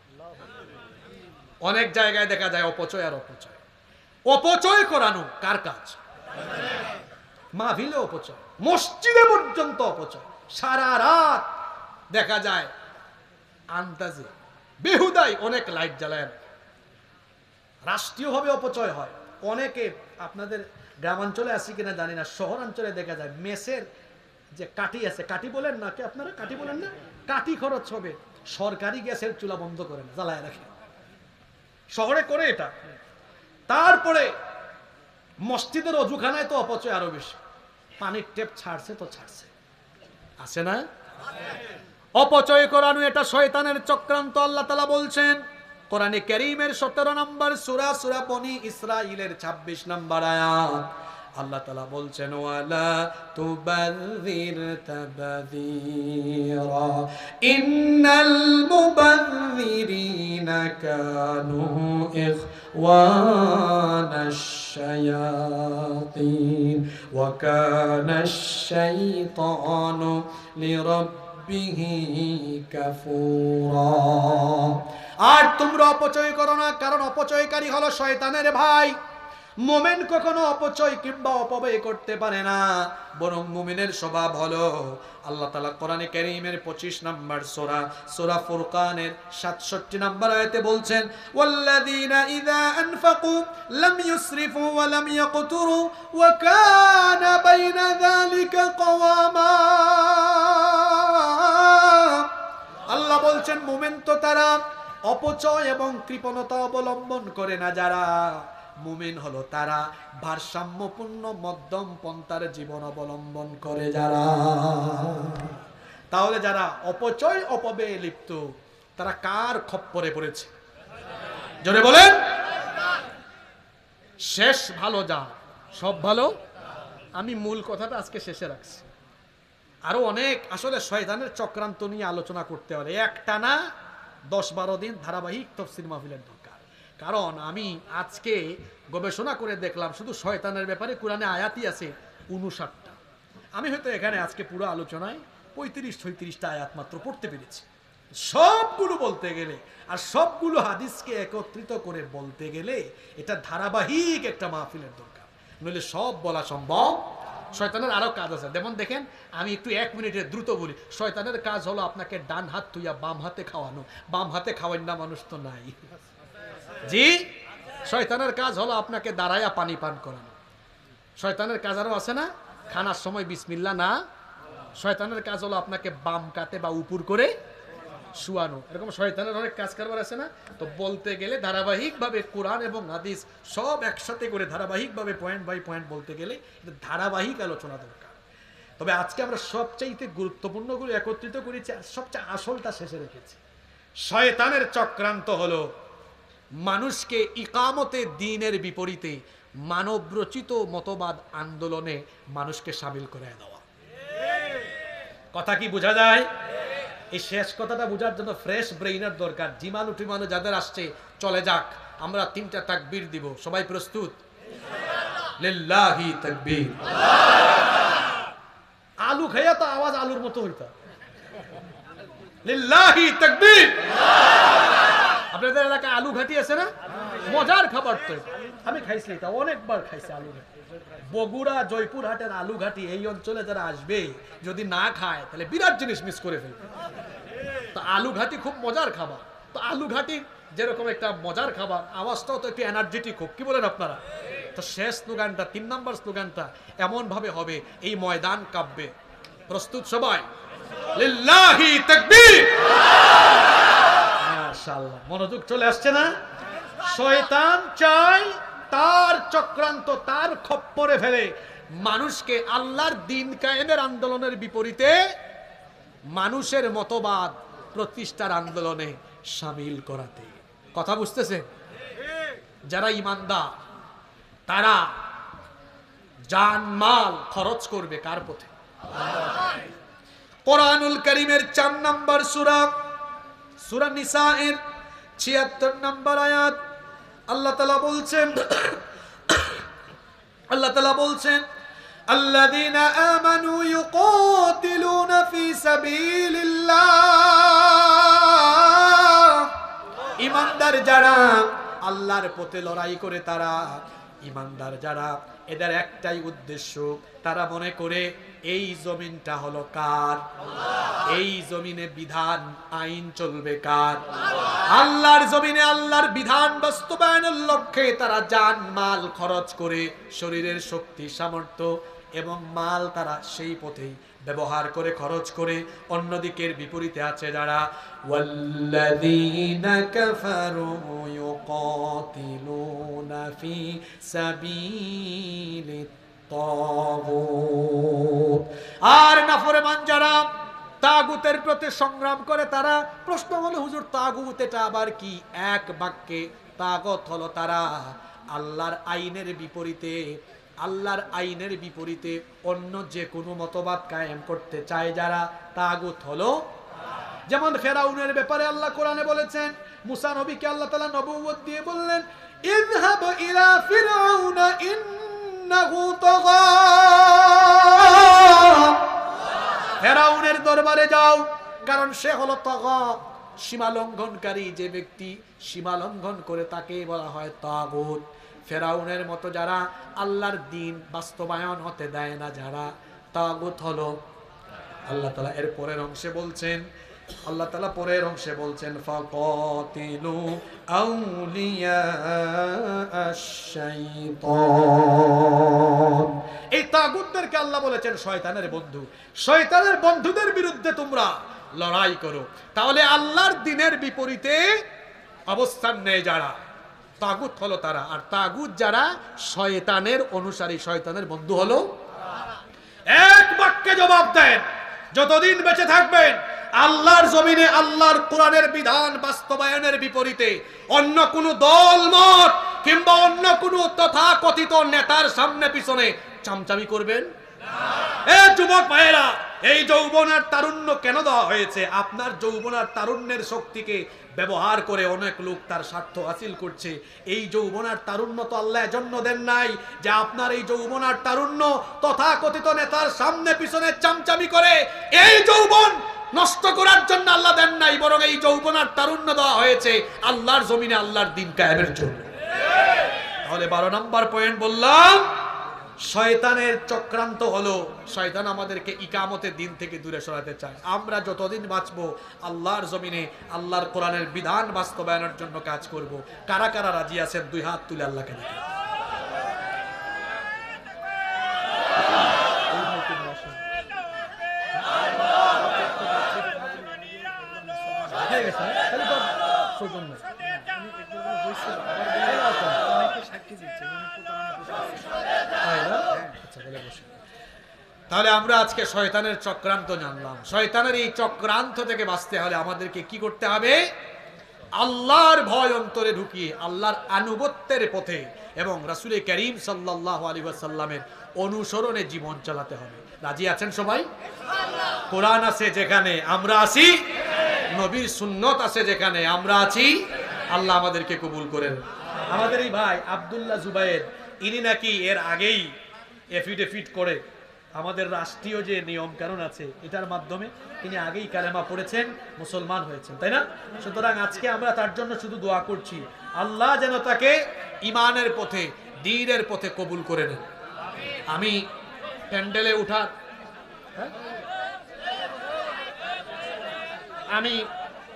অনেক জায়গায় দেখা যায় অপচয় আর অপচয়। অপচয় করানো কার কাজ? মাহফিলে অপচয়, মসজিদে পর্যন্ত অপচয়। সারা রাত দেখা যায় আন্দাজে বেহুদাই অনেক লাইট জ্বালায়। রাষ্ট্রীয়ভাবে অপচয় হয়। অনেকে আপনাদের গ্রামাঞ্চলে আসি কিনা জানি না, শহরাঞ্চলে দেখা যায় মেসের যে কাঠি আছে, কাঠি বলেন না কি আপনারা? কাঠি বলেন না? কাঠি খরচ হবে, সরকারি গ্যাসের চুলা বন্ধ করে না, জ্বালায় রাখে। শহরে করে এটা। তারপরে মসজিদের অজুখানায় তো অপচয় আরো বেশি। পানির টেপ ছাড়ছে তো ছাড়ছে, আছে না? অপচয় করানো এটা শয়তানের চক্রান্ত। আল্লাহ তাআলা বলছেন কোরআনে কারীমের 17 নম্বর সূরা, সূরা বনী ইসরাঈলের 26 নম্বর আয়াত। আল্লাহ তাআলা বলছেন ওয়ালা তুবাযযির তাবযীরা ইন্নাল মুবাযযিরিনা কানু ইখওয়ানাশ শায়াতিন ওয়া কানাশ শাইতানু লিরাব্বিহি বিহি কাফুরা। আর তোমরা অপচয় করো না, কারণ অপচয়কারী হলো শয়তানের ভাই। মুমিন কখনো অপচয় কিংবা অপব্যয় করতে পারে না, বরং মুমিনের স্বভাব হলো, আল্লাহ তাআলা কোরআনে কারীমের 25 নম্বর সূরা ফুরকানের 67 নম্বর আয়াতে বলছেন, ওয়াল্লাযীনা ইযা আনফাকু লাম ইউসরিফু ওয়া লাম ইয়াকতুরু ওয়া কানা বাইনা যালিকা কওয়ামা। আল্লাহ বলছেন মুমিন তো তারা অপচয় এবং কৃপণতা অবলম্বন করে না, যারা মুমিন হলো তারা ভারসাম্যপূর্ণ মধ্যম পন্থার জীবন অবলম্বন করে যারা। তাহলে যারা অপচয় অপব্যয়ে লিপ্ত তারা কার খপ্পরে পড়েছে? জোরে বলেন। শেষ ভালো যা সব ভালো। আমি মূল কথাটা আজকে শেষে রাখছি, আরো অনেক আসলে শয়তানের চক্রান্ত নিয়ে আলোচনা করতে হলে একটানা 10-12 দিন ধারাবাহিক তাফসীর মাহফিলের দরকার। কারণ আমি আজকে গবেষণা করে দেখলাম শুধু শয়তানের ব্যাপারে কোরআনে আয়াতই আছে 59টা। আমি হয়তো এখানে আজকে পুরো আলোচনায় 35-36টা আয়াত মাত্র পড়তে পেরেছি। সবগুলো বলতে গেলে আর সবগুলো হাদিসকে একত্রিত করে বলতে গেলে এটা ধারাবাহিক একটা মাহফিলের দরকার, নইলে সব বলা সম্ভব। শয়তানের আরো কাজ আছে, যেমন দেখেন আমি একটু 1 মিনিটে দ্রুত বলি। শয়তানের কাজ হলো আপনাকে ডান হাত তুইয়া বাম হাতে খাওয়ানো। বাম হাতে খাওয়ান না মানুষ তো নাই। জি, শয়তানের কাজ হলো আপনাকে দাঁড়াইয়া পানি পান করানো। শয়তানের কাজ আরো আছে না, খানার সময় বিসমিল্লাহ না। শয়তানের কাজ হলো আপনাকে বাম কাতে বা উপর করে শুয়ানো। এরকম শয়তানের অনেক কাজ কারবার আছে না। তো বলতে গেলে ধারাবাহিকভাবে কোরআন এবং হাদিস সব একসাথে করে ধারাবাহিকভাবে পয়েন্ট বাই পয়েন্ট বলতে গেলে ধারাবাহিক আলোচনা দরকার। তবে আজকে আমরা সবচাইতে গুরুত্বপূর্ণগুলো একত্রিত করেছি, সবচেয়ে আসলটা শেষে রেখেছি। শয়তানের চক্রান্ত হলো মানুষকে ইকামতে দ্বীনের বিপরীতে মানবরচিত মতবাদ আন্দোলনে মানুষকে শামিল করে দেওয়া। কথা কি বোঝা যায়? এই শেষ কথাটা বোঝার জন্য ফ্রেশ ব্রেইনের দরকার। জিমানু টিমানু যাদের আসছে চলে যাক, আমরা 3টা তাকবীর দিব। সবাই প্রস্তুত? লিল্লাহি তাকবীর। আলু খাইয়া তো আওয়াজ আলুর মতো হইতা। লিল্লাহি তাকবীর। আপনাদের এলাকায় আলু ঘাটি আছে না? মজার খাবার তো, আমি খাইছি, এটা অনেকবার খাইছি আলু ঘাটি। বগুড়া জয়পুরহাটের আলু ঘাটি এই অঞ্চলে যারা আসবে যদি না খায় তাহলে বিরাট জিনিস মিস করে ফেলবে। তো আলু ঘাটি খুব মজার খাবার। তো আলু ঘাটি যেরকম একটা মজার খাবার, আওয়াজটাও তো একটু এনার্জেটিক হোক, কি বলেন আপনারা? তো শেষ স্লোগানটা 3 নম্বর স্লোগানটা এমন ভাবে হবে এই ময়দান কাঁপবে। প্রস্তুত সবাই? লিল্লাহি তাকবীর। মাশাআল্লাহ, মনোযোগ চলে আসছে না? শয়তান চায় তার চক্রান্ত, তার খপ্পরে ফেলে মানুষকে আল্লাহর দ্বীন কায়েমের আন্দোলনের বিপরীতে মানুষের মতবাদ প্রতিষ্ঠার আন্দোলনে শামিল করাতে। কথা বুঝতেছে? যারা ঈমানদার তারা জানমাল খরচ করবে কার পথে? কোরআনুল কারীমের 4 নম্বর সূরা নিসায়ের 76 নম্বর আয়াত আল্লাহ তাআলা বলছেন আল্লাযীনা আমানু ইউকাতিলুনা ফি সাবিলিল্লাহ। ঈমানদার যারা আল্লাহর পথে লড়াই করে, তারা ঈমানদার যারা, এদের একটাই উদ্দেশ্য, তারা মনে করে এই জমিনটা হলো কার? এই জমিনে বিধান আইন চলবে কার? আল্লাহর জমিনে আল্লাহর বিধান বাস্তবায়নের লক্ষ্যে তারা জান মাল খরচ করে, শরীরের শক্তি সামর্থ্য এবং মাল তারা সেই পথেই ব্যবহার করে, খরচ করে। অন্যদিকের বিপরীতে আছে যারা ওয়াল্লাযীনা কাফারু ইউকাতিলুনা ফি সাবিলিত তাগুত। আর নাফরমান যারা তাগুতের প্রতি সংগ্রাম করে, তারা প্রশ্ন হলো হুজুর তাগুত এটা আবার কি? এক বাক্যে তাগুত হলো তারা আল্লাহর আইনের বিপরীতে অন্য যে কোনো মতবাদ কায়েম করতে চায় যারা, তাগুত হলো। যেমন ফেরাউনের ব্যাপারে আল্লাহ কোরআনে বলেছেন, মুসা নবীকে আল্লাহ তাআলা নবুয়ত দিয়ে বললেন, ইযহাব ইলা ফিরআউনা ইন্নাহু তাগা। ফেরাউনের দরবারে যাও, কারণ সে হলো তাগা, সীমা লঙ্ঘনকারী। যে ব্যক্তি সীমা লঙ্ঘন করে তাকে বলা হয় তাগুত। ফেরাউনের মতো যারা আল্লাহর দ্বীন বাস্তবায়ন হতে দেয় না, যারা তাগুত হলো। আল্লাহ তাআলা এর পরের অংশে বলছেন, আল্লাহ তাআলা পরের অংশে বলছেন ফাকাতিলু আউলিয়া আশ-শাইতান। এই তাগুতদেরকে আল্লাহ বলেছেন শয়তানের বন্ধু। শয়তানের বন্ধুদের বিরুদ্ধে তোমরা লড়াই করো। তাহলে আল্লাহর দ্বীনের বিপরীতে অবস্থান নেয় যারা, তাগুত হলো তারা। আর তাগুত যারা, শয়তানের অনুসারী, শয়তানের বন্ধু হলো। এক বাক্যে জবাব দেন, যতদিন বেঁচে থাকবেন আল্লাহর জমিনে আল্লাহর কোরআনের বিধান বাস্তবায়নের বিপরীতে অন্য কোন দল মত কিংবা অন্য কোন তথাকথিত নেতার সামনে পিছনে চামচামি করবেন না। যুবক ভাইয়েরা, এই যৌবন আর তারুণ্য কেন দেওয়া হয়েছে? আপনার যৌবন আর তারুণ্যের শক্তিকে ব্যবহার করে অনেক লোক তার স্বার্থ হাসিল করছে। এই যৌবন আর তারুণ্য তো আল্লাহ এজন্য দেন নাই যে আপনার এই যৌবন আর তারুণ্য তথাকথিত নেতার সামনে পিছনে চামচামি করে এই যৌবন নষ্ট করার জন্য আল্লাহ দেন নাই, বরং এই যৌবন আর তারুণ্য দেওয়া হয়েছে আল্লাহর জমিনে আল্লাহর দ্বীন কায়েমের জন্য। তাহলে 12 নম্বর পয়েন্ট বললাম, শয়তানের চক্রান্ত হলো, শয়তান আমাদেরকে ইকামতের দিন থেকে দূরে সরাতে চায়। আমরা যতদিন বাঁচবো আল্লাহর জমিনে আল্লাহর কোরআনের বিধান বাস্তবায়নের জন্য কাজ করব। কারা কারা রাজি আছেন? 2 হাত তুলে আল্লাহকে দেখেন। তাহলে আমরা আজকে শয়তানের চক্রান্ত জানলাম। শয়তানের এই চক্রান্ত থেকে বাঁচতে হলে আমাদেরকে কি করতে হবে? আল্লাহর ভয় অন্তরে ঢুকিয়ে আল্লাহর আনুগত্যের পথে এবং রাসূল করিম সাল্লাল্লাহু আলাইহি ওয়াসাল্লামের অনুসরণে জীবন চালাতে হবে। রাজি আছেন সবাই? কোরআন আছে যেখানে আমরা আছি, নবীর সুন্নত আছে যেখানে আমরা আছি। আল্লাহ আমাদেরকে কবুল করেন। আমাদের এই ভাই আব্দুল্লাহ জুবায়ের, ইনি নাকি এর আগেই এফিডেভিট করে আমাদের রাষ্ট্রীয় যে নিয়ম কানুন আছে এটার মাধ্যমে তিনি আগেই কালেমা পড়েছেন, মুসলমান হয়েছেন, তাই না? সুতরাং আজকে আমরা তার জন্য শুধু দোয়া করছি, আল্লাহ যেন তাকে ইমানের পথে, দ্বীনের পথে কবুল করে নেন। আমি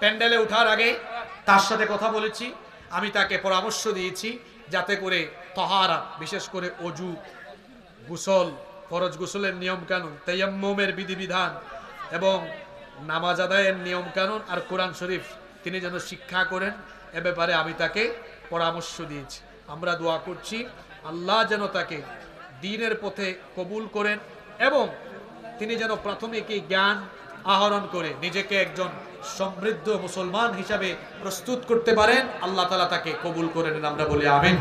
প্যান্ডেলে উঠার আগে তার সাথে কথা বলেছি। আমি তাকে পরামর্শ দিয়েছি যাতে করে তাহারা, বিশেষ করে অজু, গোসল, ফরজ গোসলের নিয়ম কানুন, তায়াম্মুমের বিধিবিধান এবং নামাজ আদায়ের নিয়ম কানুন আর কোরআন শরীফ তিনি যেন শিক্ষা করেন, এ ব্যাপারে আমি তাকে পরামর্শ দিয়েছি। আমরা দোয়া করছি আল্লাহ যেন তাকে দ্বীনের পথে কবুল করেন এবং তিনি যেন প্রাথমিকই জ্ঞান আহরণ করে নিজেকে একজন সমৃদ্ধ মুসলমান হিসাবে প্রস্তুত করতে পারেন। আল্লাহ তাআলা তাকে কবুল করে নেন। আমরা বলি আমিন।